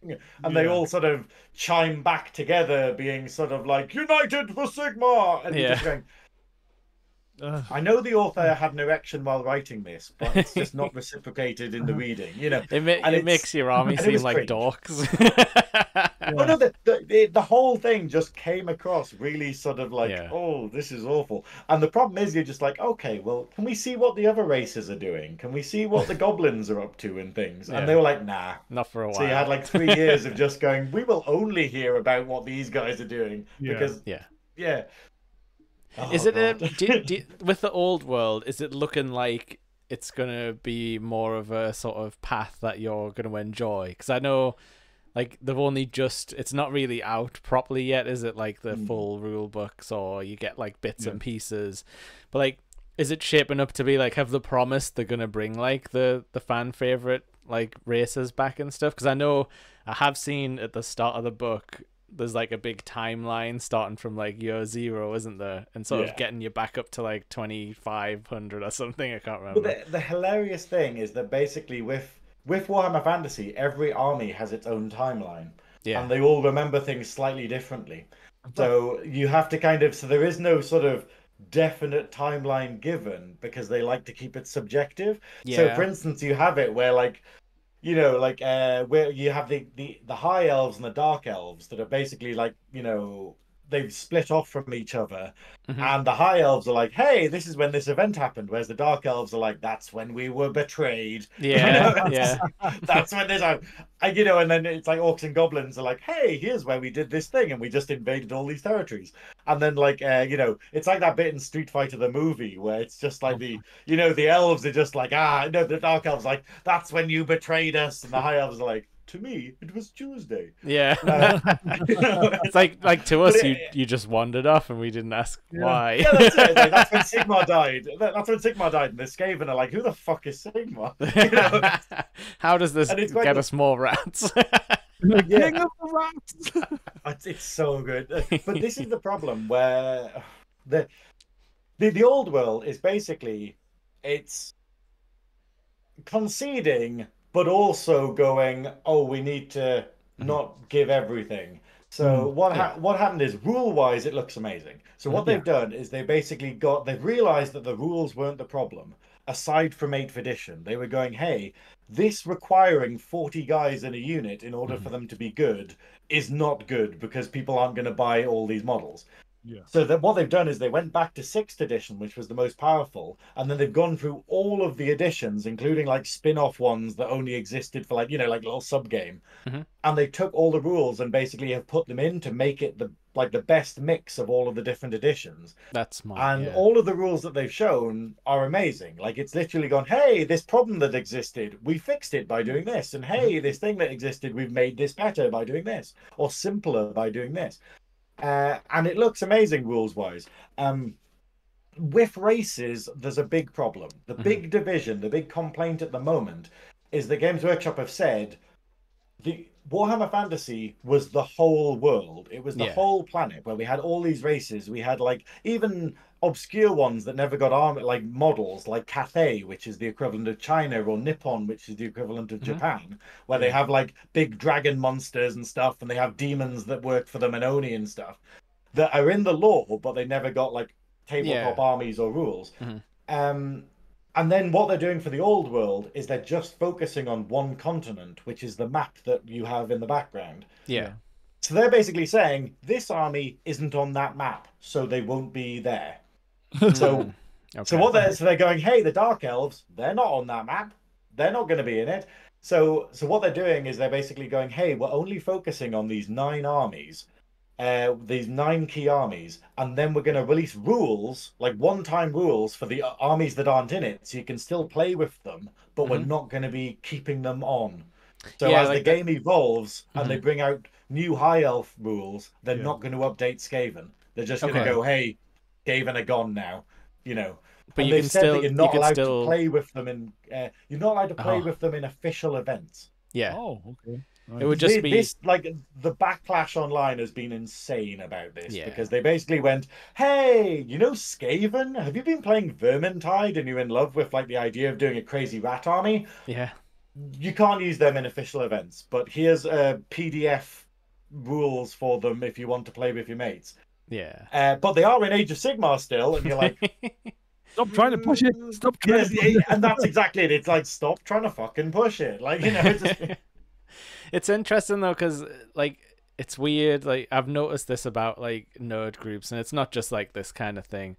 and they all sort of chime back together, being sort of like, "United for Sigmar," and you're just going, I know the author had an erection while writing this, but it's just not reciprocated in the reading, It makes your army seem like dorks. Oh no, the whole thing just came across really sort of like, oh, this is awful. And the problem is, you're just like, okay, well, can we see what the other races are doing? Can we see what the goblins are up to and things? And they were like, nah, not for a while. So you had like 3 years of just going, we will only hear about what these guys are doing because Oh, is it with the old world? Is it looking like it's gonna be more of a sort of path that you're gonna enjoy? Because I know, like, they've only it's not really out properly yet. Is it like the full rule books, or you get like bits and pieces? But like, is it shaping up to be like, have they promised they're gonna bring like the fan favorite like races back and stuff? Because I know I have seen at the start of the book, there's like a big timeline starting from like year 0, isn't there, and sort of getting you back up to like 2500 or something. I can't remember. But the hilarious thing is that basically with Warhammer Fantasy, every army has its own timeline, and they all remember things slightly differently. So you have to so there is no sort of definite timeline given because they like to keep it subjective. So for instance, you have it where like, where you have the high elves and the dark elves that are basically like, they've split off from each other, and the high elves are like, "Hey, this is when this event happened," whereas the dark elves are like, "That's when we were betrayed." Yeah, yeah. That's when this happened. And, you know, and then it's like orcs and goblins are like, "Hey, here's where we did this thing, and we just invaded all these territories." And then, like, you know, it's like that bit in Street Fighter the movie where it's just like you know, the elves are just like, no, the dark elves are like, "That's when you betrayed us," and the high elves are like, "To me, it was Tuesday." Yeah. You know, It's like to us, you just wandered off and we didn't ask why. yeah, that's it. It's like, that's when Sigmar died. That's when Sigmar died, and the Skaven are like, "Who the fuck is Sigmar?" You know? How does this get us more rats? King of the rats. It's so good. But this is the problem where the old world is basically, it's conceding, but also going, "Oh, we need to not give everything." So what happened is, rule-wise, it looks amazing. So what they've done is they've realized that the rules weren't the problem. Aside from 8th edition, they were going, "Hey, this requiring 40 guys in a unit in order for them to be good is not good because people aren't going to buy all these models." Yeah. So that what they've done is they went back to 6th edition, which was the most powerful, and then they've gone through all of the editions, including like spin-off ones that only existed for like, you know, like little sub-game. And they took all the rules and basically have put them in to make it the best mix of all of the different editions. That's smart. And all of the rules that they've shown are amazing. Like, it's literally gone, "Hey, this problem that existed, we fixed it by doing this. And hey, this thing that existed, we've made this better by doing this, or simpler by doing this." And it looks amazing rules-wise. With races, there's a big problem. The big division, the big complaint at the moment is that Games Workshop have said the Warhammer Fantasy was the whole world. It was the whole planet where we had all these races. We had like even obscure ones that never got armor, like models like Cathay, which is the equivalent of China, or Nippon, which is the equivalent of Japan, where they have like big dragon monsters and stuff, and they have demons that work for them and Oni and stuff that are in the lore, but they never got like tabletop armies or rules. And then what they're doing for the old world is they're just focusing on one continent, which is the map that you have in the background. Yeah. So they're basically saying this army isn't on that map, so they won't be there. So they're going, "Hey, the Dark Elves, they're not on that map. They're not going to be in it." So what they're doing is they're basically going, "Hey, we're only focusing on these 9 armies. These 9 key armies, and then we're going to release rules, like one-time rules for the armies that aren't in it, so you can still play with them, but we're not going to be keeping them on." So as the game evolves and they bring out new high elf rules, they're not going to update Skaven. They're just going to go, "Hey, Skaven are gone now," you know. But and you they've can said still, that you're not allowed to play with them in. You're not allowed to play with them in official events. Yeah. Oh, okay. Right. It would just be this, like, the backlash online has been insane about this because they basically went, "Hey, you know Skaven? Have you been playing Vermintide and you're in love with like the idea of doing a crazy rat army? Yeah. You can't use them in official events, but here's PDF rules for them if you want to play with your mates." Yeah. But they are in Age of Sigmar still, and you're like, "Stop trying to push it. Stop trying to push it." And that's exactly it. It's like, stop trying to fucking push it. Like, you know, it's just... It's interesting though, because like it's weird. Like I've noticed this about like nerd groups, and it's not just like this kind of thing.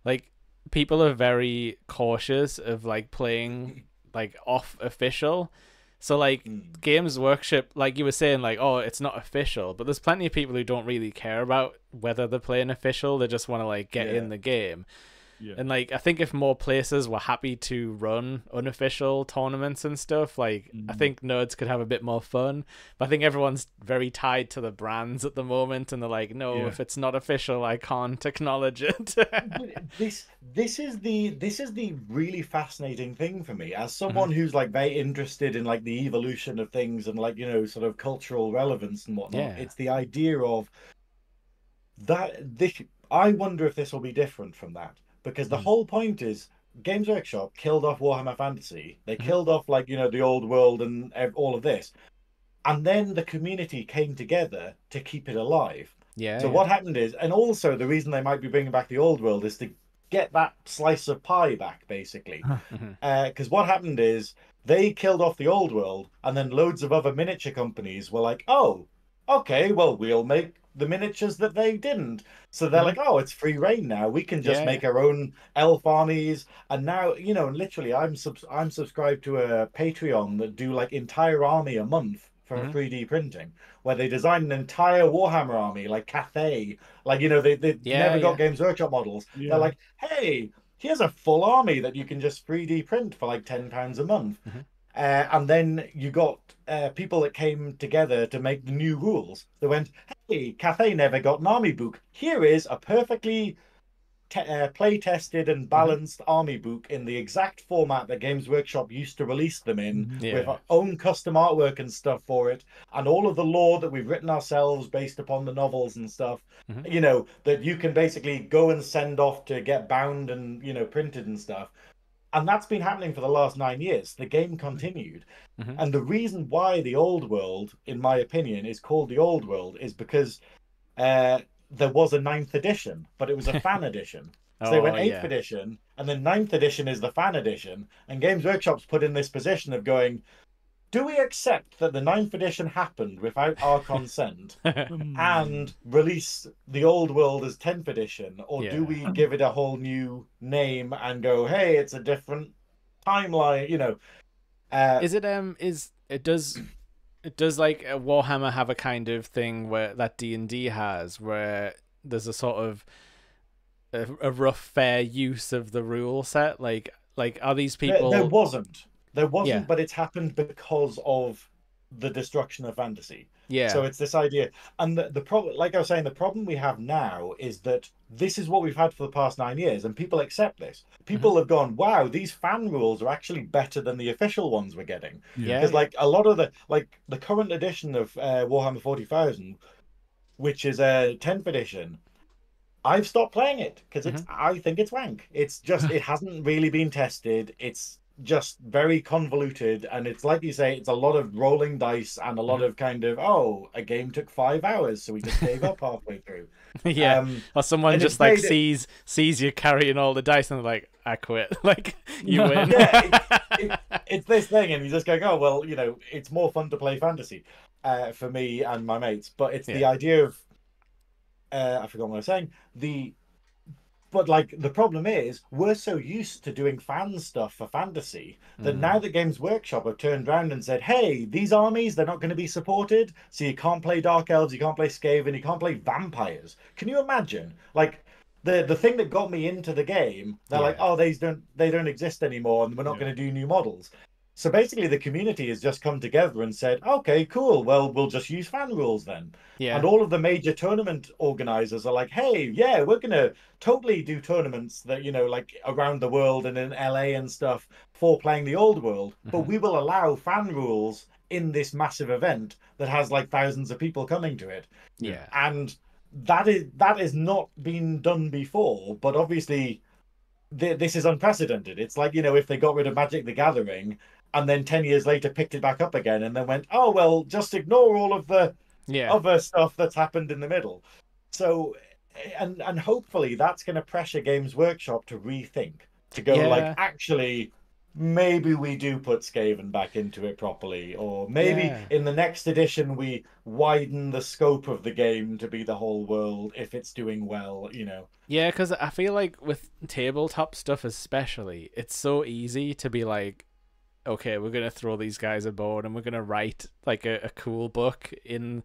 Like people are very cautious of like playing like off official. So like Games Workshop, like you were saying, like, oh, it's not official, but there's plenty of people who don't really care about whether they're playing official. They just want to like get in the game. And like I think if more places were happy to run unofficial tournaments and stuff, like I think nerds could have a bit more fun. But I think everyone's very tied to the brands at the moment, and they're like, no, if it's not official, I can't acknowledge it. This is the really fascinating thing for me as someone who's like very interested in like the evolution of things and like, you know, sort of cultural relevance and whatnot. It's the idea of that. I wonder if this will be different from that. Because the whole point is Games Workshop killed off Warhammer Fantasy. They killed off, like, you know, the old world and all of this. And then the community came together to keep it alive. So what happened is, and also the reason they might be bringing back the old world is to get that slice of pie back, basically. Because what happened is they killed off the old world, and then loads of other miniature companies were like, "Oh, okay, well, we'll make the miniatures that they didn't. So they're like, oh, it's free reign now. We can just Yeah, make our own elf armies. And now, literally, I'm subscribed to a Patreon that do like entire army a month for hmm 3D printing, where they design an entire Warhammer army, like Cathay. Like, they yeah, never got yeah. Games Workshop models. They're Yeah. like, hey, here's a full army that you can just 3D print for like £10 a month. hmm And then you got people that came together to make the new rules. They went, hey, Cathay never got an army book. Here is a perfectly play tested and balanced army book in the exact format that Games Workshop used to release them in, with Yeah. our own custom artwork and stuff for it, and all of the lore that we've written ourselves based upon the novels and stuff. hmm That you can basically go and send off to get bound and printed and stuff. And that's been happening for the last 9 years. The game continued. hmm And the reason why the old world, in my opinion, is called the old world is because there was a ninth edition, but it was a fan edition. So they Oh, went eighth yeah. edition, and then ninth edition is the fan edition. And Games Workshop's put in this position of going, do we accept that the ninth edition happened without our consent and release the old world as 10th edition, or do Yeah. we give it a whole new name and go, hey, it's a different timeline? Is it does like Warhammer have a kind of thing where that D&D has, where there's a sort of a rough fair use of the rule set? Like are these people? There wasn't. There wasn't, Yeah. but it's happened because of the destruction of fantasy. Yeah. So it's this idea. And the problem, like I was saying, the problem we have now is that this is what we've had for the past 9 years, and people accept this. People have gone, wow, these fan rules are actually better than the official ones we're getting. Yeah. Because like a lot of the current edition of Warhammer 40,000, which is a 10th edition, I've stopped playing it because I think it's wank. It's just it hasn't really been tested. It's just very convoluted, and it's like you say, it's a lot of rolling dice and a lot of kind of, oh, a game took 5 hours, so we just gave up halfway through. Yeah. Or someone and just it's like made sees you carrying all the dice and they're like, I quit. Like, you win. Yeah, it's this thing, and you're just going, oh well, it's more fun to play fantasy for me and my mates, but it's the idea of I forgot what I was saying. But like the problem is we're so used to doing fan stuff for fantasy that now the Games Workshop have turned around and said, hey, these armies, they're not going to be supported, so you can't play Dark Elves, you can't play Skaven, you can't play vampires. Can you imagine? Like the thing that got me into the game, they're like, oh, they don't exist anymore, and we're not going to do new models. So basically the community has just come together and said, okay, cool, well, we'll just use fan rules then. Yeah. And all of the major tournament organizers are like, hey, yeah, we're going to totally do tournaments that, like around the world and in LA and stuff for playing the old world. But we will allow fan rules in this massive event that has like thousands of people coming to it. Yeah. And that is not been done before, but obviously this is unprecedented. It's like, if they got rid of Magic the Gathering and then 10 years later picked it back up again and then went, oh, well, just ignore all of the other stuff that's happened in the middle. So, and hopefully that's going to pressure Games Workshop to rethink, to go like, actually, maybe we do put Skaven back into it properly, or maybe in the next edition we widen the scope of the game to be the whole world if it's doing well, Yeah, because I feel like with tabletop stuff especially, it's so easy to be like, okay, we're gonna throw these guys aboard and we're gonna write like a cool book in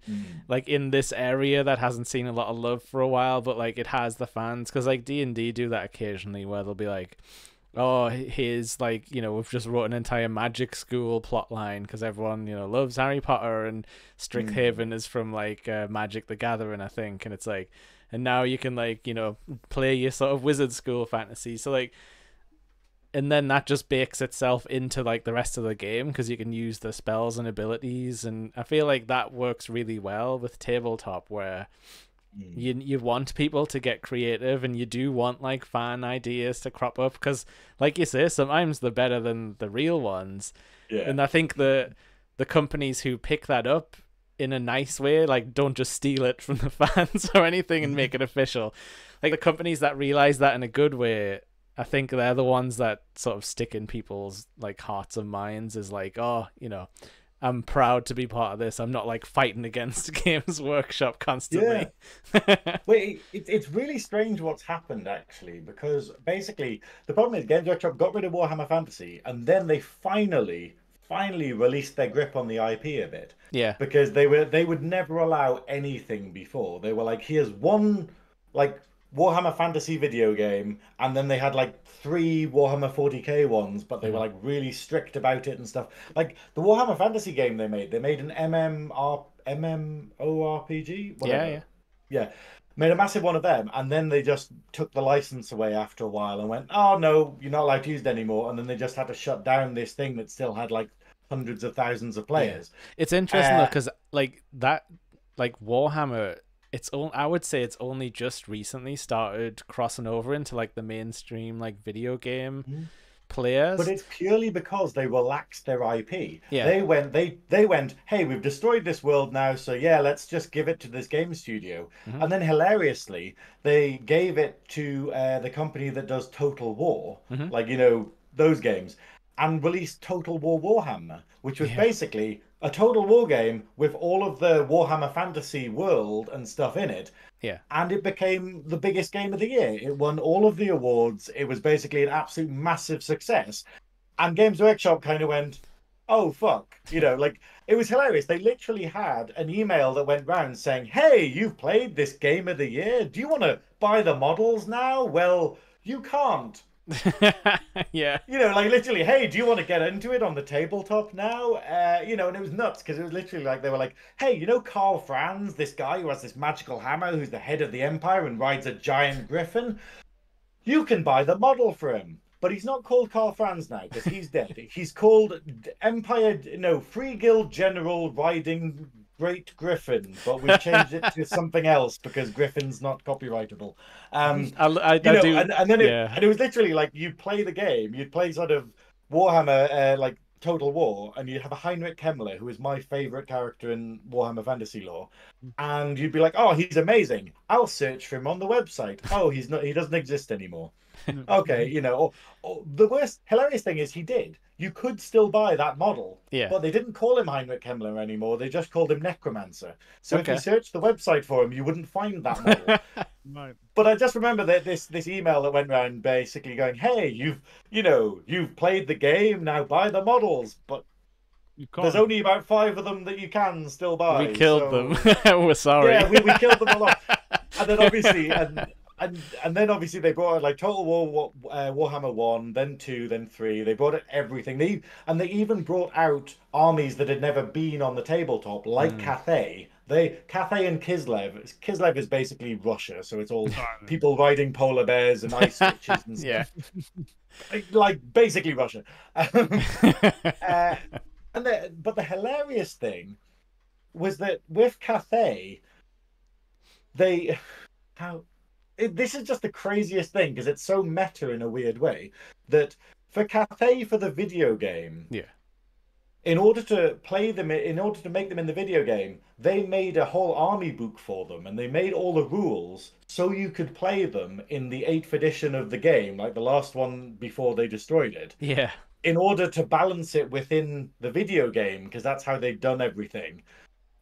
like in this area that hasn't seen a lot of love for a while, but like it has the fans. Because like D&D do that occasionally, where they'll be like, oh, here's like, we've just wrote an entire magic school plot line because everyone loves Harry Potter, and Strixhaven is from like Magic the Gathering, I think, and it's like, and now you can like play your sort of wizard school fantasy. So like, and then that just bakes itself into like the rest of the game because you can use the spells and abilities, and I feel like that works really well with tabletop, where you want people to get creative, and you do want like fan ideas to crop up because, like you say, sometimes they're better than the real ones. And I think the companies who pick that up in a nice way, like don't just steal it from the fans or anything and make it official. Like the companies that realize that in a good way, I think they're the ones that sort of stick in people's like hearts and minds, is like, oh, I'm proud to be part of this. I'm not like fighting against Games Workshop constantly. Yeah. Wait, it's really strange what's happened actually, because basically the problem is Games Workshop got rid of Warhammer Fantasy, and then they finally released their grip on the IP a bit. Yeah. Because they would never allow anything before. They were like, here's one like Warhammer Fantasy video game, and then they had like 3 Warhammer 40k ones, but they were like really strict about it and stuff. Like the Warhammer Fantasy game they made an MMORPG, whatever. Yeah, made a massive one of them, and then they just took the license away after a while and went, oh no, you're not allowed to use it anymore, and then they just had to shut down this thing that still had like hundreds of thousands of players. It's interesting though, because like Warhammer, I would say it's only just recently started crossing over into like the mainstream like video game players. But it's purely because they relaxed their IP. Yeah. They went, hey, we've destroyed this world now, so yeah, let's just give it to this game studio. And then hilariously, they gave it to the company that does Total War, like, you know, those games, and released Total War Warhammer, which was basically a Total War game with all of the Warhammer Fantasy world and stuff in it. Yeah. And it became the biggest game of the year. It won all of the awards. It was basically an absolute massive success. And Games Workshop kind of went, oh, fuck. You know, like, it was hilarious. They literally had an email that went round saying, hey, you've played this game of the year. Do you want to buy the models now? Well, you can't. Yeah. You know, like literally, hey, do you want to get into it on the tabletop now? You know, and it was nuts because it was literally like they were like, hey, you know Karl Franz, this guy who has this magical hammer, who's the head of the Empire and rides a giant griffin? You can buy the model for him. But he's not called Karl Franz now because he's dead. He's called Free Guild General riding Great Griffin, but we've changed it to something else because Griffin's not copyrightable. And it was literally like you'd play the game, you'd play sort of Warhammer, like Total War, and you'd have a Heinrich Himmler, who is my favorite character in Warhammer Fantasy lore, and you'd be like, oh, he's amazing. I'll search for him on the website. Oh, he doesn't exist anymore. Okay, you know, or the hilarious thing is he did. You could still buy that model, but they didn't call him Heinrich Himmler anymore. They just called him Necromancer. So if you searched the website for him, you wouldn't find that model. Right. But I just remember that this email that went around basically going, hey, you've played the game, now buy the models, but there's only about 5 of them that you can still buy. We killed them. We're sorry. Yeah, we killed them a lot. And then obviously and then obviously they brought out like Total War, Warhammer 1, then 2, then 3. They brought out everything. They even brought out armies that had never been on the tabletop, like Cathay. Cathay and Kislev. Kislev is basically Russia, so it's all people riding polar bears and ice witches and stuff. Like basically Russia. But the hilarious thing was that with Cathay, this is just the craziest thing because it's so meta in a weird way that for Cathay, for the video game, in order to make them in the video game, they made a whole army book for them, and they made all the rules so you could play them in the 8th edition of the game, like the last one before they destroyed it. Yeah. In order to balance it within the video game, because that's how they've done everything.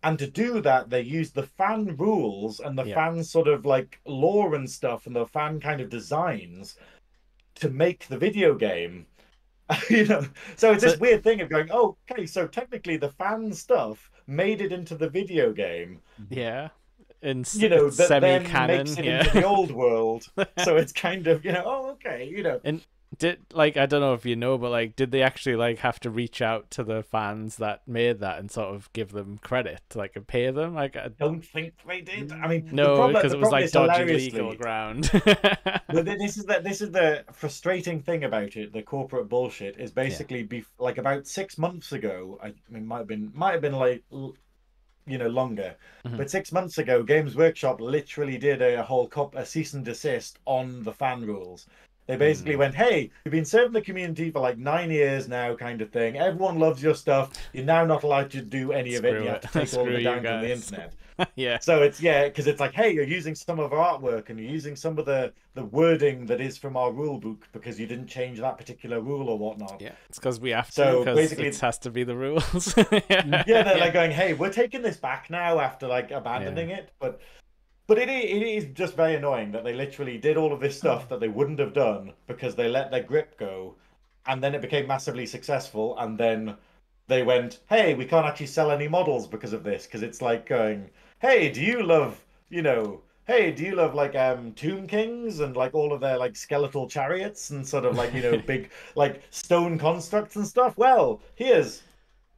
And to do that, they used the fan rules and the fan sort of like lore and stuff and the fan kind of designs to make the video game. You know, so it's this weird thing of going, oh, okay, so technically the fan stuff made it into the video game. Yeah. In that semi-canon, then makes it into the old world. So it's kind of, oh, okay, And did I don't know if you know, but did they actually have to reach out to the fans that made that and sort of give them credit, and pay them? I don't think they did. I mean, no, because it was dodgy legal ground. This is the frustrating thing about it. The corporate bullshit is basically about 6 months ago. I mean, might have been longer, but 6 months ago, Games Workshop literally did a whole cease and desist on the fan rules. They basically went, hey, you've been serving the community for like 9 years now, kind of thing. Everyone loves your stuff. You're now not allowed to do any of it. You have to take all of it down from the internet. Yeah. So it's, because it's like, hey, you're using some of our artwork and you're using some of the wording that is from our rule book because you didn't change that particular rule or whatnot. Yeah, it's because we have to. So because basically, it has to be the rules. they're like going, hey, we're taking this back now after like abandoning it, but it is just very annoying that they literally did all of this stuff that they wouldn't have done because they let their grip go, and then it became massively successful, and then they went, hey, we can't actually sell any models because of this, because it's like going, hey, do you love like Tomb Kings and like all of their like skeletal chariots and sort of like, big like stone constructs and stuff? Well, here's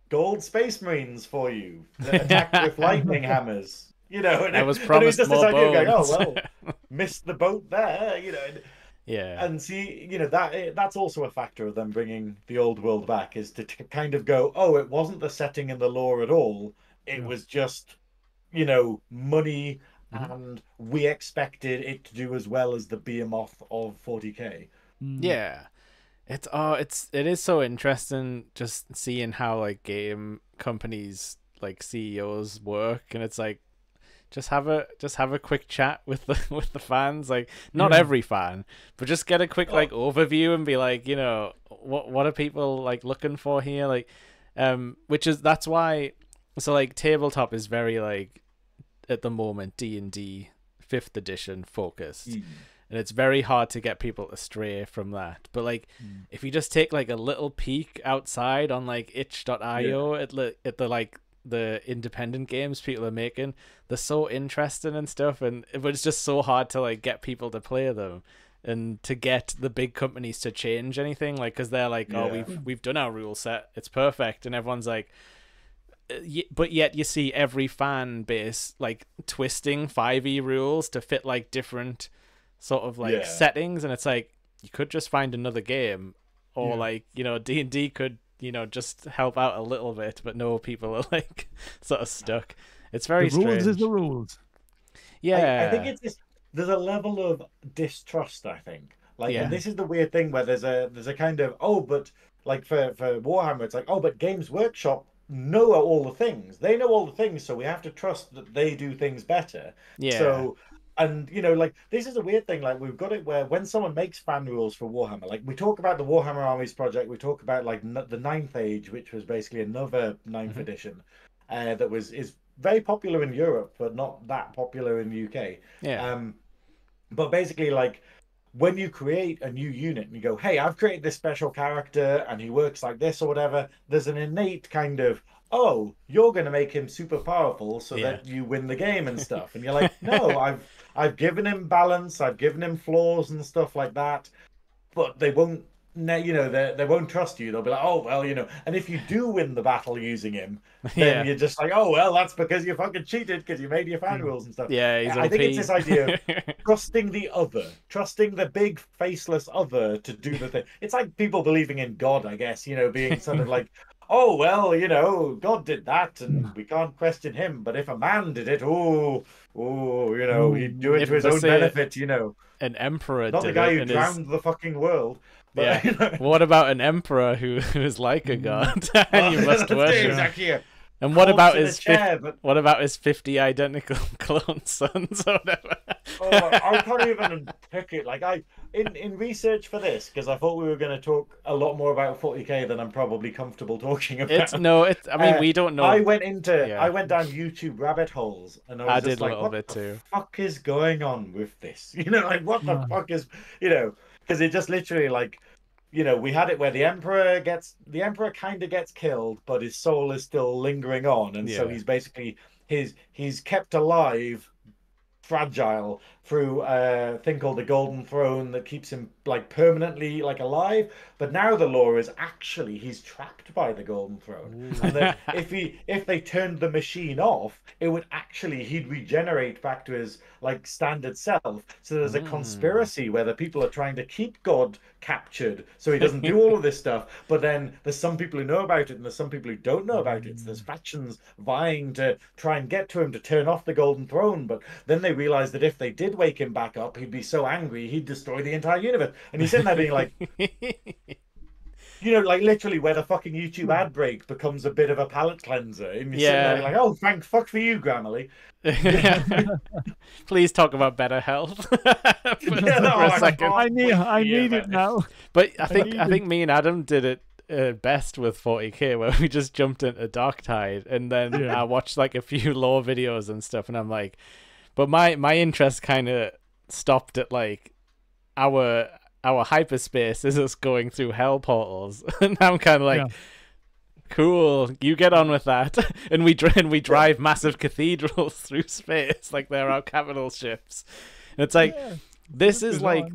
gold space marines for you that attack with lightning hammers. And I was and it promised just more this idea bones. of going, oh well, missed the boat there, Yeah. And see, that's also a factor of them bringing the old world back, is to kind of go, oh, it wasn't the setting and the lore at all. It was just, money, and we expected it to do as well as the behemoth of 40K. Yeah. It is so interesting just seeing how like game companies like CEOs work, and it's like just have a quick chat with the fans, like not every fan, but just get a quick like overview and be like, what are people like looking for here, like that's why, so like tabletop is very like at the moment D&D 5th edition focused. And it's very hard to get people astray from that. But like, if you just take like a little peek outside on like itch.io at the like the independent games people are making, they're so interesting and stuff, but it's just so hard to like get people to play them and to get the big companies to change anything, like, because they're like, oh, we've done our rule set, it's perfect, and everyone's like, but yet you see every fan base like twisting 5e rules to fit like different sort of like settings, and it's like, you could just find another game, or like, D&D could just help out a little bit, but no, people are like sort of stuck. It's very strange. The rules is the rules. I think it's just, there's a level of distrust, I think, like, and this is the weird thing where there's a kind of, but like for Warhammer, it's like, but Games Workshop know all the things, they know all the things, so we have to trust that they do things better. So, and like, this is a weird thing, like, we've got it where when someone makes fan rules for Warhammer, like we talk about the Warhammer Armies project, we talk about like the Ninth Age, which was basically another ninth edition that is very popular in Europe but not that popular in the UK. But basically, like, when you create a new unit and you go, hey, I've created this special character and he works like this or whatever, there's an innate kind of, you're going to make him super powerful so that you win the game and stuff. And you're like, no, I've given him balance, I've given him flaws and stuff like that, but they won't, they won't trust you. They'll be like, and if you do win the battle using him, then you're just like, that's because you fucking cheated because you made your fan rules and stuff. I think it's this idea of trusting the other, trusting the big faceless other to do the thing. It's like people believing in God, I guess, being sort of like, God did that and we can't question him, but if a man did it, he'd do it to his own benefit, An emperor not did the guy it who drowned the fucking world. But, what about an emperor who is like a god? You must worship. Exactly. And what about his 50 identical clone sons or whatever? I can't even pick it. Like, in research for this, because I thought we were going to talk a lot more about 40K than I'm probably comfortable talking about. I mean, we don't know. I went down YouTube rabbit holes, and I was just like, what the fuck is going on with this? Like, what the fuck is, because it just literally, like, we had it where the emperor kind of gets killed, but his soul is still lingering on, and so he's basically he's kept alive, fragile, through a thing called the Golden Throne that keeps him like permanently like alive. But now the lore is actually he's trapped by the Golden Throne, and that if they turned the machine off, he'd regenerate back to his like standard self. So there's a conspiracy where the people are trying to keep God captured so he doesn't do all of this stuff, but then there's some people who know about it and there's some people who don't know about it, so there's factions vying to try and get to him to turn off the Golden Throne, but then they realized that if they did wake him back up, he'd be so angry he'd destroy the entire universe. And he's sitting there being like, you know, like literally where the fucking YouTube ad break becomes a bit of a palate cleanser. And you're sitting there being like, oh, thank fuck for you, Grammarly. Please talk about better health for a second. I need it now. But I think me and Adam did it best with 40k, where we just jumped into Darktide, and then I watched like a few lore videos and stuff, and I'm like, but my interest kind of stopped at like our hyperspace is us going through hell portals, and I'm kind of like, cool, you get on with that. And we drive massive cathedrals through space like they're our capital ships. And it's like, this is like,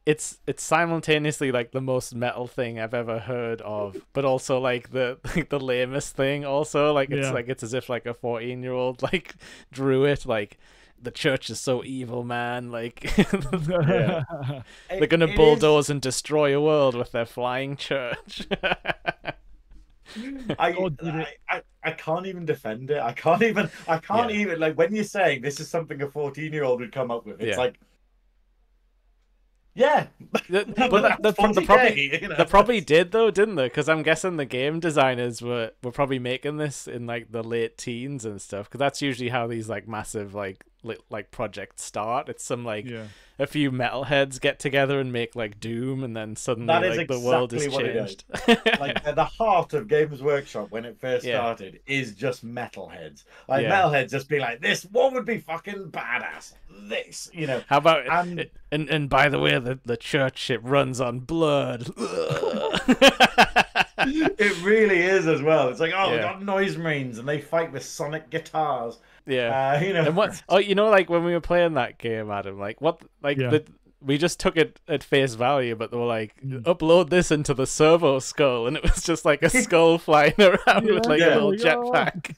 it's simultaneously like the most metal thing I've ever heard of, but also like the lamest thing also. Like it's as if like a 14-year-old like drew it, like, the church is so evil, man. Like, they're gonna bulldoze and destroy a world with their flying church. I can't even defend it. I can't even like, when you're saying this is something a 14-year-old would come up with. It's like, but they probably did though, didn't they? Because I'm guessing the game designers were probably making this in like the late teens and stuff. Because that's usually how these like massive like projects start. It's some like a few metalheads get together and make like Doom, and then suddenly like the world is changed. Like the heart of Games Workshop when it first started is just metalheads. Like metalheads just be like, this what would be fucking badass. This, you know. How about and by the way, the church, it runs on blood. It really is as well. It's like, we got noise marines and they fight with sonic guitars. You know. And what? Oh, you know, like when we were playing that game, Adam. Like what? Like we just took it at face value, but they were like, upload this into the servo skull, and it was just like a skull flying around with like a little jetpack.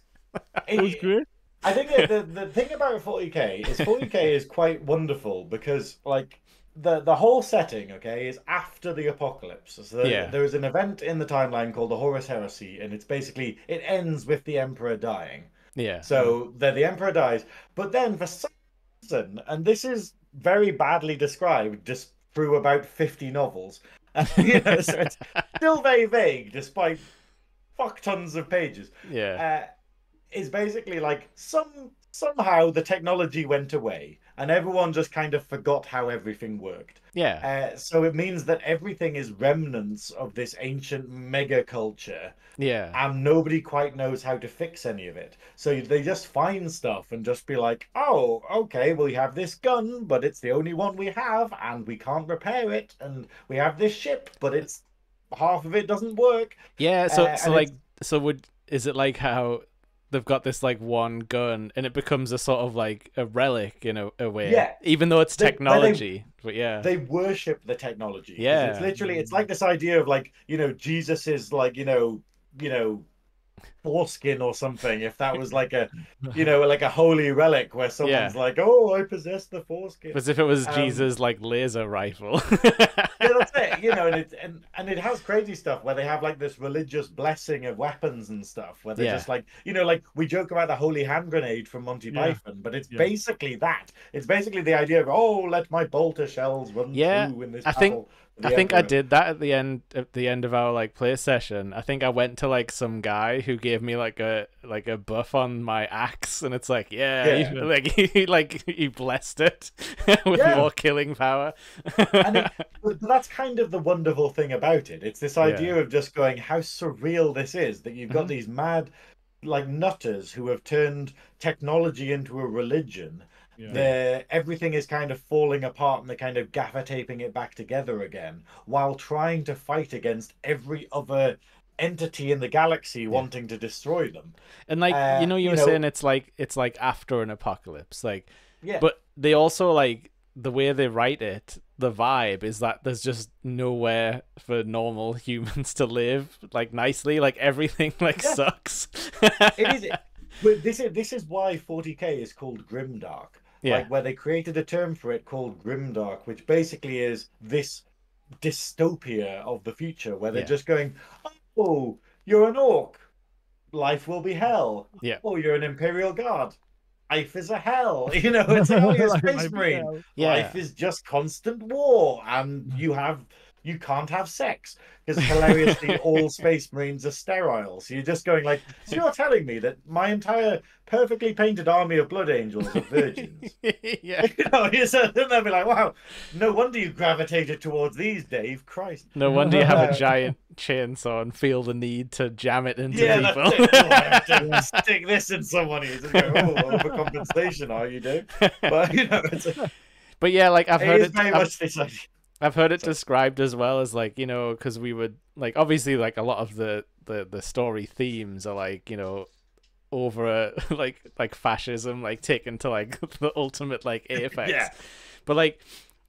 It was great. I think the thing about 40k is quite wonderful because like the whole setting, is after the apocalypse. So there is an event in the timeline called the Horus Heresy, and it's basically, it ends with the Emperor dying. Yeah. So the Emperor dies, but then for some reason, and this is very badly described just through about 50 novels, you know, so it's still very vague despite fuck tons of pages. Is basically like somehow the technology went away and everyone just kind of forgot how everything worked. So it means that everything is remnants of this ancient mega culture. And nobody quite knows how to fix any of it. So they just find stuff and just be like, oh, okay, well, we have this gun, but it's the only one we have and we can't repair it. And we have this ship, but it's half of it doesn't work. Is it like how they've got this like one gun and it becomes a sort of like a relic in a way, even though it's technology? They worship the technology. It's literally, it's like this idea of like, you know, Jesus is like, you know foreskin or something, if that was like a, you know, like a holy relic where someone's like, oh, I possess the foreskin. As if it was Jesus' like laser rifle. That's it, you know. And it has crazy stuff where they have like this religious blessing of weapons and stuff where they're just like, you know, like we joke about the holy hand grenade from Monty Python, but it's basically that. It's basically the idea of, oh, let my bolter shells run through in this battle. I think I did that at the end of our like play session. I think I went to like some guy who gave me like a buff on my axe, and it's like he blessed it with more killing power. But that's kind of the wonderful thing about it. It's this idea of just going, how surreal this is, that you've got these mad like nutters who have turned technology into a religion. Everything is kind of falling apart and they're kind of gaffer taping it back together again while trying to fight against every other entity in the galaxy wanting to destroy them. And like you were saying it's like after an apocalypse, like but they also like the way they write it, the vibe is that there's just nowhere for normal humans to live like nicely, like everything sucks. It is. But this is why 40k is called grimdark. Like where they created a term for it called grimdark, which basically is this dystopia of the future where they're just going, oh, you're an orc, life will be hell. Oh, you're an Imperial Guard, life is a hell. You know, it's like, oh, you're a Life space is marine. hell. Yeah. Life is just constant war, and you can't have sex because hilariously all space marines are sterile. So you're just going like, so you're telling me that my entire perfectly painted army of blood angels are virgins? Yeah. You know, then they'll be like, wow, no wonder you gravitated towards these, Dave. Christ. No wonder you have a giant chainsaw and feel the need to jam it into Yeah, people. that's it. Oh, I have to stick this in someone. You just go, oh, overcompensation, are you, Dave? But you know, But yeah, like I've heard it is it. very much this idea. I've heard it described as well as like, you know, because we would like obviously like a lot of the story themes are like, you know, over like fascism, like taken to like the ultimate like apex. Yeah. But like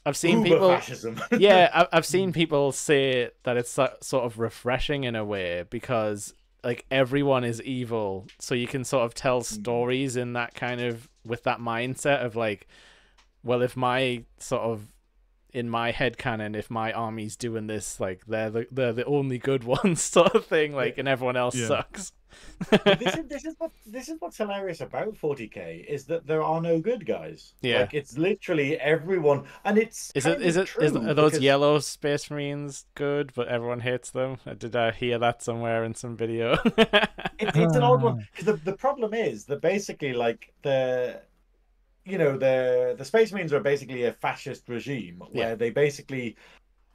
I've seen Uber people fascism. yeah, I've seen people say that it's sort of refreshing in a way because like everyone is evil, so you can sort of tell stories in that kind of with that mindset of like, well, if my sort of in my headcanon, if my army's doing this, like they're the only good ones, sort of thing, like, and everyone else sucks. this is what's hilarious about 40k is that there are no good guys. Yeah, like it's literally everyone, and it's are those yellow space marines good, but everyone hates them? Did I hear that somewhere in some video? it's an odd one because the problem is that basically like the Space Marines are basically a fascist regime where they basically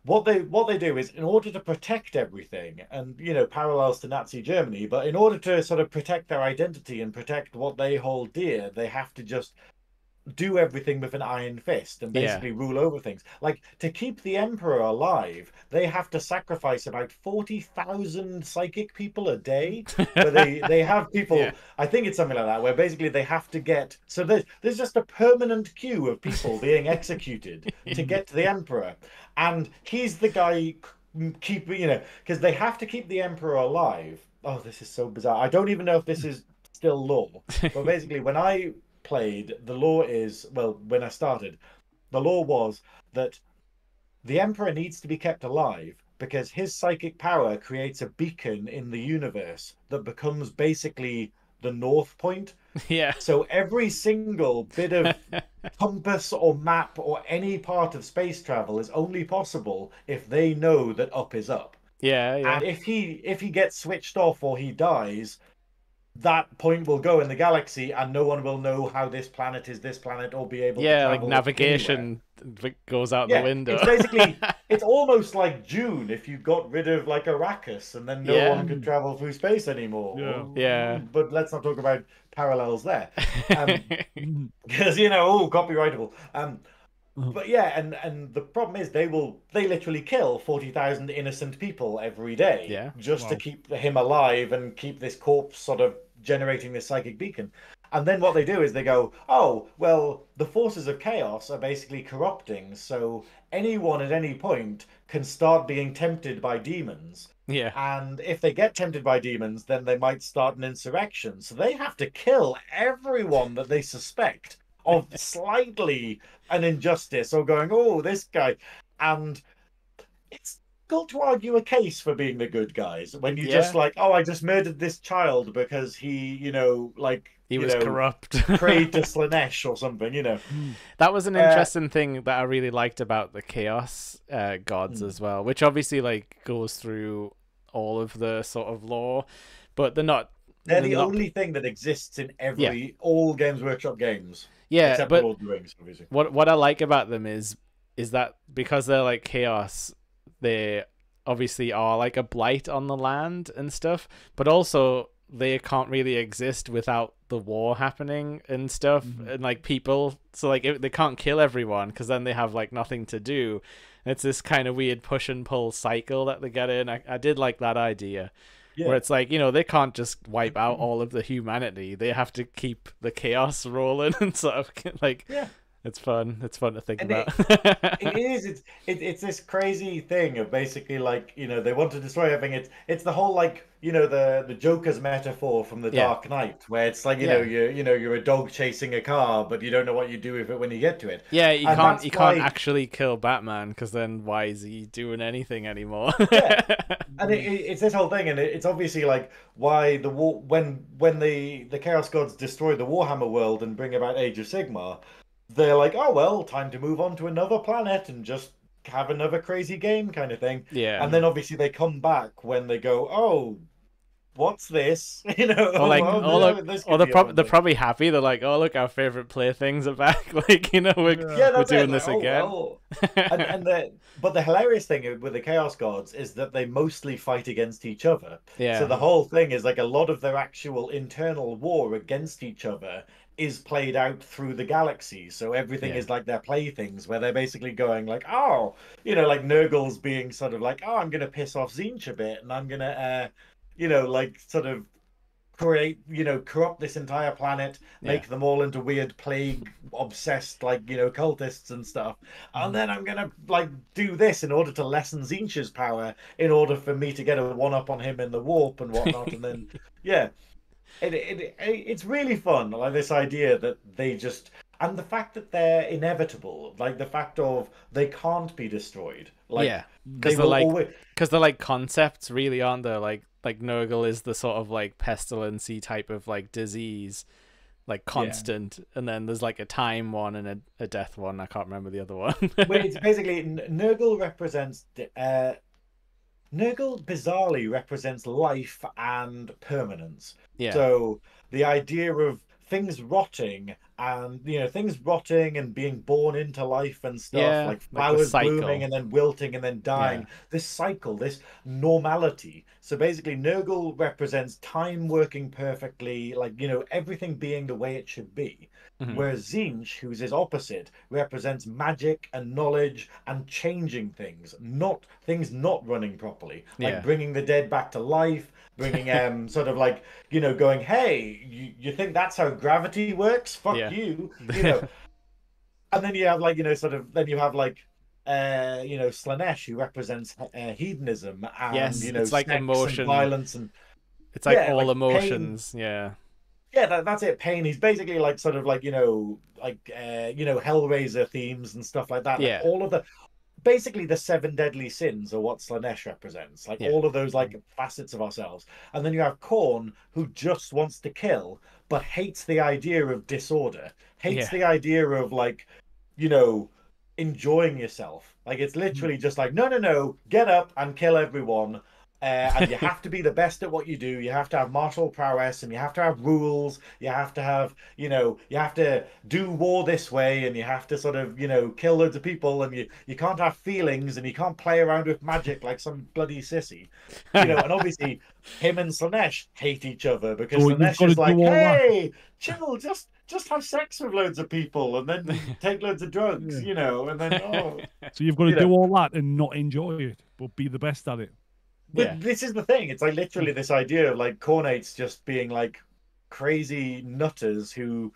what they do is in order to protect everything, and you know, parallels to Nazi Germany, but in order to sort of protect their identity and protect what they hold dear, they have to just do everything with an iron fist and basically rule over things. Like to keep the emperor alive, they have to sacrifice about 40,000 psychic people a day. Where they have people, I think it's something like that, where basically they have to get, so there's just a permanent queue of people being executed to get to the emperor, and he's the guy keeping, you know, because they have to keep the emperor alive. Oh, this is so bizarre. I don't even know if this is still law, but basically when I played, the law is, well, when I started, the law was that the emperor needs to be kept alive because his psychic power creates a beacon in the universe that becomes basically the North Point. Yeah. So every single bit of compass or map or any part of space travel is only possible if they know that up is up. Yeah, yeah. And if he gets switched off or he dies, that point will go in the galaxy and no one will know how this planet is this planet or be able to travel like navigation goes out the window. It's basically, it's almost like Dune if you got rid of like Arrakis and then no one could travel through space anymore. Yeah. But let's not talk about parallels there. Because, you know, copyrightable. But yeah, and the problem is they literally kill 40,000 innocent people every day just to keep him alive and keep this corpse sort of generating this psychic beacon. And then what they do is they go, oh, well, the forces of chaos are basically corrupting, so anyone at any point can start being tempted by demons. Yeah. And if they get tempted by demons, then they might start an insurrection. So they have to kill everyone that they suspect of slightly an injustice or going, oh, this guy. And it's difficult to argue a case for being the good guys when you just like, oh, I just murdered this child because he, you know, like, he was corrupt. Prayed to Slanesh or something, you know. That was an interesting thing that I really liked about the Chaos gods as well, which obviously like goes through all of the sort of lore, but they're the only thing that exists in all Games Workshop games. Yeah, except but Lord of the Rings, obviously. What I like about them is that because they're like chaos, they obviously are like a blight on the land and stuff, but also they can't really exist without the war happening and stuff and like people. So like they can't kill everyone because then they have like nothing to do. It's this kind of weird push and pull cycle that they get in. I did like that idea. Yeah. Where it's like, you know, they can't just wipe out all of the humanity. They have to keep the chaos rolling and sort of like It's fun. It's fun to think And about. it is. It's this crazy thing of basically like they want to destroy everything. It's the whole like the Joker's metaphor from the Yeah. Dark Knight, where it's like Yeah. you're a dog chasing a car, but you don't know what you do with it when you get to it. Yeah, you And can't that's you can't why- actually kill Batman because then why is he doing anything anymore? Yeah. And it's this whole thing, and it's obviously like why the war when the Chaos Gods destroy the Warhammer world and bring about Age of Sigmar, they're like, oh well, time to move on to another planet and just have another crazy game kind of thing. Yeah. And then obviously they come back when they go, oh, what's this? Or like, this or could be a fun they're thing. probably happy. They're like, oh look, our favorite playthings are back. Like we're Yeah, we're that's doing it. this Like, oh, again. well. But the hilarious thing with the Chaos Gods is that they mostly fight against each other. Yeah. So the whole thing is like a lot of their actual internal war against each other is played out through the galaxy. So everything Yeah. is like their playthings, where they're basically going like, oh, like Nurgle's being sort of like, oh, I'm gonna piss off Tzeentch a bit, and I'm gonna, like sort of create, corrupt this entire planet, make them all into weird plague obsessed like cultists and stuff, and then I'm gonna like do this in order to lessen Tzeentch's power in order for me to get a one up on him in the warp and whatnot. And then it's really fun, like this idea that they just, and the fact that they're inevitable, like the fact of they can't be destroyed, like yeah, they will always. because they're like concepts, really, aren't they? Like Nurgle is the sort of like pestilency type of like disease, like constant, and then there's like a time one and a death one. I can't remember the other one. Well, it's basically Nurgle represents Nurgle bizarrely represents life and permanence. Yeah. So the idea of things rotting and being born into life and stuff, Yeah, like like the flowers cycle. blooming and then wilting and then dying. This cycle, this normality. So basically Nurgle represents time working perfectly, like everything being the way it should be. Mhm. Whereas Tzeentch, who's his opposite, represents magic and knowledge and changing things, not things not running properly, like bringing the dead back to life, bringing sort of like going, hey, you think that's how gravity works? Fuck you, And then you have like then you have like Slaanesh, who represents hedonism and it's like sex emotion, and violence, and it's like all like emotions. pain. That's it. Pain. He's basically like sort of like Hellraiser themes and stuff like that. Like all of basically the 7 deadly sins are what Slaanesh represents. Like all of those like facets of ourselves. And then you have Khorne, who just wants to kill, but hates the idea of disorder. Hates the idea of like, enjoying yourself. Like it's literally just like, no, get up and kill everyone. And you have to be the best at what you do. You have to have martial prowess, and you have to have rules. You have to have, you have to do war this way, and you have to sort of, kill loads of people, and you can't have feelings, and you can't play around with magic like some bloody sissy. And obviously him and Slaanesh hate each other because Slaanesh is like, hey, chill, just have sex with loads of people and then take loads of drugs, and then So you've got to do all that and not enjoy it, but be the best at it. But this is the thing. It's like literally this idea of like Khornates just being like crazy nutters who,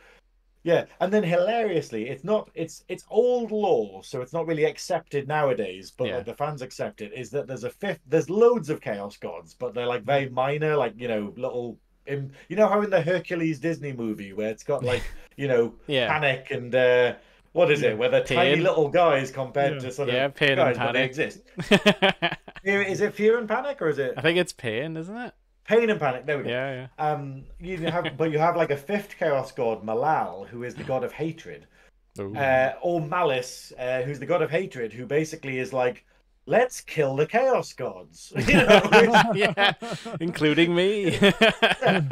and then hilariously, it's old lore, so it's not really accepted nowadays. But like the fans accept it. Is that there's loads of Chaos Gods, but they're like very minor, like little. How in the Hercules Disney movie where it's got like Panic and. What is it? Where they're tiny little guys compared to sort of Pain guys, and but they Panic. exist. Is it Fear and Panic, or is it? I think it's Pain, isn't it? Pain and Panic. There we go. Yeah. You have like a 5th Chaos God, Malal, who is the god of hatred, or Malice, who's the god of hatred, who basically is like, let's kill the Chaos Gods, including me.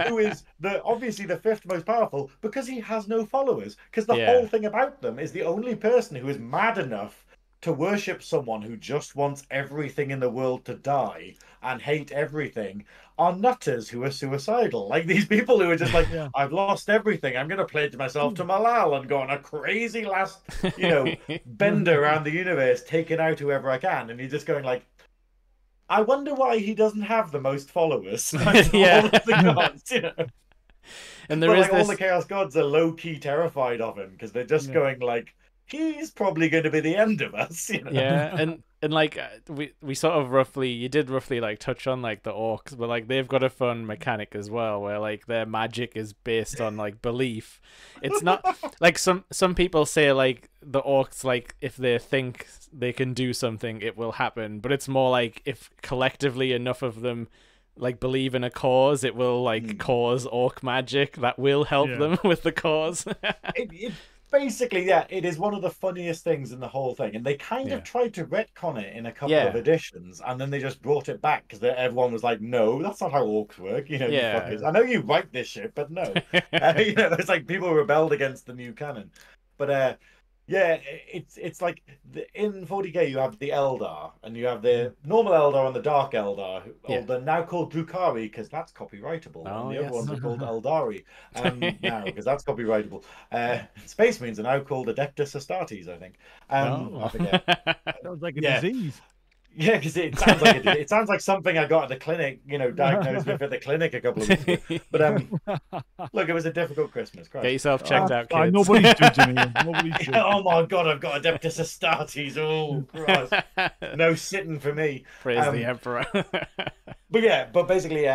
Who is obviously the 5th most powerful because he has no followers. Because the whole thing about them is the only person who is mad enough to worship someone who just wants everything in the world to die and hate everything are nutters who are suicidal. Like these people who are just like, I've lost everything. I'm going to pledge myself to Malal and go on a crazy last, bender around the universe, taking out whoever I can. And you're just going like, I wonder why he doesn't have the most followers. All of the gods, And there is all the Chaos Gods are low-key terrified of him because they're just going like, he's probably going to be the end of us. You know? Yeah, and like we sort of you did roughly like touch on like the orcs, but like they've got a fun mechanic as well where like their magic is based on like belief. It's not like some people say like the orcs, like if they think they can do something it will happen, but it's more like if collectively enough of them like believe in a cause, it will like cause orc magic that will help them with the cause. it basically, yeah, it is one of the funniest things in the whole thing, and they kind of tried to retcon it in a couple of editions, and then they just brought it back because everyone was like, "No, that's not how orcs work." You know, you fuckers. I know you write this shit, but no. You know, it's like people rebelled against the new canon, but yeah, it's like in 40k you have the Eldar, and you have the normal Eldar and the Dark Eldar. They're now called Drukhari because that's copyrightable, and the other ones are called Eldari now because that's copyrightable. Space Marines are now called Adeptus Astartes, I think. I forget. Sounds like a disease. Yeah, because it sounds like something I got at the clinic, you know, diagnosed with at the clinic a couple of weeks ago. But look, it was a difficult Christmas. Christ. Get yourself checked out, kids. Nobody's judging you. Nobody's judging. Oh my god, I've got Adeptus Astartes. Oh Christ, no sitting for me. Praise the Emperor. but basically,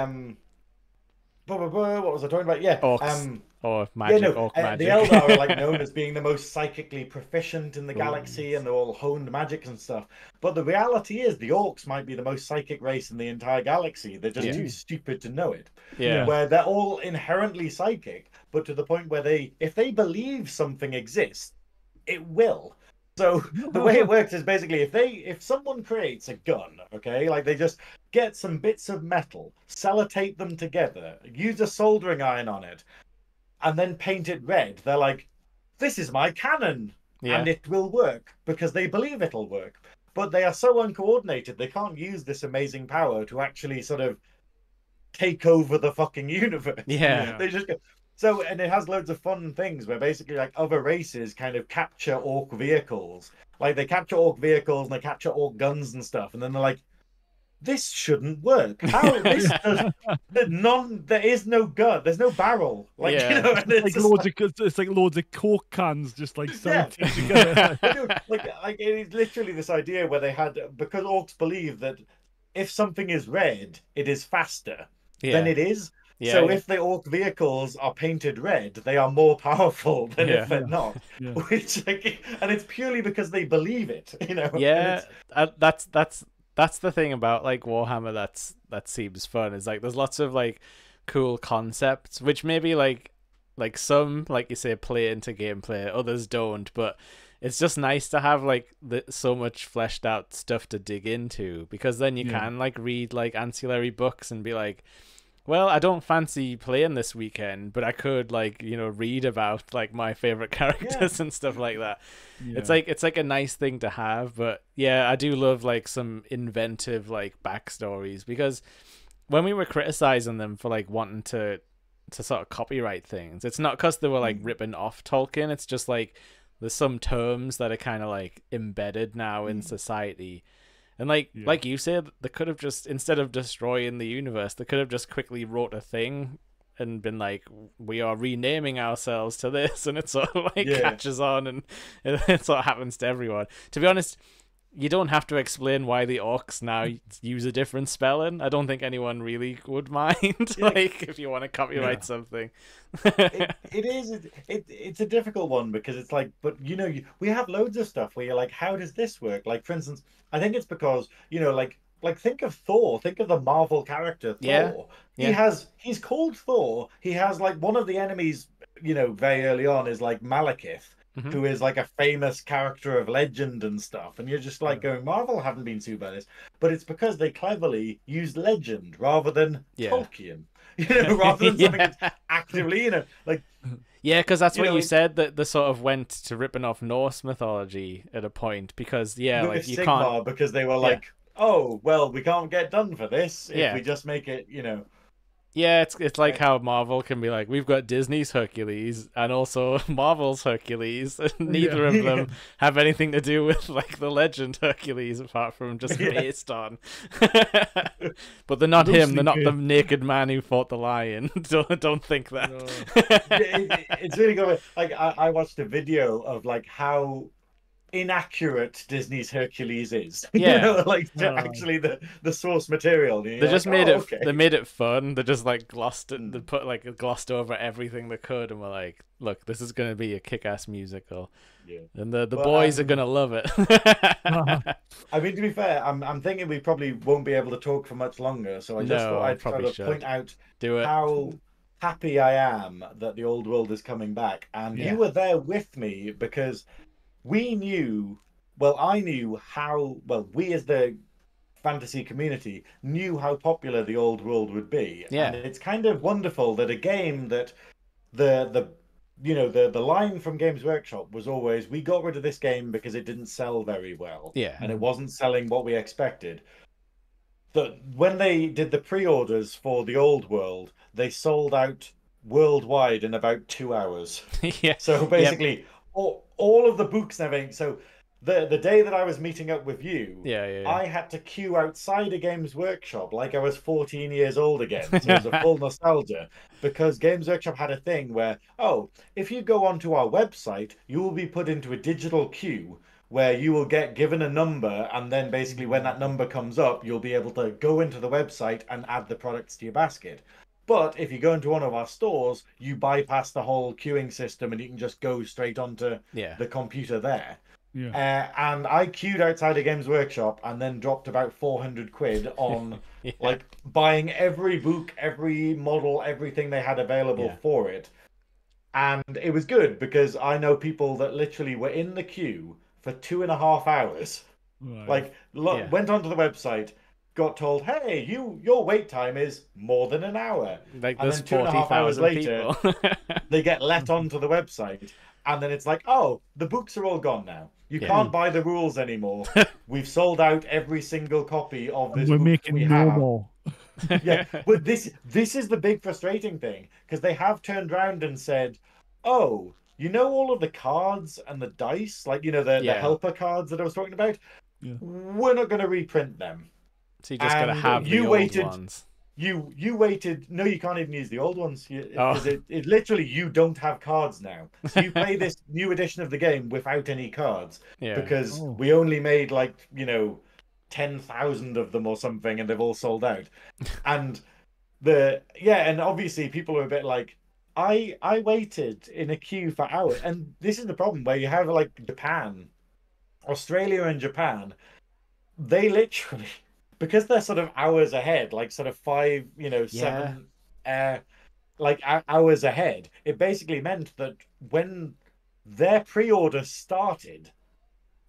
what was I talking about? Yeah, orcs. Or magic, orc magic. The Eldar are like known as being the most psychically proficient in the galaxy, and they're all honed magics and stuff. But the reality is, the orcs might be the most psychic race in the entire galaxy. They're just too stupid to know it. Yeah. Where they're all inherently psychic, but to the point where if they believe something exists, it will. So the way it works is basically if someone creates a gun, okay, like they just get some bits of metal, sellotape them together, use a soldering iron on it, and then paint it red, they're like, this is my cannon, and it will work, because they believe it'll work. But they are so uncoordinated, they can't use this amazing power to actually sort of take over the fucking universe. They just go... So, and it has loads of fun things where basically like other races kind of capture orc vehicles. Like they capture orc vehicles and they capture orc guns and stuff, and then they're like, this shouldn't work. How this does there is no gun, there's no barrel. Like you know, and it's like loads of Coke cans just like together. like it is literally this idea where they had, because orcs believe that if something is red, it is faster than it is. So if the orc vehicles are painted red, they are more powerful than if they're not. Which and it's purely because they believe it, you know. Yeah, that's the thing about like Warhammer that seems fun, is like there's lots of like cool concepts which maybe like some, like you say, play into gameplay, others don't, but it's just nice to have like so much fleshed out stuff to dig into, because then you can like read like ancillary books and be like, well, I don't fancy playing this weekend, but I could like, you know, read about like my favorite characters and stuff like that. It's like a nice thing to have. But yeah, I do love like some inventive like backstories, because when we were criticizing them for like wanting to sort of copyright things, it's not because they were like ripping off Tolkien. It's just like there's some terms that are kind of like embedded now in society. And like you said, they could have just, instead of destroying the universe, they could have just quickly wrote a thing and been like, we are renaming ourselves to this, and it sort of like catches on, and it sort of happens to everyone. To be honest, you don't have to explain why the orcs now use a different spelling. I don't think anyone really would mind, like, if you want to copyright something. It's a difficult one, because it's like, but you know, we have loads of stuff where you're like, how does this work? Like, for instance, I think it's because, you know, like think of Thor, think of the Marvel character Thor. He's called Thor. He has like one of the enemies, you know, very early on is like Malekith, who is like a famous character of legend and stuff. And you're just like going, Marvel haven't been sued by this, but it's because they cleverly used legend rather than Tolkien, you know, rather than something that's actively, you know, like. Yeah, because that's what you said, that they sort of went to ripping off Norse mythology at a point, because like you can't, because they were like, oh well, we can't get done for this if we just make it, you know. Yeah, it's like how Marvel can be like, we've got Disney's Hercules and also Marvel's Hercules, and neither of them have anything to do with like the legend Hercules, apart from just based on. But they're not him. They're not the naked man who fought the lion. Don't think that. No. It's really good. Like I watched a video of like how inaccurate Disney's Hercules is. Yeah. Like actually the source material. They just made okay. They made it fun. They just like glossed it. They put like glossed over everything they could, and were like, "Look, this is gonna be a kick-ass musical, and the boys are gonna love it." I mean, to be fair, I'm thinking we probably won't be able to talk for much longer. So I just thought I'd sort of point out how happy I am that the old world is coming back, and you were there with me because we knew. Well, I knew how. Well, we as the fantasy community knew how popular the old world would be. And it's kind of wonderful that a game that the the line from Games Workshop was always, we got rid of this game because it didn't sell very well. And it wasn't selling what we expected. That when they did the pre-orders for the old world, they sold out worldwide in about 2 hours. So basically all of the books and everything. So the day that I was meeting up with you, I had to queue outside a Games Workshop like I was 14 years old again. So it was a full nostalgia, because Games Workshop had a thing where, if you go onto our website, you will be put into a digital queue where you will get given a number, and then basically when that number comes up, you'll be able to go into the website and add the products to your basket. But if you go into one of our stores, you bypass the whole queuing system and you can just go straight onto the computer there. And I queued outside a Games Workshop and then dropped about 400 quid on like buying every book, every model, everything they had available for it. And it was good because I know people that literally were in the queue for 2.5 hours. Like went onto the website, got told, "Hey, your wait time is more than an hour." Like, and then 2.5 hours later, they get let onto the website, and then it's like, "Oh, the books are all gone now. You can't buy the rules anymore. We've sold out every single copy of this book making we no have." more. But this is the big frustrating thing, because they have turned around and said, "Oh, you know all of the cards and the dice, like the helper cards that I was talking about? We're not going to reprint them." So you just gotta have the old ones. You waited. No, you can't even use the old ones because it literally, you don't have cards now. So you play this new edition of the game without any cards because we only made like 10,000 of them or something, and they've all sold out. And and obviously people are a bit like, I waited in a queue for hours, and this is the problem where you have like Japan, Australia, and Japan. They literally, because they're sort of hours ahead, like sort of 7 like hours ahead, it basically meant that when their pre-order started,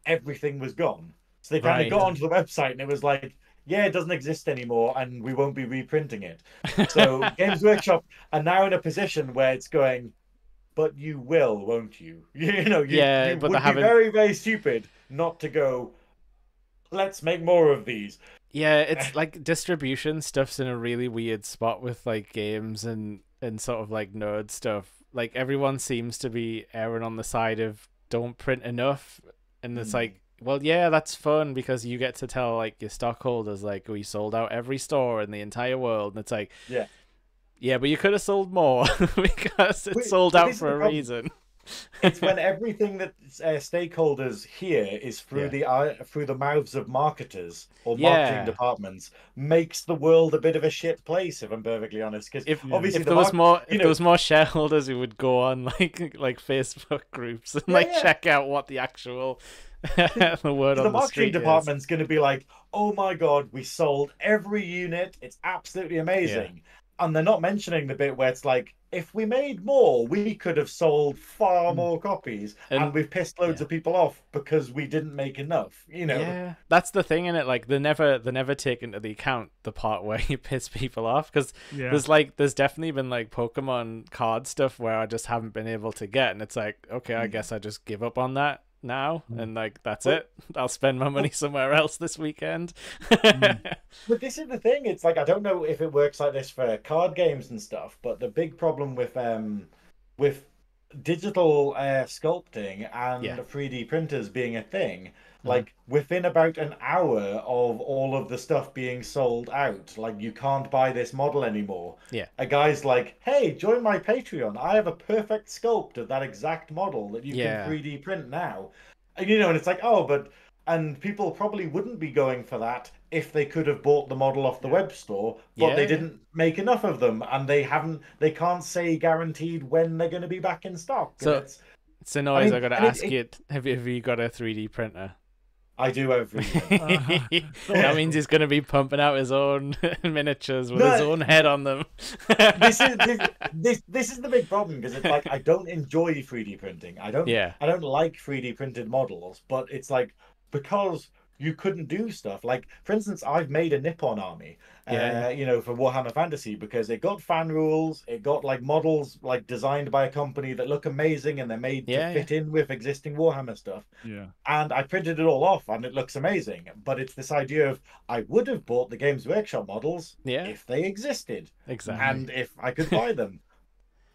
everything was gone. So they kind of got onto the website and it was like, it doesn't exist anymore and we won't be reprinting it. So Games Workshop are now in a position where it's going, but you will, won't you? You would be very, very stupid not to go, let's make more of these. Yeah, it's like distribution stuff's in a really weird spot with like games and sort of like nerd stuff. Like, everyone seems to be erring on the side of don't print enough, and it's like, well, yeah, that's fun because you get to tell like your stockholders like, we sold out every store in the entire world, and it's like, but you could have sold more because it's sold out for a reason. It's when everything that stakeholders hear is through the mouths of marketers or marketing departments, makes the world a bit of a shit place, if I'm perfectly honest. Because obviously, if there was more shareholders who would go on like Facebook groups and check out what the actual the word on the marketing department's going to be like, "Oh my god, we sold every unit. It's absolutely amazing." And they're not mentioning the bit where it's like, if we made more, we could have sold far more copies, and we've pissed loads of people off because we didn't make enough. Yeah, that's the thing in it. Like, they never take into the account the part where you piss people off, because there's definitely been like Pokemon card stuff where I just haven't been able to get, and it's like, okay, I guess I just give up on that now, and like, that's it. I'll spend my money somewhere else this weekend. But this is the thing, it's like, I don't know if it works like this for card games and stuff, but the big problem with digital sculpting and 3D printers being a thing, like, within about an hour of all of the stuff being sold out, like, you can't buy this model anymore. A guy's like, "Hey, join my Patreon. I have a perfect sculpt of that exact model that you can 3D print now." you know, and it's like, oh, but and people probably wouldn't be going for that if they could have bought the model off the web store, but they Yeah. didn't make enough of them, and they can't say guaranteed when they're going to be back in stock. And So, it's, I Synoiz, I mean, got to and ask you, have you got a 3D printer? I do have 3D. That means he's going to be pumping out his own miniatures with his No, own head on them. this is the big problem, because it's like I don't enjoy 3D printing. Yeah. I don't like 3D printed models, but it's like because you couldn't do stuff like, for instance, I've made a Nippon army, Yeah. you know, for Warhammer Fantasy, because it got fan rules, it got like models like designed by a company that look amazing and they're made to Yeah. fit in with existing Warhammer stuff. Yeah. And I printed it all off and it looks amazing. But it's this idea of I would have bought the Games Workshop models Yeah. if they existed Exactly. and if I could buy them.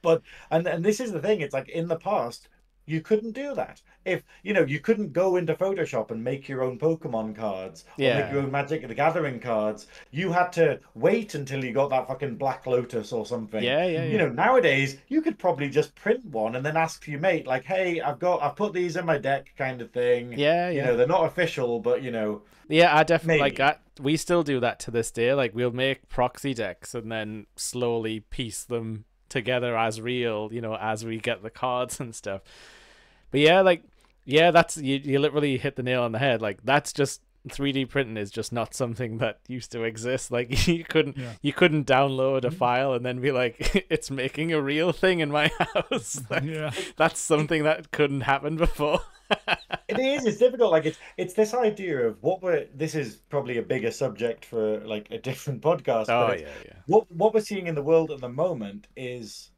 But and this is the thing, it's like in the past you couldn't do that. If you know, you couldn't go into Photoshop and make your own Pokemon cards or make your Yeah. own Magic the Gathering cards. You had to wait until you got that fucking Black Lotus or something. Yeah. Yeah. You Yeah. know, nowadays you could probably just print one and then ask your mate, like, hey, I've put these in my deck, kind of thing. Yeah. You Yeah. know, they're not official, but you know, Yeah, I definitely maybe. we still do that to this day. Like we'll make proxy decks and then slowly piece them together as real, as we get the cards and stuff. But yeah, that's you literally hit the nail on the head. Like that's just 3D printing is just not something that used to exist. Like you couldn't download a file and then be like, it's making a real thing in my house. Like, that's something that couldn't happen before. It is. It's difficult. Like it's this idea of this is probably a bigger subject for like a different podcast. Oh But yeah. what we're seeing in the world at the moment is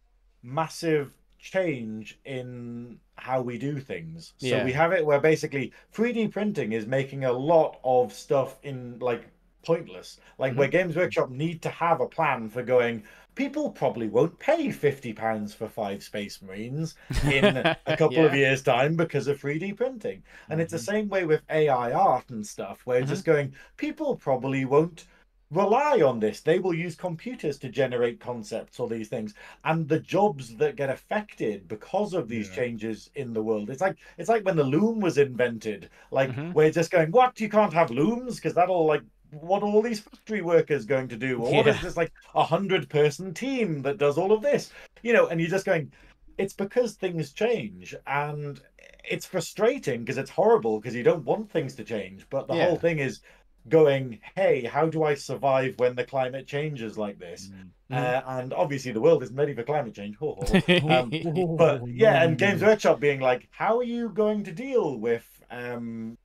massive change in how we do things. So we have it where basically 3D printing is making a lot of stuff in like pointless. Like where Games Workshop need to have a plan for going, people probably won't pay £50 for 5 Space Marines in a couple of years' time because of 3D printing. And it's the same way with AI art and stuff, where it's just going, people probably won't rely on this. They will use computers to generate concepts or these things. And the jobs that get affected because of these changes in the world, it's like when the loom was invented. Like we're just going, what? You can't have looms because that'll like, what are all these factory workers going to do? Or what is this like 100-person team that does all of this? You know, and you're just going, it's because things change, and it's frustrating because it's horrible because you don't want things to change. But the whole thing is going, hey, how do I survive when the climate changes like this? And obviously the world isn't ready for climate change. But yeah, and Games Workshop being like, how are you going to deal with 3D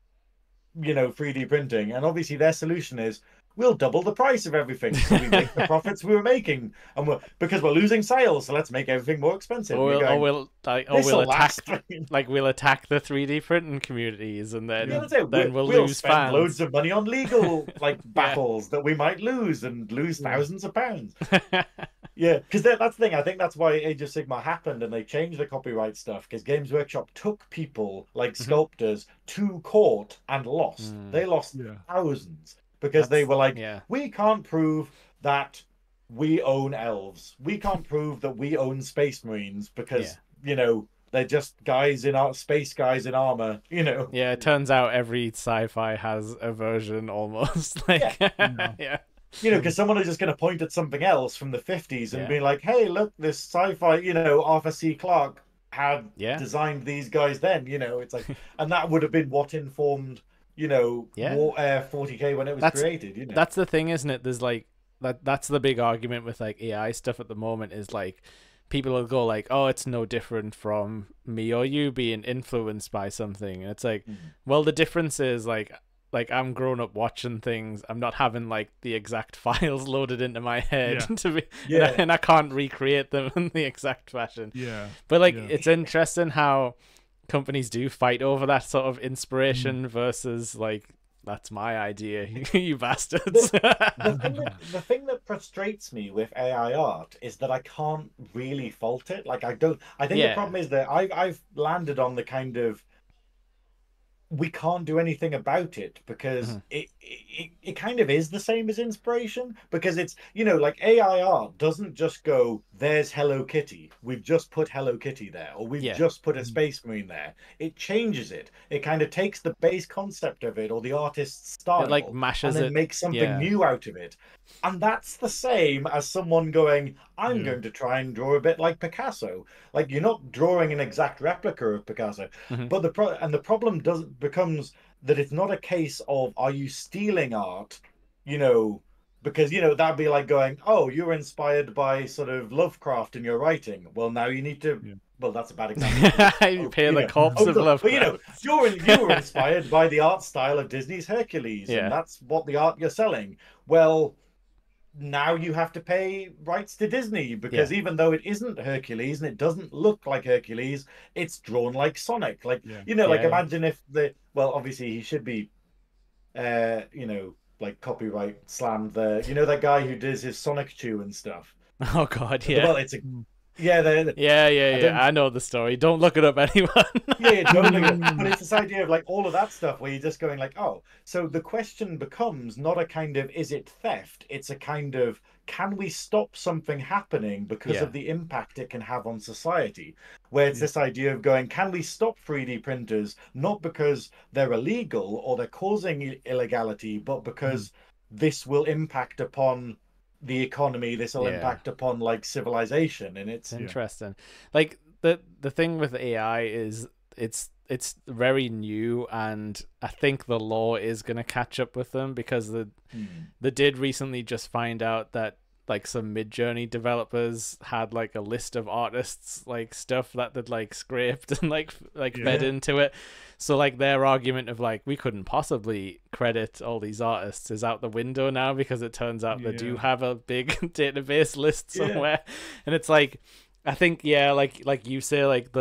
printing? And obviously their solution is, we'll double the price of everything so we make the profits we were making, and because we're losing sales, so let's make everything more expensive. Or we'll attack the 3D printing communities, and then we'll lose spend fans. Loads of money on legal battles that we might lose and lose thousands of pounds. Yeah, because that's the thing. I think that's why Age of Sigmar happened, and they changed the copyright stuff, because Games Workshop took people like sculptors to court and lost. They lost thousands because they were like, we can't prove that we own elves. We can't prove that we own Space Marines because they're just space guys in armor. Yeah, it turns out every sci-fi has a version almost. Like because someone is just going to point at something else from the 50s and be like, hey, look, this sci-fi, Arthur C. Clarke had designed these guys then, it's like, and that would have been what informed, 40K when it was created, That's the thing, isn't it? There's like, that's the big argument with like AI stuff at the moment, is like, people will go like, oh, it's no different from me or you being influenced by something. And it's like, well, the difference is like I'm grown up watching things. I'm not having like the exact files loaded into my head and I can't recreate them in the exact fashion. But like it's interesting how companies do fight over that sort of inspiration versus like, that's my idea, you bastards. The thing that frustrates me with AI art is that I can't really fault it. Like I think the problem is that I've landed on the kind of, we can't do anything about it because it kind of is the same as inspiration, because it's, you know, like AI art doesn't just go, there's Hello Kitty, we've just put Hello Kitty there, or we've Yeah. just put a space marine there. It changes it. It kind of takes the base concept of it or the artist's style, It like mashes and then it. makes something Yeah. new out of it. And that's the same as someone going, I'm going to try and draw a bit like Picasso. Like, you're not drawing an exact replica of Picasso, but the problem becomes that it's not a case of, are you stealing art, you know, because, you know, that'd be like going, oh, you're inspired by sort of Lovecraft in your writing. Well, now you need to. Well, that's a bad example. You pay the corpse of look, Lovecraft. but, you know, you were inspired by the art style of Disney's Hercules, and that's what the art you're selling. Well, now you have to pay rights to Disney, because even though it isn't Hercules and it doesn't look like Hercules, it's drawn like Sonic. Like, you know, like imagine if well, obviously he should be, you know, like copyright slammed the, you know, that guy who does his Sonic Chew and stuff. Oh God, yeah. Well, it's a yeah. I know the story. Don't look it up, anyone. Don't look it up. But it's this idea of like all of that stuff where you're just going like, oh, so the question becomes not a kind of, is it theft? It's a kind of, can we stop something happening because of the impact it can have on society? Where it's this idea of going, can we stop 3D printers, not because they're illegal or they're causing illegality, but because this will impact upon the economy, this will impact upon like civilization. And it's interesting. Like the thing with AI is it's very new, and I think the law is going to catch up with them, because they did recently just find out that like some Mid-Journey developers had like a list of artists like stuff that they'd like scraped and like fed into it. So like their argument of like, we couldn't possibly credit all these artists is out the window now, because it turns out they do have a big database list somewhere. And it's like, I think like you say, like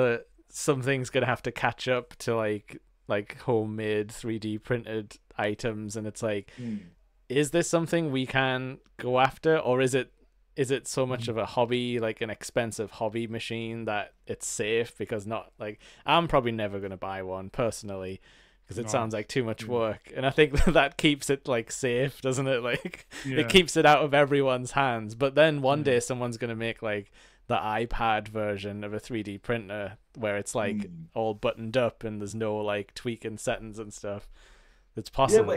something's gonna have to catch up to like homemade 3D printed items, and it's like, is this something we can go after, or is it so much of a hobby, like an expensive hobby machine, that it's safe? Because not like, I'm probably never going to buy one personally, because it sounds like too much work, and I think that keeps it like safe, doesn't it? Like it keeps it out of everyone's hands. But then one day someone's going to make like the iPad version of a 3D printer where it's like all buttoned up and there's no like tweaking settings and stuff. It's possible.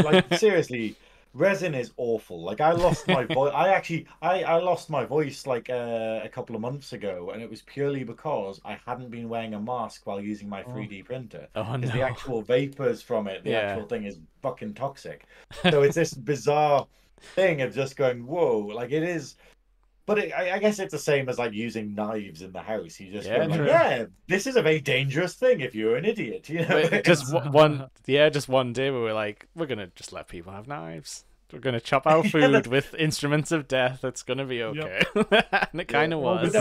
Like seriously, resin is awful. Like I lost my voice. I lost my voice like a couple of months ago, and it was purely because I hadn't been wearing a mask while using my 3D printer. Because the actual vapors from it, the actual thing is fucking toxic. So it's this bizarre thing of just going, whoa, like it is. But I guess it's the same as like using knives in the house. You just go like, this is a very dangerous thing if you're an idiot. You know, just one day we were like, we're gonna just let people have knives. We're gonna chop our food with instruments of death. It's gonna be okay. And it kind of was.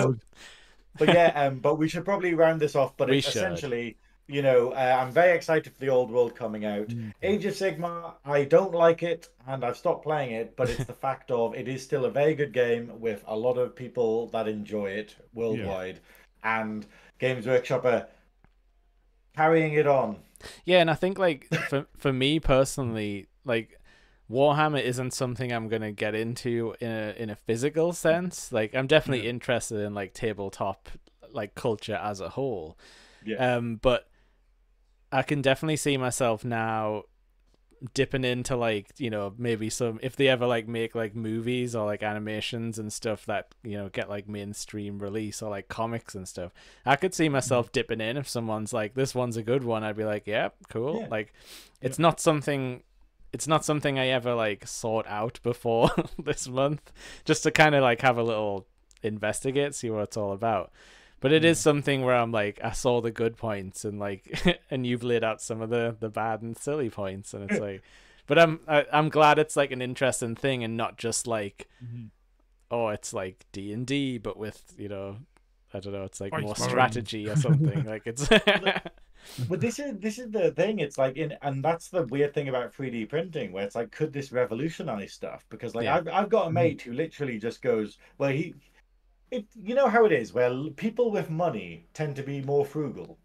But we should probably round this off. But essentially, you know, I'm very excited for the old world coming out. Age of Sigmar, I don't like it, and I've stopped playing it, but it's the fact of it is still a very good game with a lot of people that enjoy it worldwide, and Games Workshop are carrying it on. Yeah, and I think like for me personally, like Warhammer isn't something I'm gonna get into in a physical sense. Like I'm definitely interested in like tabletop like culture as a whole. But I can definitely see myself now dipping into like, you know, maybe some, if they ever like make like movies or like animations and stuff that, you know, get like mainstream release, or like comics and stuff, I could see myself dipping in. If someone's like, this one's a good one, I'd be like, yeah, cool. Like it's not something I ever like sought out before this month, just to kind of like have a little investigate, see what it's all about. But it is something where I'm like, I saw the good points, and like, and you've laid out some of the bad and silly points, and it's like, but I'm glad it's like an interesting thing, and not just like, oh, it's like D&D, but with, you know, I don't know, it's like more strategy or something. Like it's. But this is the thing. It's like and that's the weird thing about 3D printing, where it's like, could this revolutionize stuff? Because like I've got a mate who literally just goes, well, you know how it is, where people with money tend to be more frugal.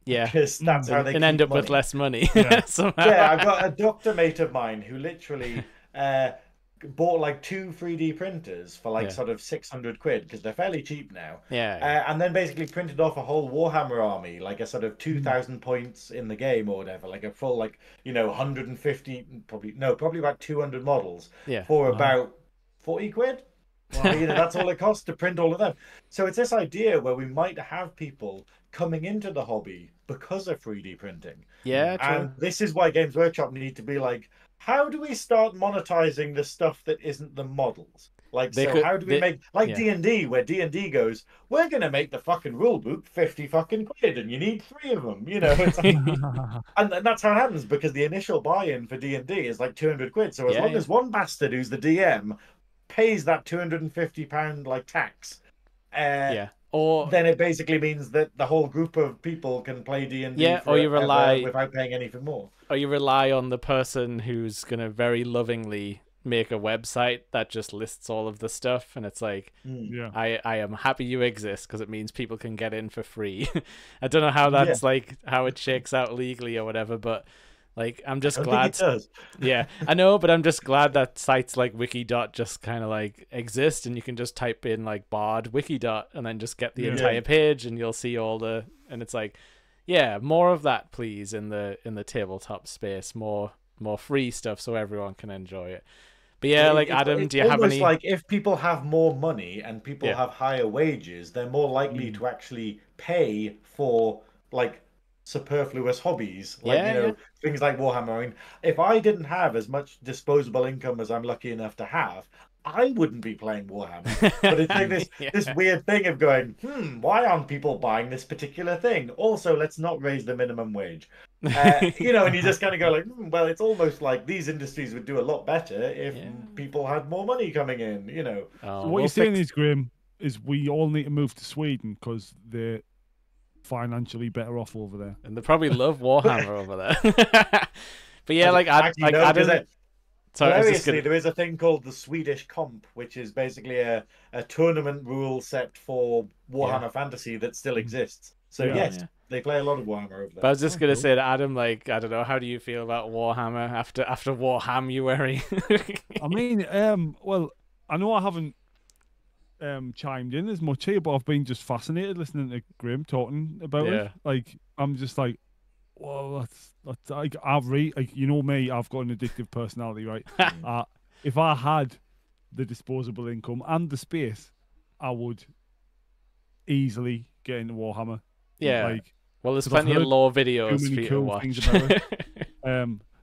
Yeah. Because that's how they And keep end up money. with less money. Yeah. somehow. Yeah, I've got a doctor mate of mine who literally bought like 2 3D printers for like Yeah. sort of 600 quid because they're fairly cheap now. Yeah. And then basically printed off a whole Warhammer army, like a sort of 2,000 points in the game or whatever, like a full, like, 150, probably about 200 models Yeah. for Wow. about 40 quid. Well, that's all it costs to print all of them. So it's this idea where we might have people coming into the hobby because of 3D printing. Yeah, true. And this is why Games Workshop need to be like, how do we start monetizing the stuff that isn't the models? Like, how do we make, like, D&D, where D&D goes, we're going to make the fucking rule book 50 fucking quid, and you need 3 of them, It's like, and that's how it happens, because the initial buy-in for D&D is like 200 quid. So as long as one bastard who's the DM pays that £250 like tax, or then it basically means that the whole group of people can play D&D or you rely without paying anything more. Or you rely on the person who's gonna very lovingly make a website that just lists all of the stuff, and it's like, I am happy you exist because it means people can get in for free. I don't know how that's like how it shakes out legally or whatever, but like, I'm just glad. Think it does. Yeah, I know, but I'm just glad that sites like Wikidot just kind of like exist, and you can just type in like Bard Wikidot and then just get the entire page, and you'll see all the. And it's like, yeah, more of that, please, in the tabletop space, more free stuff so everyone can enjoy it. But yeah, like Adam, do you have any? Like, if people have more money and people have higher wages, they're more likely to actually pay for like superfluous hobbies, like things like Warhammer. I mean, if I didn't have as much disposable income as I'm lucky enough to have, I wouldn't be playing Warhammer. But it's like this weird thing of going, why aren't people buying this particular thing? Also, let's not raise the minimum wage. And you just kind of go like, well, it's almost like these industries would do a lot better if people had more money coming in. So what you're saying is, Graham, is we all need to move to Sweden because they're financially better off over there, and they probably love Warhammer over there. But yeah, like Adam. Hilariously, there is a thing called the Swedish Comp, which is basically a tournament rule set for Warhammer Fantasy that still exists. So they play a lot of Warhammer over there. But I was just gonna say to Adam, like, I don't know, how do you feel about Warhammer after Warham-UARY? I mean, well, I know I haven't chimed in as much here, but I've been just fascinated listening to Graham talking about it. Like, I'm just like, well, that's like, you know me, I've got an addictive personality, right? If I had the disposable income and the space, I would easily get into Warhammer. Yeah. Like, well, there's plenty of lore videos for you to watch.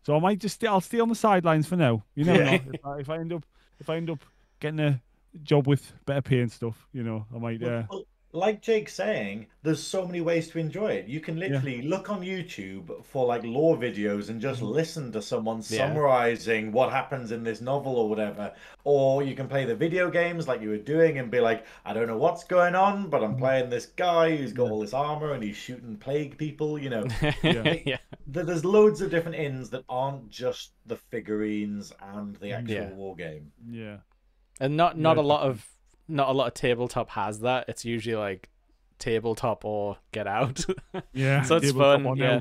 So I might I'll stay on the sidelines for now. You never know. If I end up getting a job with better pay and stuff, I might. Well, like Jake's saying, there's so many ways to enjoy it. You can literally look on YouTube for like lore videos and just listen to someone summarizing what happens in this novel or whatever. Or you can play the video games like you were doing and be like, I don't know what's going on, but I'm playing this guy who's got all this armor and he's shooting plague people, There's loads of different ins that aren't just the figurines and the actual war game. Yeah. And not a lot of tabletop has that. It's usually like tabletop or Get Out. Yeah. So it's fun. Yeah.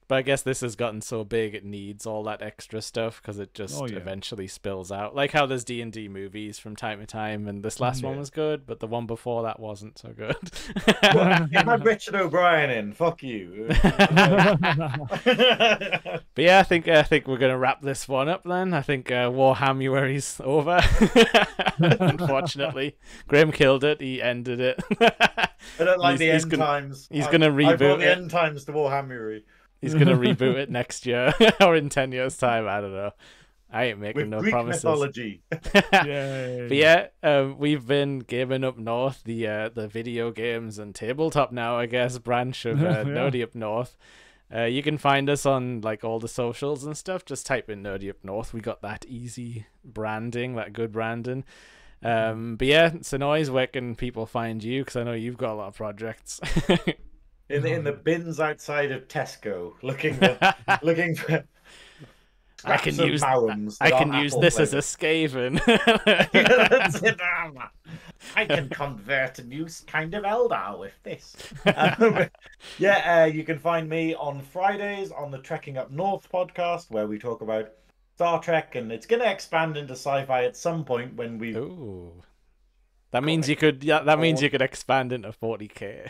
But I guess this has gotten so big it needs all that extra stuff because it just eventually spills out. Like how there's D&D movies from time to time, and this last one was good, but the one before that wasn't so good. Well, you had Richard O'Brien in. Fuck you. But yeah, I think we're gonna wrap this one up then. I think Warham-UARY's over. Unfortunately, Graham killed it. He ended it. I don't like the end times. He's gonna reboot I brought the end times to Warham-UARY. He's gonna reboot it next year or in 10 years' time. I don't know. I ain't making no Greek promises. Mythology. But yeah, we've been Gaming Up North, the video games and tabletop now, I guess, branch of Nerdy Up North. You can find us on like all the socials and stuff. Just type in Nerdy Up North. We got that easy branding, that good branding. But yeah, Synoiz, where can people find you? Because I know you've got a lot of projects. In the bins outside of Tesco, looking for I can scraps of use Mowrams I that can are us apple this as a flavoured. Skaven. Yeah, that's it. I can convert a new kind of Eldar with this. You can find me on Fridays on the Trekking Up North podcast, where we talk about Star Trek, and it's going to expand into sci-fi at some point when we. Ooh. That means you could. Yeah, that means you could expand into 40k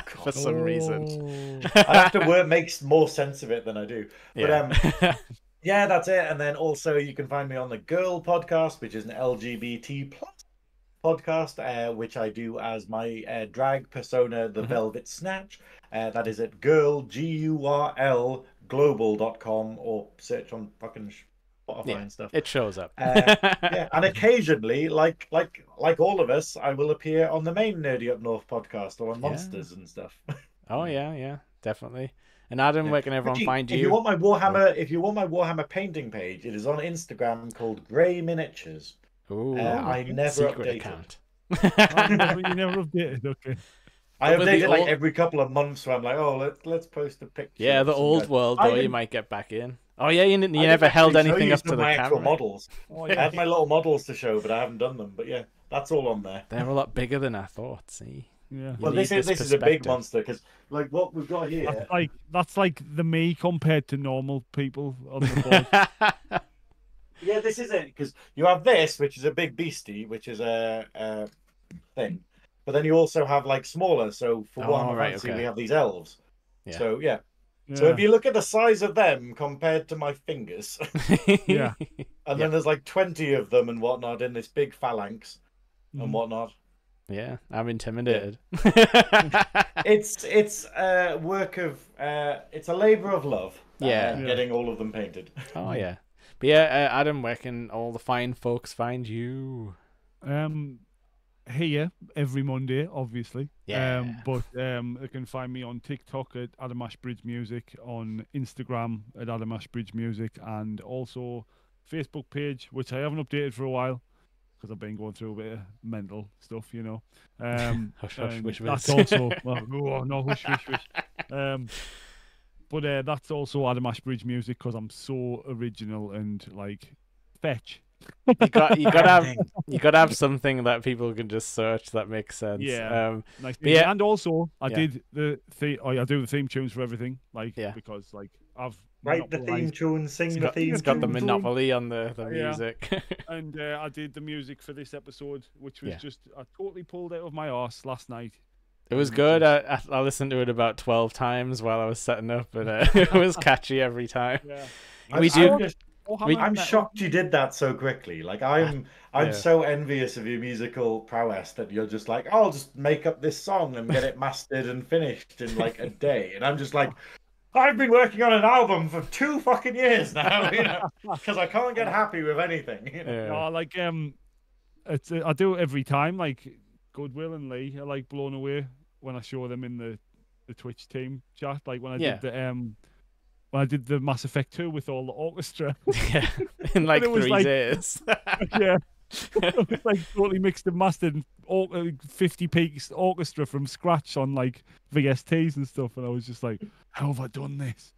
for some reason. I have to make more sense of it than I do. But yeah, that's it. And then also you can find me on the Girl podcast, which is an LGBT plus podcast, which I do as my drag persona, the Velvet Snatch. That is at GURL global.com, or search on fucking Spotify and stuff. It shows up. And occasionally, like all of us, I will appear on the main Nerdy Up North podcast or on Monsters and stuff. Oh yeah, definitely. And Adam, where can everyone find you? If you want my Warhammer painting page, it is on Instagram called Grey Miniatures. Ooh, I never secret update account. You never updated, okay. I update it like every couple of months, where I'm like, oh, let's post a picture. Yeah, the old world, though, you might get back in. Oh yeah, you never held anything up to the camera. Models. I had my little models to show, but I haven't done them. But yeah, that's all on there. They're a lot bigger than I thought. See. Yeah. Well, this is a big monster, because like what we've got here. That's like the me compared to normal people on the board. Yeah, this is it, because you have this, which is a big beastie, which is a thing, but then you also have like smaller. So for Warhammer Fantasy, we have these elves. Yeah. So yeah. So if you look at the size of them compared to my fingers, yeah, and then there's like 20 of them and whatnot in this big phalanx and whatnot. Yeah, I'm intimidated. It's a work of it's a labor of love. Getting all of them painted. Oh yeah, but yeah, Adam, where can all the fine folks find you? Here every Monday, obviously. Yeah. But they can find me on TikTok at Adam Ashbridge Music, on Instagram at Adam Ashbridge Music, and also Facebook page, which I haven't updated for a while because I've been going through a bit of mental stuff, you know. Hush, hush, wish, that's also no hush, wish, wish. But that's also Adam Ashbridge Music, because I'm so original and like fetch. You gotta have something that people can just search that makes sense. Yeah, nice. Yeah, and also I did I do the theme tunes for everything, because like I've write the theme tune, sing the theme. He's got the monopoly on the music. And I did the music for this episode, which was just I totally pulled out of my arse last night. It was good. I listened to it about 12 times while I was setting up, and it was catchy every time. Yeah. I'm shocked you did that so quickly. Like I'm so envious of your musical prowess that you're just like, oh, I'll just make up this song and get it mastered and finished in like a day. And I'm just like, I've been working on an album for 2 fucking years now, you know, because I can't get happy with anything. You know? I do it every time. Like Goodwill and Lee are like blown away when I show them in the Twitch team chat. Like when I did the Mass Effect 2 with all the orchestra. Yeah, in like 3 days. Yeah. It was like totally mixed and mastered 50-piece orchestra from scratch on like VSTs and stuff. And I was just like, how have I done this?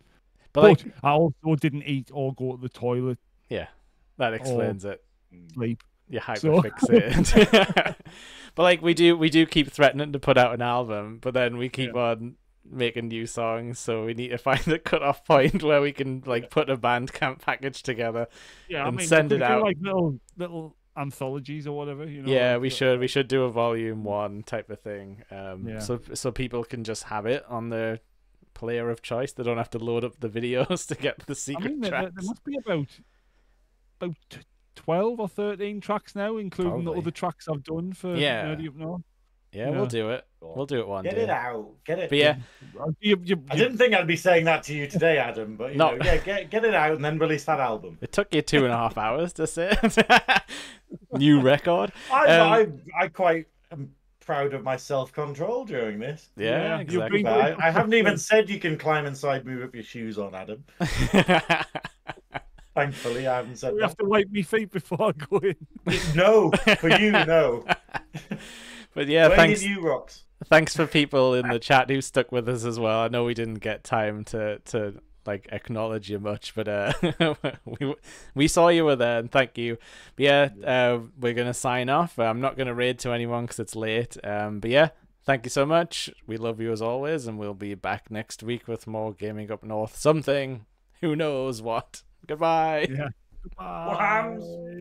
But I also didn't eat or go to the toilet. Yeah, that explains it. Sleep. You're hyperfixated. But like we do keep threatening to put out an album, but then we keep on making new songs, so we need to find a cut-off point where we can like put a Bandcamp package together and send it out. Like little anthologies or whatever, you know. Yeah, we should do a volume 1 type of thing, so people can just have it on their player of choice. They don't have to load up the videos to get the secret tracks. There must be about 12 or 13 tracks now, including the other tracks I've done for Nerdy Up North. Yeah, we'll do it. We'll do it one day. Get it out. Get it. But yeah, I didn't think I'd be saying that to you today, Adam. But you know, get it out and then release that album. It took you 2.5 hours to say it. New record. I quite am proud of my self-control during this. Yeah, exactly. I haven't even said you can climb inside, move up your shoes on, Adam. Thankfully, I haven't said that. You have to wipe my feet before I go in. No, for you, no. But yeah, thanks. You rocks. Thanks for people in the chat who stuck with us as well. I know we didn't get time to like acknowledge you much, but we saw you were there, and thank you. But yeah, we're gonna sign off. I'm not gonna raid to anyone because it's late. But yeah, thank you so much. We love you as always, and we'll be back next week with more Gaming Up North. Something, who knows what. Goodbye. Yeah. Goodbye. What happens?